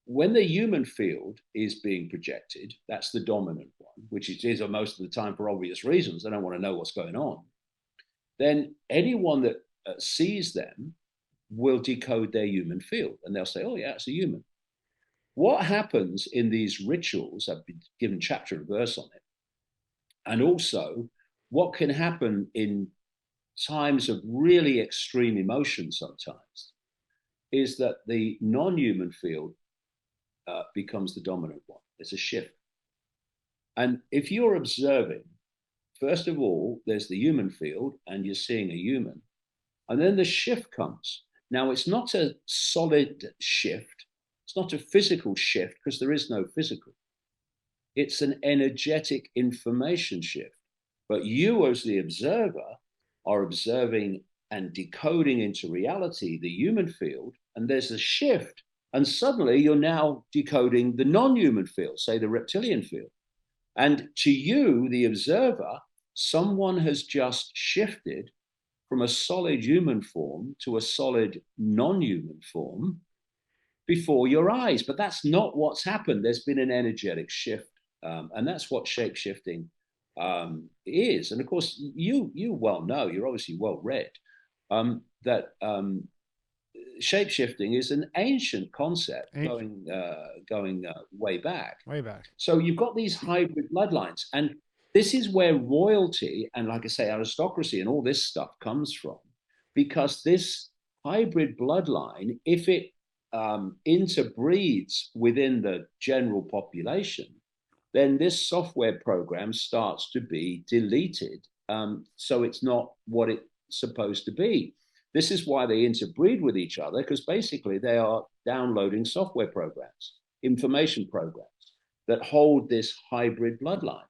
when the human field is being projected, that's the dominant one, which it is most of the time for obvious reasons. They don't want to know what's going on. Then anyone that sees them will decode their human field, and they'll say, oh yeah, it's a human. What happens in these rituals, I've been given chapter and verse on it, and also what can happen in times of really extreme emotion sometimes, is that the non-human field becomes the dominant one. It's a shift. And if you're observing, first of all, there's the human field and you're seeing a human, and then the shift comes. Now, it's not a solid shift. It's not a physical shift, because there is no physical. It's an energetic information shift. But you, as the observer, are observing and decoding into reality the human field, and there's a shift. And suddenly you're now decoding the non-human field, say the reptilian field. And to you, the observer, someone has just shifted from a solid human form to a solid non-human form. before your eyes. But that's not what's happened. There's been an energetic shift, and that's what shape shifting is. And of course, you well know, you're obviously well read, that shape shifting is an ancient concept going way back. Way back. So you've got these hybrid bloodlines, and this is where royalty and, like I say, aristocracy and all this stuff comes from, because this hybrid bloodline, if it interbreeds within the general population, then this software program starts to be deleted. So it's not what it's supposed to be. This is why they interbreed with each other, because basically they are downloading software programs, information programs that hold this hybrid bloodline.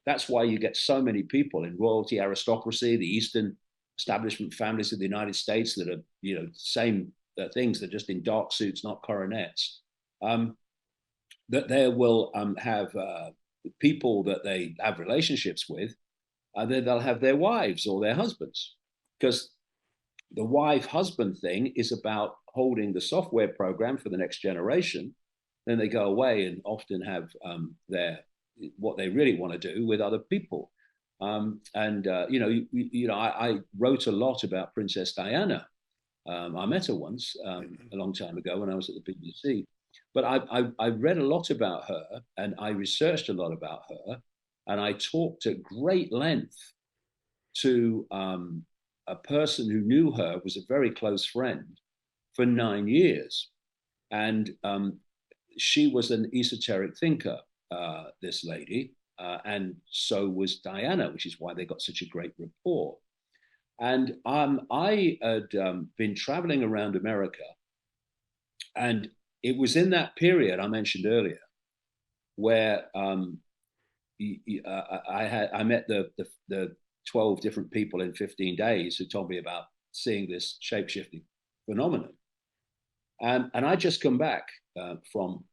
That's why you get so many people in royalty, aristocracy, the Eastern establishment families of the United States that are, you know, same things, they're just in dark suits, not coronets. That they will have people that they have relationships with, and then they'll have their wives or their husbands, because the wife-husband thing is about holding the software program for the next generation. Then they go away and often have what they really want to do with other people. I wrote a lot about Princess Diana. I met her once a long time ago when I was at the BBC. But I read a lot about her, and I researched a lot about her, and I talked at great length to a person who knew her, was a very close friend, for 9 years. And she was an esoteric thinker, this lady, and so was Diana, which is why they got such a great rapport. And I had been traveling around America, and it was in that period I mentioned earlier where I met the 12 different people in 15 days who told me about seeing this shape-shifting phenomenon. And I just come back from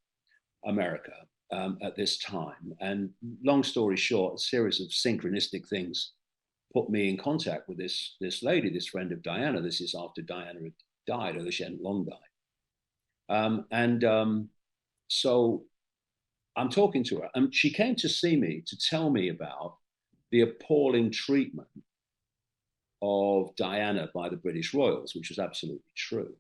America at this time. And long story short, a series of synchronistic things put me in contact with this lady, this friend of Diana. This is after Diana had died, although she hadn't long died. So I'm talking to her, and she came to see me to tell me about the appalling treatment of Diana by the British royals, which was absolutely true.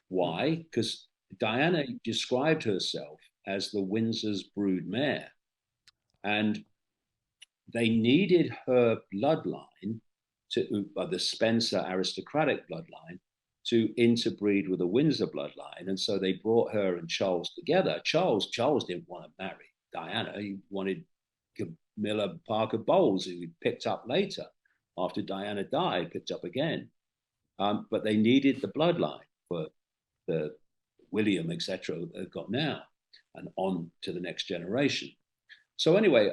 Why? Because Diana described herself as the Windsor's brood mare, and they needed her bloodline the Spencer aristocratic bloodline to interbreed with the Windsor bloodline. And so they brought her and Charles together. Charles didn't want to marry Diana. He wanted Camilla Parker Bowles, who he picked up later after Diana died, picked up again. But they needed the bloodline for the William, etc., they've got now, and on to the next generation. So anyway,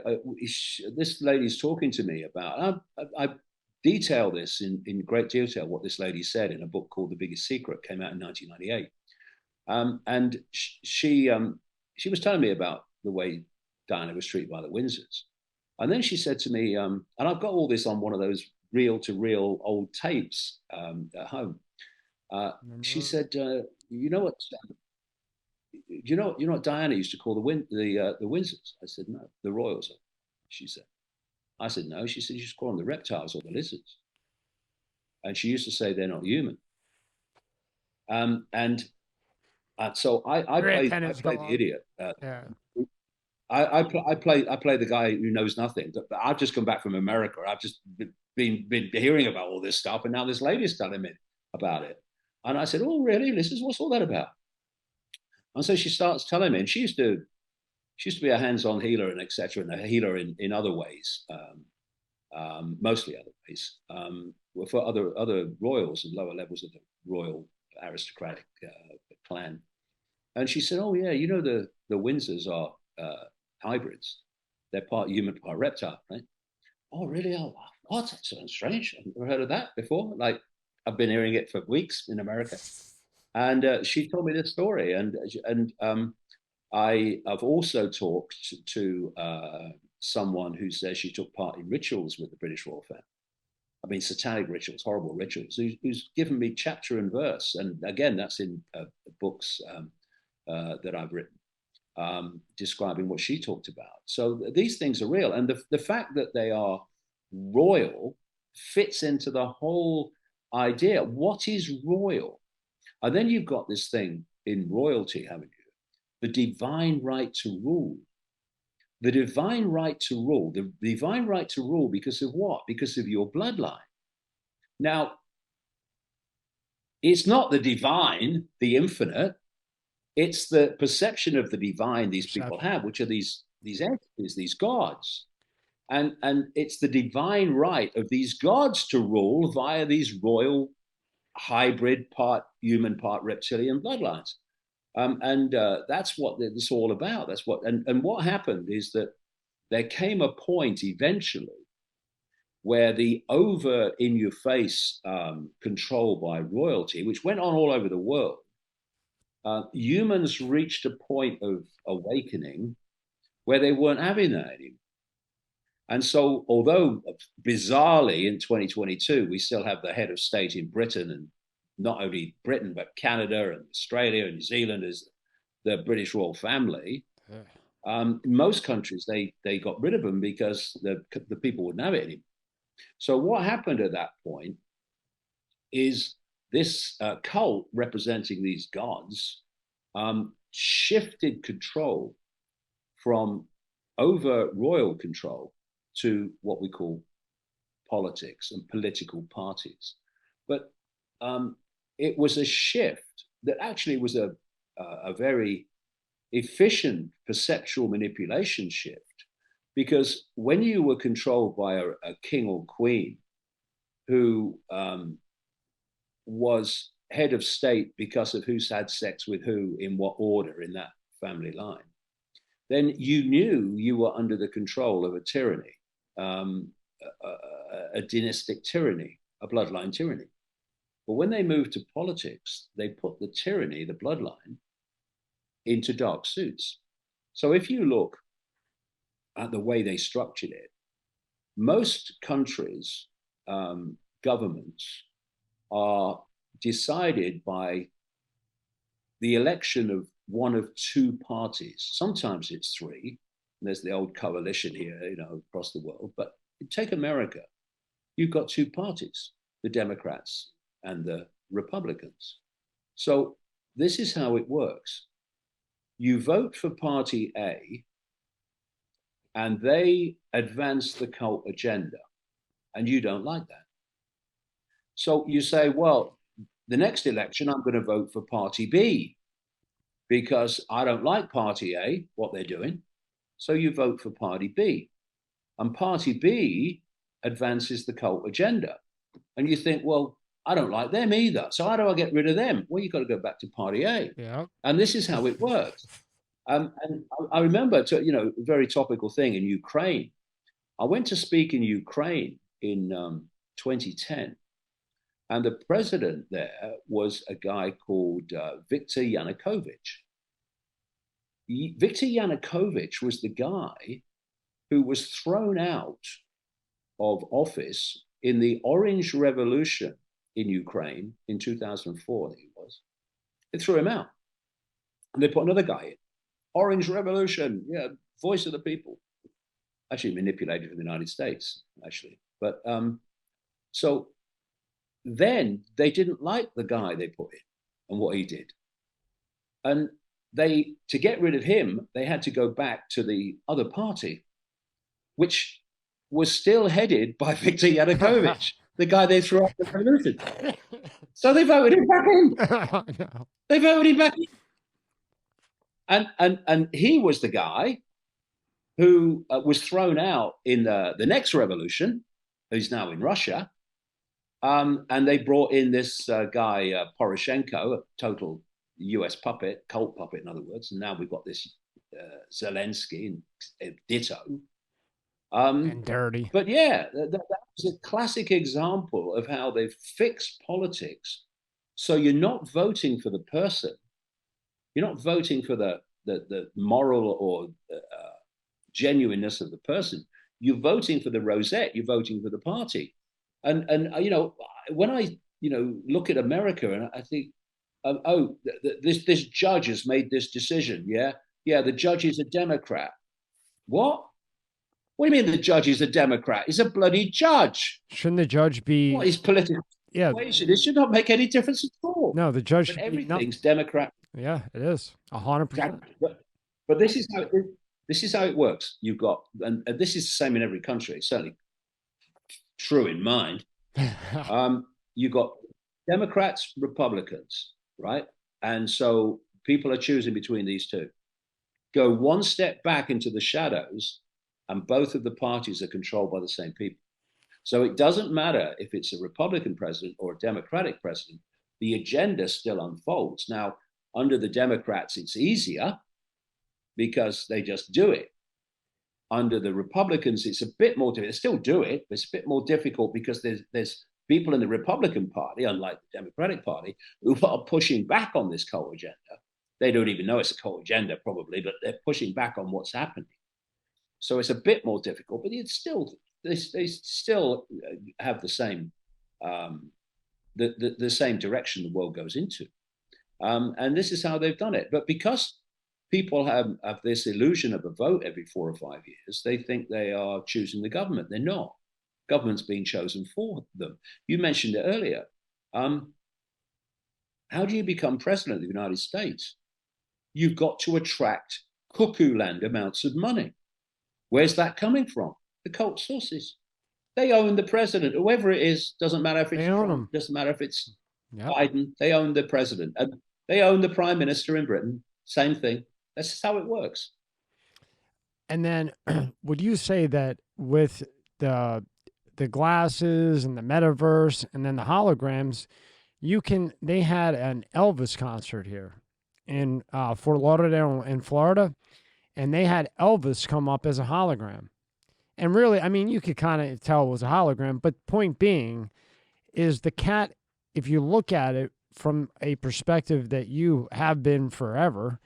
this lady's talking to me about, I detail this in great detail, what this lady said in a book called The Biggest Secret, came out in 1998. And she was telling me about the way Diana was treated by the Windsors. And then she said to me, and I've got all this on one of those reel-to-reel old tapes at home. She said, you know what Diana used to call the Windsors? I said, no, the royals. She said. I said, no. She said, you should call them the reptiles or the lizards. And she used to say they're not human. So I play the idiot. I play the guy who knows nothing. But I've just come back from America. I've just been hearing about all this stuff, and now this lady's telling me about it. And I said, oh, really? What's all that about? And so she starts telling me, and she used to be a hands-on healer and etc., and a healer in other ways, mostly other ways, for other royals and lower levels of the royal aristocratic clan. And she said, oh, yeah, you know, the Windsors are hybrids. They're part human, part reptile, right? Oh, really? Oh, what? That sounds strange. I've never heard of that before. Like, I've been hearing it for weeks in America. And she told me this story. And I have also talked to someone who says she took part in rituals with the British royal family. I mean, satanic rituals, horrible rituals, who's given me chapter and verse. And again, that's in books that I've written, describing what she talked about. So these things are real. And the fact that they are royal fits into the whole idea. What is royal? And then you've got this thing in royalty, haven't you? The divine right to rule. The divine right to rule. The divine right to rule because of what? Because of your bloodline. Now, it's not the divine, the infinite. It's the perception of the divine these people have, which are these entities, these gods. And it's the divine right of these gods to rule via these royal hybrid, part human, part reptilian bloodlines. That's what it's all about. That's what, and what happened is that there came a point eventually where the over in your face control by royalty, which went on all over the world, humans reached a point of awakening where they weren't having that anymore. And so, although bizarrely in 2022, we still have the head of state in Britain, and not only Britain, but Canada and Australia and New Zealand as the British royal family. Most countries, they got rid of them because the people wouldn't have it anymore. So what happened at that point is this cult representing these gods shifted control from over royal control to what we call politics and political parties. But it was a shift that actually was a very efficient perceptual manipulation shift, because when you were controlled by a king or queen who was head of state because of who's had sex with who in what order in that family line, then you knew you were under the control of a tyranny, a dynastic tyranny, a bloodline tyranny. But when they moved to politics, they put the tyranny, the bloodline, into dark suits. So if you look at the way they structured it, most countries' governments are decided by the election of one of two parties. Sometimes it's three. There's the old coalition here, across the world. But take America. You've got two parties, the Democrats and the Republicans. So this is how it works. You vote for party A, and they advance the cult agenda, and you don't like that. So you say, well, the next election, I'm going to vote for party B because I don't like party A, what they're doing. So you vote for party B. And party B advances the cult agenda. And you think, well, I don't like them either. So how do I get rid of them? Well, you've got to go back to party A. Yeah. And this is how it works. And I remember, a very topical thing in Ukraine. I went to speak in Ukraine in 2010. And the president there was a guy called Viktor Yanukovych. Viktor Yanukovych was the guy who was thrown out of office in the Orange Revolution in Ukraine in 2004, I think it was. They threw him out. And they put another guy in. Orange Revolution, yeah, voice of the people. Actually manipulated from the United States, actually. But so then they didn't like the guy they put in and what he did. And to get rid of him, they had to go back to the other party, which was still headed by Viktor Yanukovych, the guy they threw out the revolution. So they voted him back in. No. They voted him back in. And he was the guy who was thrown out in the next revolution, who's now in Russia. And they brought in this guy, Poroshenko, a total US puppet, cult puppet, in other words. And now we've got this Zelensky and ditto. And dirty. But yeah, that was a classic example of how they've fixed politics. So you're not voting for the person. You're not voting for the moral or genuineness of the person. You're voting for the rosette. You're voting for the party. And when I look at America, and I think this judge has made this decision. Yeah, the judge is a Democrat. What? What do you mean the judge is a Democrat? He's a bloody judge. Shouldn't the judge be? What is political persuasion? It should not make any difference at all. No, the judge. But everything's Democrat. Yeah, it is 100%. But this is how it works. You've got, and this is the same in every country. It's certainly true in mine. You've got Democrats, Republicans, right? And so people are choosing between these two. Go one step back into the shadows, and both of the parties are controlled by the same people. So it doesn't matter if it's a Republican president or a Democratic president, the agenda still unfolds. Now, under the Democrats, it's easier because they just do it. Under the Republicans, it's a bit more difficult. They still do it, but it's a bit more difficult because there's people in the Republican Party, unlike the Democratic Party, who are pushing back on this co-agenda. They don't even know it's a co-agenda probably, but they're pushing back on what's happening. So it's a bit more difficult, but it's still, they still have the same the same direction the world goes into. And this is how they've done it. But because people have this illusion of a vote every 4 or 5 years, they think they are choosing the government. They're not. Government's being chosen for them. You mentioned it earlier. How do you become president of the United States? You've got to attract cuckoo land amounts of money. Where's that coming from? The cult sources. They own the president, whoever it is. Doesn't matter if it's Trump, doesn't matter if it's Biden. They own the president, and they own the prime minister in Britain. Same thing. That's just how it works. And then, would you say that with the glasses and the metaverse and then the holograms, they had an Elvis concert here in Fort Lauderdale in Florida, and they had Elvis come up as a hologram. And really, I mean, you could kind of tell it was a hologram, but point being is the cat, if you look at it from a perspective that you have been forever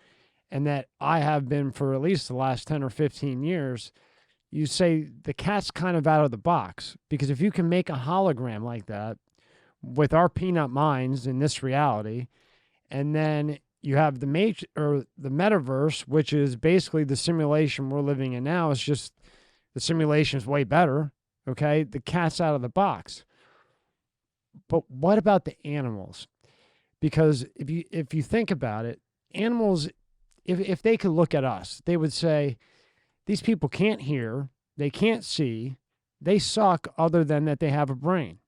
and that I have been for at least the last 10 or 15 years, you say the cat's kind of out of the box. Because if you can make a hologram like that with our peanut minds in this reality, and then you have the metaverse, which is basically the simulation we're living in now. It's just the simulation is way better. Okay, the cat's out of the box. But what about the animals? Because if you think about it, animals, if they could look at us, they would say, these people can't hear, they can't see, they suck other than that they have a brain.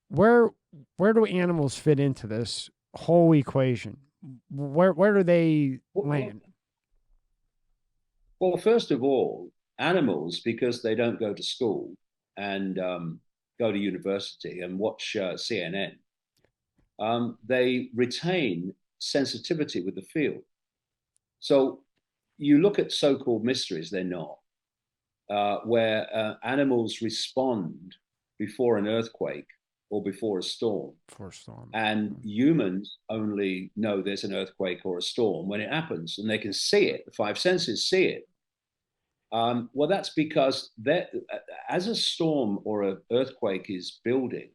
Where do animals fit into this whole equation? Where do they land? Well, first of all, animals, because they don't go to school and go to university and watch CNN, they retain sensitivity with the field. So you look at so-called mysteries, they're not, where animals respond before an earthquake or before a storm. And humans only know there's an earthquake or a storm when it happens, and they can see it. The five senses see it. Well, that's because as a storm or an earthquake is building,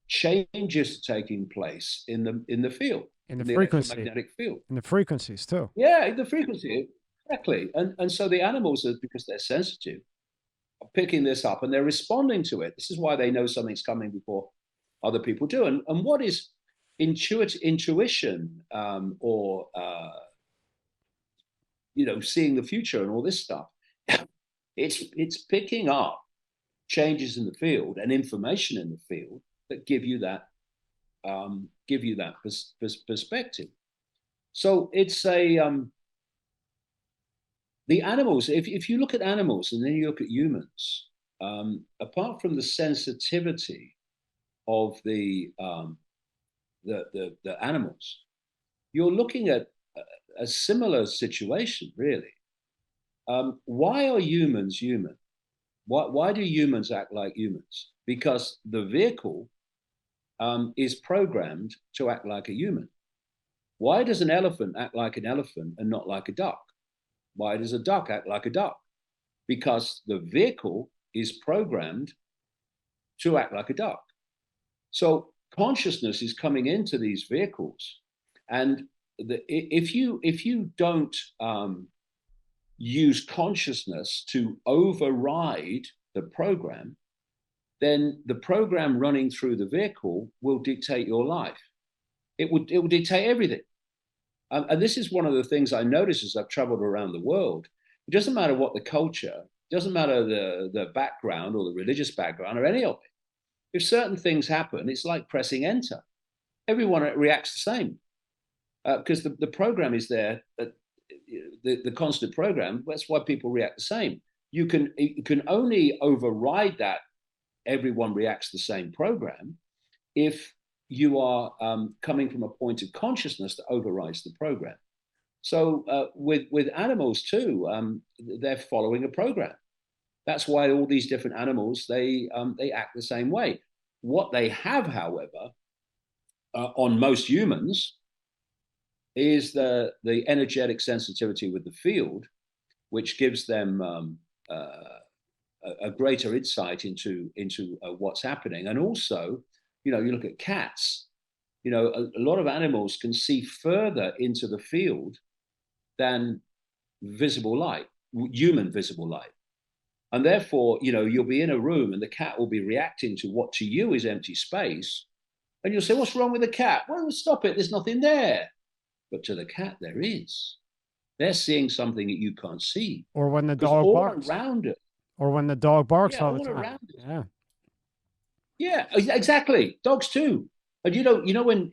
changes are taking place in the field. In the frequency. Electromagnetic field. In the frequencies too. Yeah, in the frequency, exactly. And so the animals, are, because they're sensitive, are picking this up and they're responding to it. This is why they know something's coming before other people do. And what is intuition or seeing the future and all this stuff? It's picking up changes in the field and information in the field that give you that perspective. So it's the animals. If you look at animals and then you look at humans, apart from the sensitivity of the animals, you're looking at a similar situation, really. Why are humans human? Why do humans act like humans? Because the vehicle is programmed to act like a human. Why does an elephant act like an elephant and not like a duck? Why does a duck act like a duck? Because the vehicle is programmed to act like a duck. So consciousness is coming into these vehicles, and if you don't use consciousness to override the program, then the program running through the vehicle will dictate your life. It will dictate everything. And this is one of the things I notice as I've traveled around the world. It doesn't matter what the culture, it doesn't matter the background or the religious background or any of it. If certain things happen, it's like pressing enter. Everyone reacts the same because the program is there. The constant program. That's why people react the same. You can only override that. Everyone reacts the same program if you are coming from a point of consciousness that overrides the program. So with animals too, they're following a program. That's why all these different animals they act the same way. What they have, however, on most humans, is the energetic sensitivity with the field, which gives them a greater insight into what's happening. And also, you look at cats. A lot of animals can see further into the field than visible light, human visible light. And therefore, you'll be in a room and the cat will be reacting to what to you is empty space. And you'll say, what's wrong with the cat? Well, stop it. There's nothing there. But to the cat, there is. They're seeing something that you can't see. Or when the dog barks. Around it. Or when the dog barks all the time. Around it. Yeah. Yeah, exactly. Dogs too. And when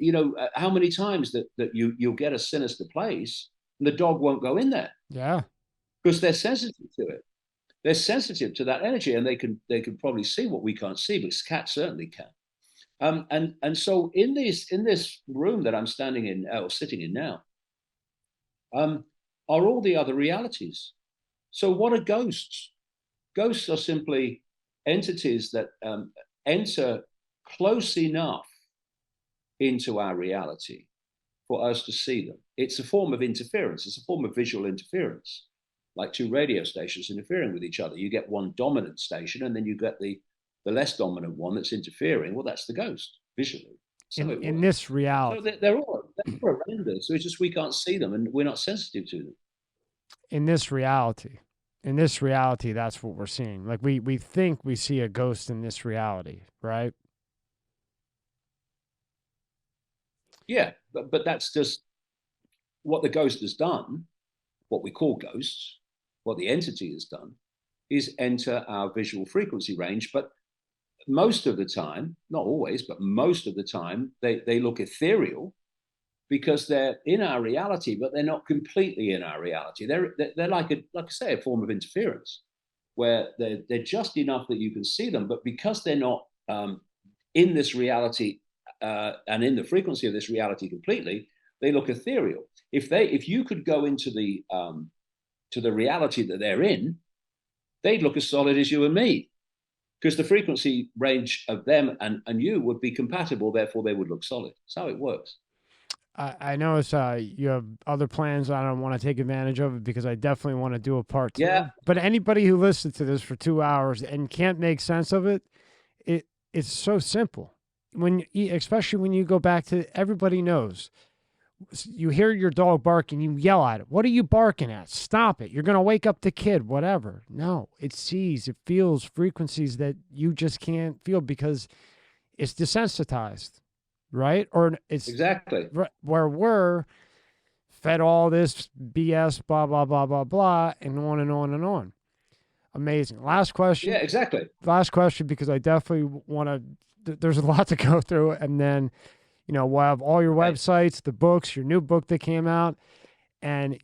how many times that you'll get a sinister place and the dog won't go in there. Yeah. Because they're sensitive to it. They're sensitive to that energy, and they can probably see what we can't see, but cats certainly can. And so in this room that I'm standing in or sitting in now, are all the other realities. So what are ghosts? Ghosts are simply entities that enter close enough into our reality for us to see them. It's a form of interference. It's a form of visual interference, like two radio stations interfering with each other. You get one dominant station, and then you get the less dominant one that's interfering. Well, that's the ghost visually. So in this reality. So they're all around us. So it's just we can't see them, and we're not sensitive to them. In this reality, that's what we're seeing. Like we think we see a ghost in this reality, right? Yeah, but that's just what the ghost has done. What we call ghosts, what the entity has done, is enter our visual frequency range. But most of the time, not always, but most of the time, they look ethereal because they're in our reality, but they're not completely in our reality. They're like I say, a form of interference, where they're just enough that you can see them, but because they're not in this reality and in the frequency of this reality completely, they look ethereal. If you could go into the reality that they're in, they'd look as solid as you and me, because the frequency range of them and you would be compatible. Therefore, they would look solid. That's how it works. I know you have other plans. I don't want to take advantage of it because I definitely want to do a part 2. Yeah. But anybody who listens to this for 2 hours and can't make sense of it, it's so simple. Especially when you go back to, everybody knows. You hear your dog barking, you yell at it. What are you barking at? Stop it. You're going to wake up the kid, whatever. No, it sees, it feels frequencies that you just can't feel because it's desensitized, right? Or it's exactly where we're fed all this BS, blah, blah, blah, blah, blah, and on and on and on. Amazing. Last question. Yeah, exactly. Last question, because I definitely want to, there's a lot to go through. And then, we'll have all your websites, the books, your new book that came out. And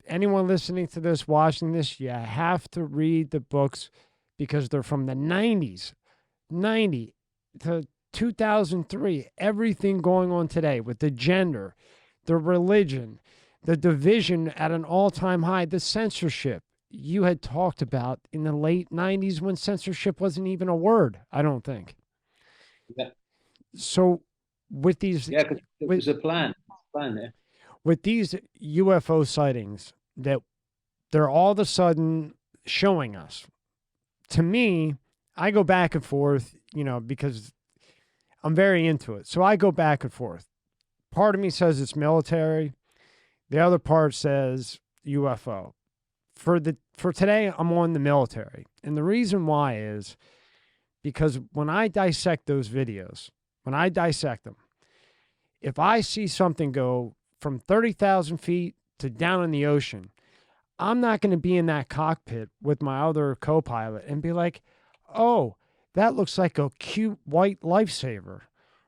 anyone listening to this, watching this, you have to read the books because they're from the 90s, 90 to 2003. Everything going on today with the gender, the religion, the division at an all-time high, the censorship you had talked about in the late 90s when censorship wasn't even a word, I don't think. Yeah. So with these, it was a plan there. With these UFO sightings that they're all of a sudden showing us, to me, I go back and forth, because I'm very into it. So I go back and forth. Part of me says it's military. The other part says UFO. For today, I'm on the military. And the reason why is because when I dissect those videos, when I dissect them, if I see something go from 30,000 feet to down in the ocean, I'm not going to be in that cockpit with my other co-pilot and be like, oh, that looks like a cute white lifesaver.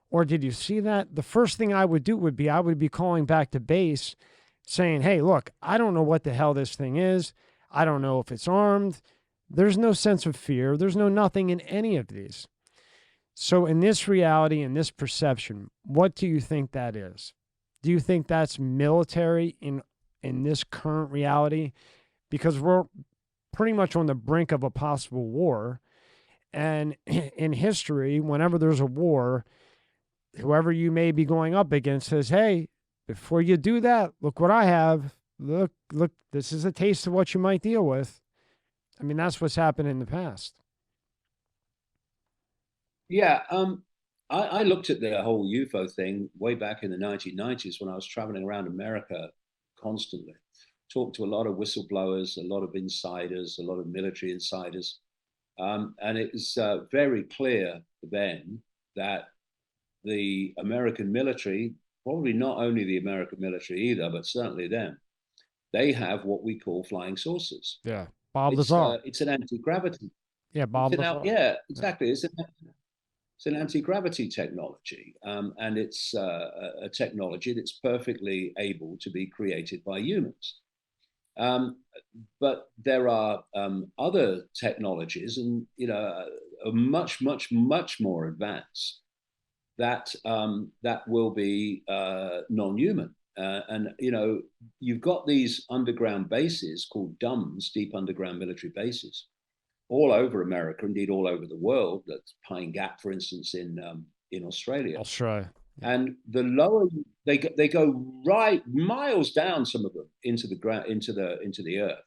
Or did you see that? The first thing I would do would be I would be calling back to base saying, hey, look, I don't know what the hell this thing is. I don't know if it's armed. There's no sense of fear. There's no nothing in any of these. So in this reality, in this perception, what do you think that is? Do you think that's military in this current reality? Because we're pretty much on the brink of a possible war. And in history, whenever there's a war, whoever you may be going up against says, hey, before you do that, look what I have. Look, this is a taste of what you might deal with. I mean, that's what's happened in the past. Yeah, I looked at the whole UFO thing way back in the 1990s when I was traveling around America constantly. Talked to a lot of whistleblowers, a lot of insiders, a lot of military insiders. And it was very clear then that the American military, probably not only the American military either, but certainly them, they have what we call flying saucers. Yeah, Bob Lazar. It's an anti-gravity. Yeah, Bob Lazar. Yeah, exactly. Yeah. It's an anti-gravity technology, and it's a technology that's perfectly able to be created by humans. But there are other technologies, and are much, much, much more advanced that will be non-human. And you've got these underground bases called DUMBs, deep underground military bases, all over America, indeed all over the world. That's Pine Gap, for instance, in Australia. Australia. And the lower they go right miles down, some of them into the ground, into the earth,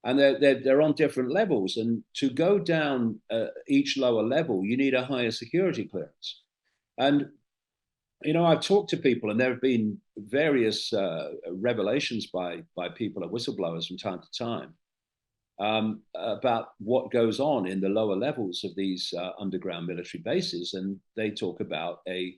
and they're on different levels. And to go down each lower level, you need a higher security clearance. And I've talked to people, and there have been various revelations by people, whistleblowers from time to time, about what goes on in the lower levels of these underground military bases, and they talk about a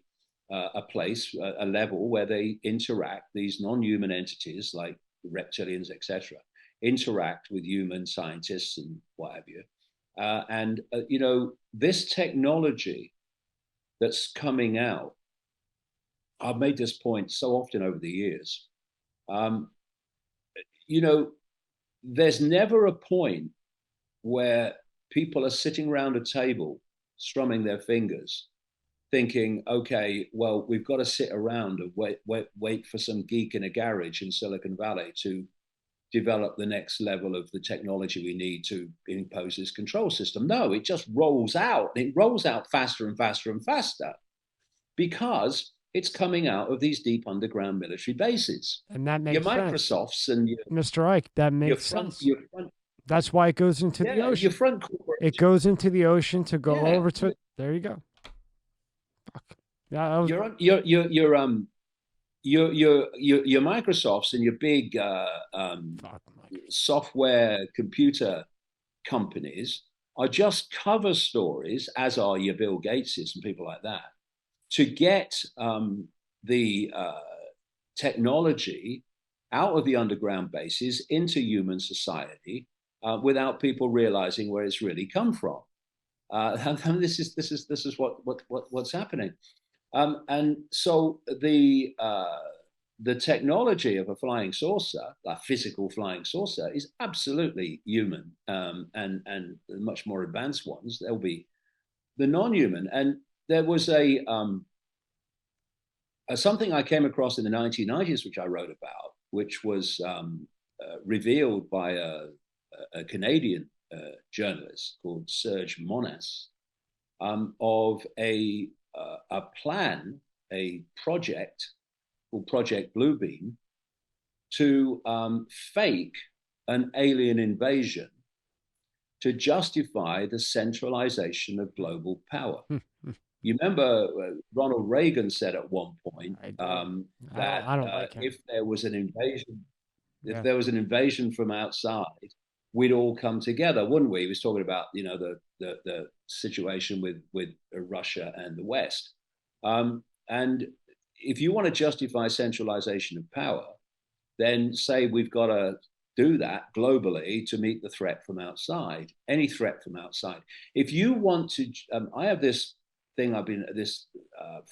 place, a level where they interact, these non-human entities like reptilians, etc., interact with human scientists and what have you. And this technology that's coming out, I've made this point so often over the years. There's never a point where people are sitting around a table, strumming their fingers, thinking, okay, well, we've got to sit around and wait for some geek in a garage in Silicon Valley to develop the next level of the technology we need to impose this control system. No, it just rolls out. It rolls out faster and faster and faster because it's coming out of these deep underground military bases. And that makes your sense. Microsofts and your, Mr. Icke, that makes sense. That's why it goes into the ocean. Your front it goes into the ocean to go over to it. There you go. Fuck. Yeah, was... your Microsofts and your big software computer companies are just cover stories, as are your Bill Gateses and people like that, to get the technology out of the underground bases into human society without people realizing where it's really come from. And this is what's happening. And so the technology of a flying saucer, a physical flying saucer, is absolutely human, and the much more advanced ones, they'll be the non-human. And there was something I came across in the 1990s, which I wrote about, which was revealed by a Canadian journalist called Serge Monas, of a plan, a project called Project Bluebeam, to fake an alien invasion to justify the centralization of global power. You remember Ronald Reagan said at one point I do. that I don't like him. if there was an invasion, if Yeah. there was an invasion from outside, we'd all come together, wouldn't we? He was talking about, you know, the situation with Russia and the West. And if you want to justify centralization of power, then say we've got to do that globally to meet the threat from outside, any threat from outside. If you want to, I have this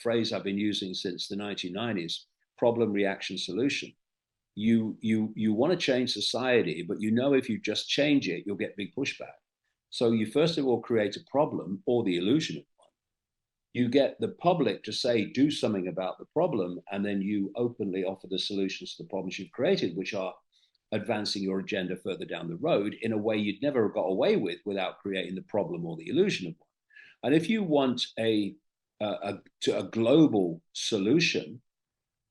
phrase I've been using since the 1990s: problem, reaction, solution. You want to change society, but you know if you just change it, you'll get big pushback. So you first of all create a problem or the illusion of one. You get the public to say, do something about the problem, and then you openly offer the solutions to the problems you've created, which are advancing your agenda further down the road in a way you'd never have got away with without creating the problem or the illusion of one. And if you want a global solution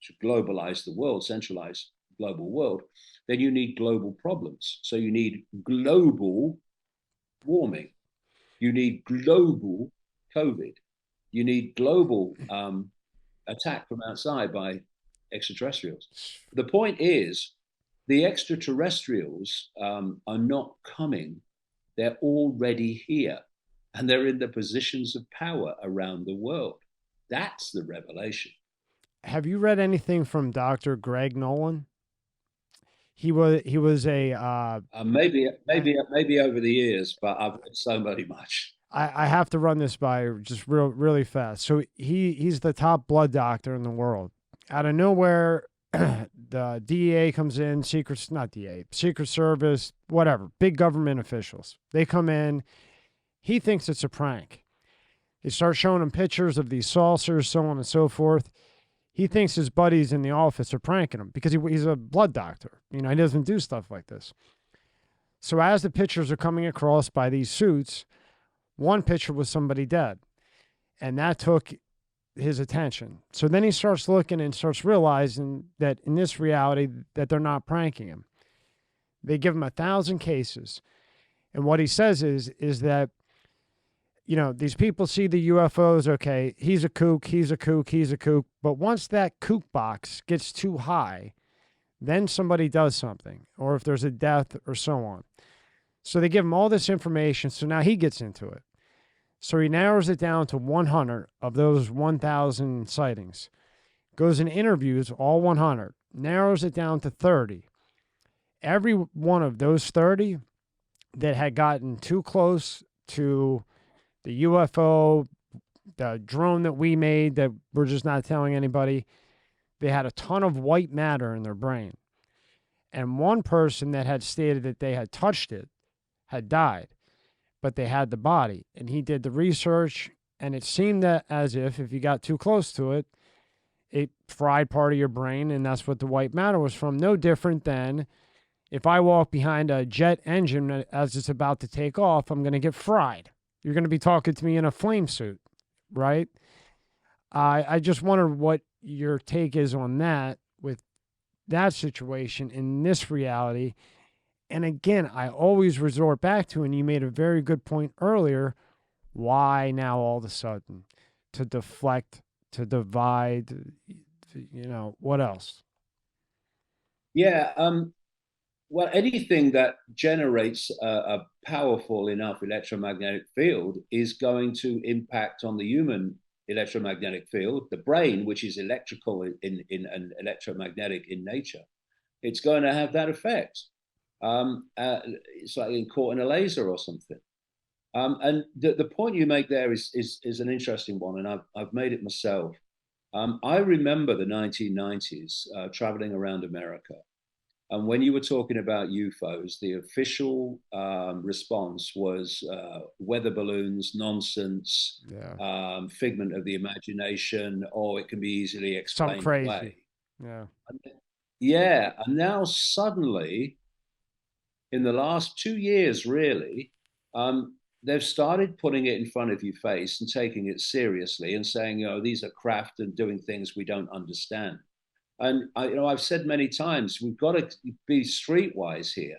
to globalize the world, centralize the global world, then you need global problems. So you need global warming. You need global COVID. You need global attack from outside by extraterrestrials. The point is, the extraterrestrials are not coming. They're already here, and they're in the positions of power around the world. That's the revelation. Have you read anything from Dr. Greg Nolan? He was a maybe over the years, but I've read so very much. I have to run this by just really fast. So he's the top blood doctor in the world. Out of nowhere, the DEA comes in, Secret Service, whatever, big government officials. They come in. He thinks it's a prank. They start showing him pictures of these saucers, so on and so forth. He thinks his buddies in the office are pranking him because he's a blood doctor. You know, he doesn't do stuff like this. So as the pictures are coming across by these suits, one picture was somebody dead, and that took his attention. So then he starts looking and starts realizing that in this reality that they're not pranking him. They give him 1,000 cases. And what he says is that, you know, these people see the UFOs, okay, he's a kook, he's a kook, he's a kook. But once that kook box gets too high, then somebody does something, or if there's a death or so on. So they give him all this information, so now he gets into it. So he narrows it down to 100 of those 1,000 sightings. Goes and interviews all 100, narrows it down to 30. Every one of those 30 that had gotten too close to the UFO, the drone that we made that we're just not telling anybody, they had a ton of white matter in their brain. And one person that had stated that they had touched it had died, but they had the body. And he did the research, and it seemed that as if you got too close to it, it fried part of your brain, and that's what the white matter was from. No different than if I walk behind a jet engine as it's about to take off, I'm going to get fried. You're going to be talking to me in a flame suit, right? I just wonder what your take is on that with that situation in this reality. And again, I always resort back to, and you made a very good point earlier, why now all of a sudden? To deflect, to divide, you know, what else? Yeah, well, anything that generates a powerful enough electromagnetic field is going to impact on the human electromagnetic field, the brain, which is electrical in and electromagnetic in nature. It's going to have that effect. It's like being caught in a laser or something. And the point you make there is an interesting one, and I've made it myself. I remember the 1990s traveling around America. And when you were talking about UFOs, the official response was weather balloons, nonsense, figment of the imagination, or it can be easily explained away. Yeah. And now suddenly, in the last 2 years, really, they've started putting it in front of your face and taking it seriously and saying, you know, these are craft and doing things we don't understand. And I've said many times, we've got to be streetwise here,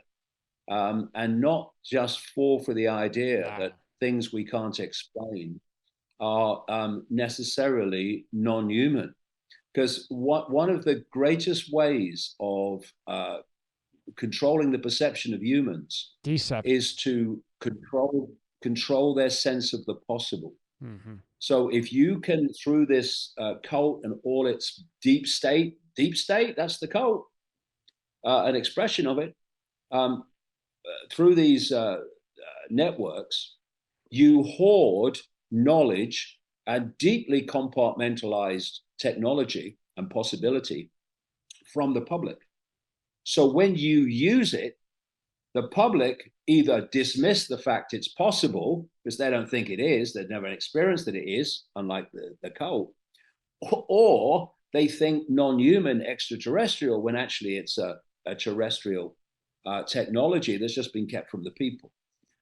and not just fall for the idea that things we can't explain are necessarily non-human. Because one of the greatest ways of controlling the perception of humans Deception. is to control their sense of the possible. Mm-hmm. So if you can, through this cult and all its deep state, that's the cult, an expression of it, through these networks, you hoard knowledge and deeply compartmentalized technology and possibility from the public. So when you use it, the public either dismiss the fact it's possible because they don't think it is, they've never experienced that it is, unlike the cult, or they think non-human, extraterrestrial, when actually it's a terrestrial technology that's just been kept from the people.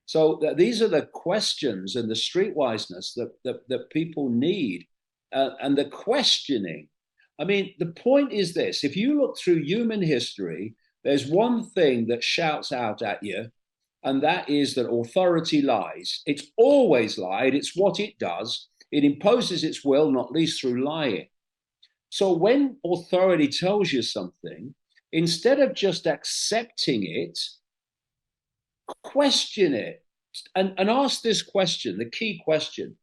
So these are the questions and the streetwiseness that people need, and the questioning. I mean, the point is this: if you look through human history, there's one thing that shouts out at you, and that is that authority lies. It's always lied. It's what it does. It imposes its will, not least through lying. So when authority tells you something, instead of just accepting it, question it and ask this question, the key question: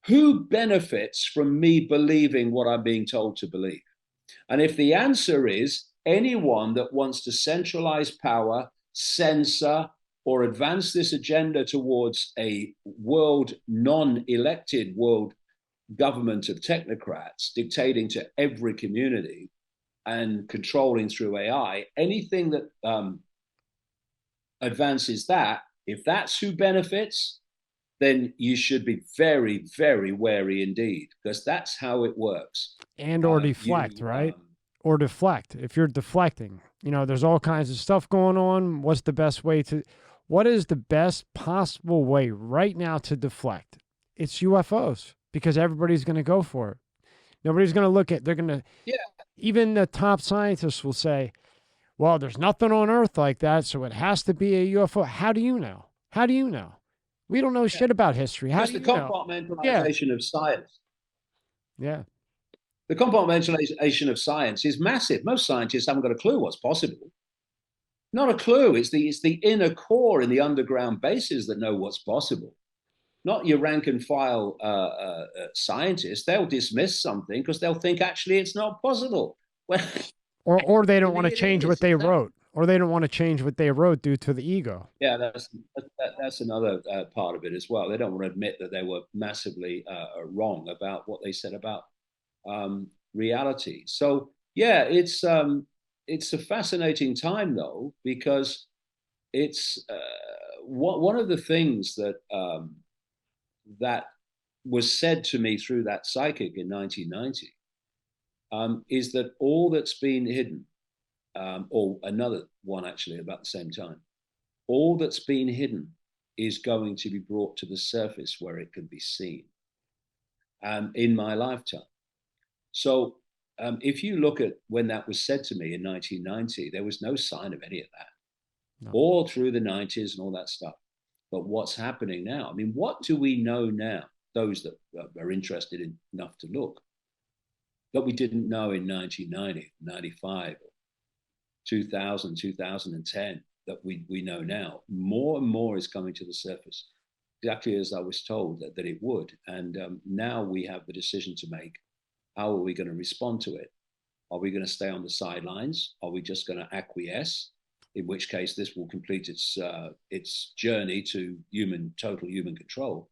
who benefits from me believing what I'm being told to believe? And if the answer is anyone that wants to centralize power, censor, or advance this agenda towards a world, non-elected world government of technocrats dictating to every community and controlling through AI, anything that advances that, if that's who benefits, then you should be very, very wary indeed, because that's how it works. And or deflect, right? Or deflect. If you're deflecting, there's all kinds of stuff going on. What is the best possible way right now to deflect? It's UFOs, because everybody's going to go for it. Nobody's going to look at, even the top scientists will say, well, there's nothing on Earth like that, so it has to be a UFO. How do you know? How do you know? We don't know shit about history. How do you know? Just the compartmentalization of science. Yeah. The compartmentalization of science is massive. Most scientists haven't got a clue what's possible. Not a clue. It's the inner core in the underground bases that know what's possible. Not your rank and file scientists. They'll dismiss something because they'll think actually it's not possible. Or they don't want to change what they wrote. Or they don't want to change what they wrote due to the ego. Yeah, that's another part of it as well. They don't want to admit that they were massively wrong about what they said about reality. So yeah, it's a fascinating time though, because it's one of the things that that was said to me through that psychic in 1990 is that all that's been hidden, or another one actually about the same time, all that's been hidden is going to be brought to the surface where it can be seen in my lifetime. So if you look at when that was said to me in 1990, there was no sign of any of that, all through the 90s and all that stuff. But what's happening now? I mean, what do we know now, those that are interested enough to look, that we didn't know in 1990, 95, 2000, 2010, that we know now? More and more is coming to the surface, exactly as I was told that it would. And now we have the decision to make. How are we going to respond to it? Are we going to stay on the sidelines? Are we just going to acquiesce? In which case this will complete its journey to total human control.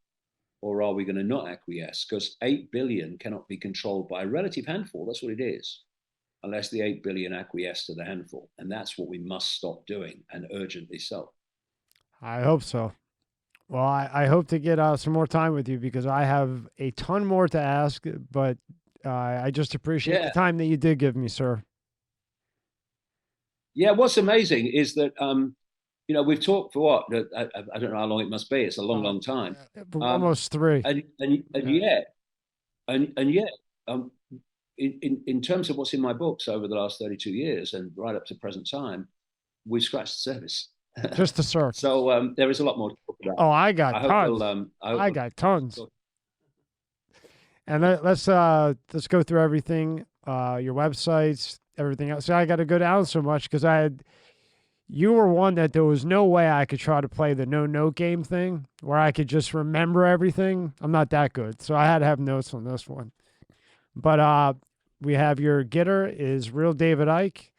Or are we going to not acquiesce? Because 8 billion cannot be controlled by a relative handful. That's what it is. Unless the 8 billion acquiesce to the handful. And that's what we must stop doing, and urgently so. I hope so. Well, I hope to get some more time with you, because I have a ton more to ask, but I just appreciate the time that you did give me, sir. Yeah, what's amazing is that, we've talked for what? I don't know how long it must be. It's a long time. Almost 3. And yet, in terms of what's in my books over the last 32 years and right up to present time, we've scratched the surface. Just the surface. So there is a lot more to talk about. Oh, I got tons. I got tons. And let's go through everything, your websites, everything else. So I got to go down so much because you were one that there was no way I could try to play the no note game thing where I could just remember everything. I'm not that good, so I had to have notes on this one. But we have your getter is Real David Icke.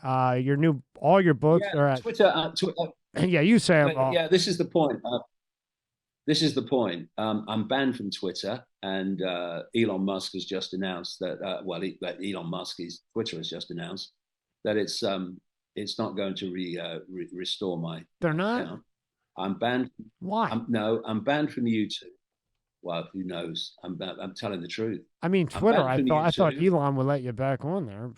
All your books Yeah, are at Twitter. yeah. You say them all. Yeah, this is the point. This is the point. I'm banned from Twitter, and Elon Musk has just announced that. Elon Musk's Twitter has just announced that it's not going to restore my. They're not. Account. I'm banned. Why? I'm banned from YouTube. Well, who knows? I'm telling the truth. I mean, Twitter. I thought Elon would let you back on there,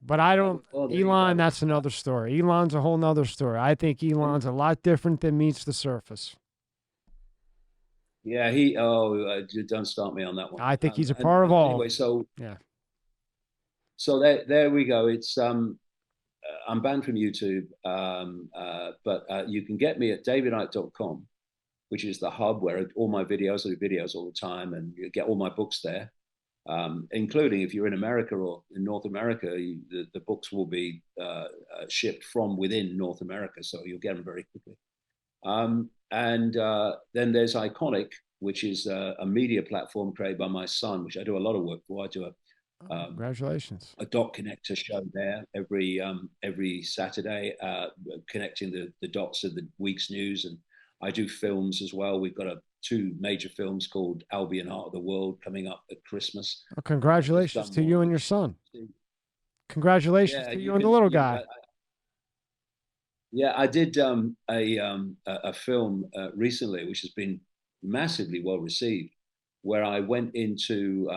but I don't. Well, Elon, that's another story. Elon's a whole nother story. I think Elon's a lot different than meets the surface. Yeah, don't start me on that one. I think he's a part of all. Anyway, so yeah. So there we go. It's I'm banned from YouTube, but you can get me at davidicke.com, which is the hub where all my videos, I do videos all the time, and you get all my books there, including if you're in America or in North America, the books will be shipped from within North America, so you'll get them very quickly. And then there's Iconic, which is a media platform created by my son, which I do a lot of work for. I do congratulations. A dot connector show there every Saturday, connecting the dots of the week's news, and I do films as well. We've got two major films called Albion Heart of the World coming up at Christmas. Well, congratulations to you and your son. Congratulations to you and the little guy. I did a film recently, which has been massively well received, where I went into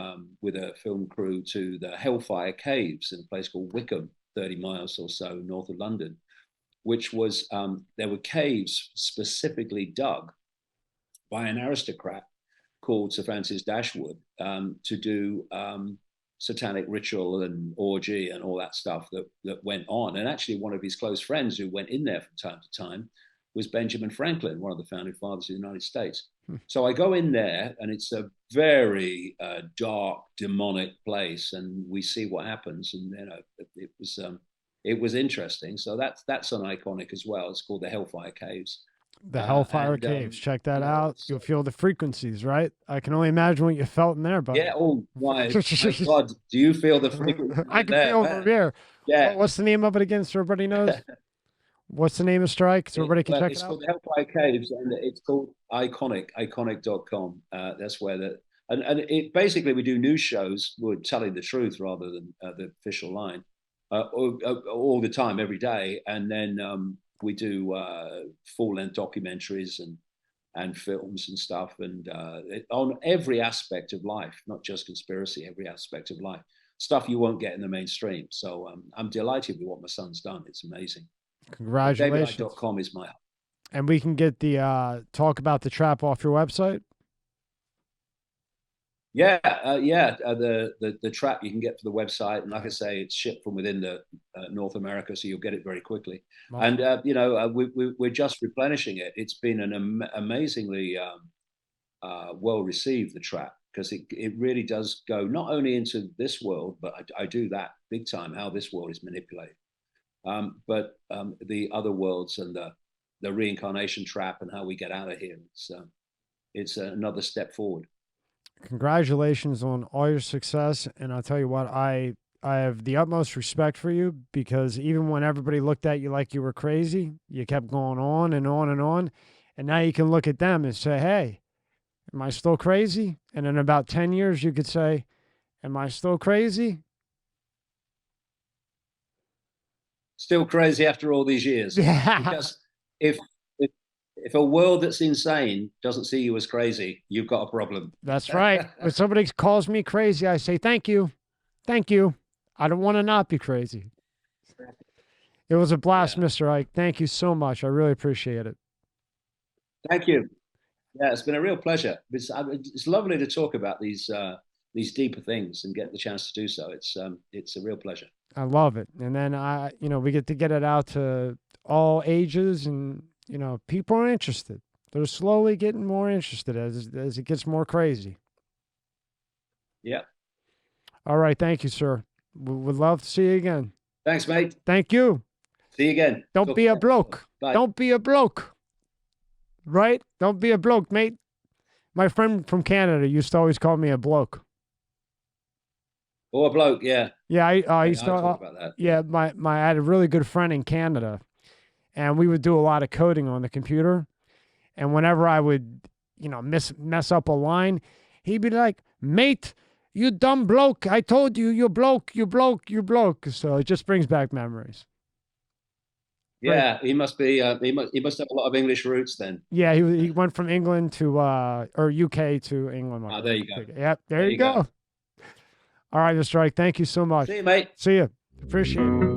with a film crew to the Hellfire Caves in a place called Wickham, 30 miles or so north of London, which was there were caves specifically dug by an aristocrat called Sir Francis Dashwood to do satanic ritual and orgy and all that stuff that went on. And actually one of his close friends who went in there from time to time was Benjamin Franklin, one of the founding fathers of the United States. So I go in there, and it's a very dark, demonic place, and we see what happens. And it was interesting. So that's on Iconic as well. It's called the Hellfire Caves. The Hellfire Caves. Check that out. You'll feel the frequencies, right? I can only imagine what you felt in there, buddy. Yeah. Oh my God! Do you feel the frequencies? I can feel them here. Yeah. What's the name of it again, so everybody knows? What's the name of Strike, so everybody can check it out? It's called the Hellfire Caves, and it's called Iconic, iconic.com. That's where and it basically, we do news shows. We're telling the truth rather than the official line all the time, every day. And then we do full-length documentaries and films and stuff, and on every aspect of life, not just conspiracy, every aspect of life. Stuff you won't get in the mainstream. So I'm delighted with what my son's done. It's amazing. Congratulations. Davidicke.com is my. And we can get the talk about the trap off your website. The trap you can get to the website, and like I say, it's shipped from within the North America, so you'll get it very quickly. Wow. And we're just replenishing it. It's been an amazingly well received, the trap, because it really does go not only into this world, but I do that big time, how this world is manipulated. But the other worlds and the reincarnation trap and how we get out of here. It's another step forward. Congratulations on all your success. And I'll tell you what, I have the utmost respect for you, because even when everybody looked at you like you were crazy, you kept going on and on and on. And now you can look at them and say, hey, am I still crazy? And in about 10 years, you could say, am I still crazy? Still crazy after all these years. Yeah. Because if a world that's insane doesn't see you as crazy, you've got a problem. That's right. When somebody calls me crazy, I say, thank you. Thank you. I don't want to not be crazy. It was a blast, Mr. Icke. Thank you so much. I really appreciate it. Thank you. Yeah, it's been a real pleasure. It's lovely to talk about these deeper things and get the chance to do so. It's a real pleasure. I love it. And then we get to get it out to all ages, and people are interested. They're slowly getting more interested as it gets more crazy. Yeah. All right. Thank you, sir. We would love to see you again. Thanks, mate. Thank you. See you again. Don't Talk be a to you. bloke. Bye. Don't be a bloke. Right? Don't be a bloke, mate. My friend from Canada used to always call me a bloke. Or a bloke, yeah. Yeah, I used I to. talked about that. Yeah, I had a really good friend in Canada, and we would do a lot of coding on the computer. And whenever I would, mess up a line, he'd be like, "Mate, you dumb bloke! I told you, you bloke, you bloke, you bloke." So it just brings back memories. Yeah, he must be. He must have a lot of English roots then. Yeah, he went from England to or UK to England. Oh, there you go. Yep, there you go. All right, Mr. Ike, thank you so much. See you, mate. See you. Appreciate it.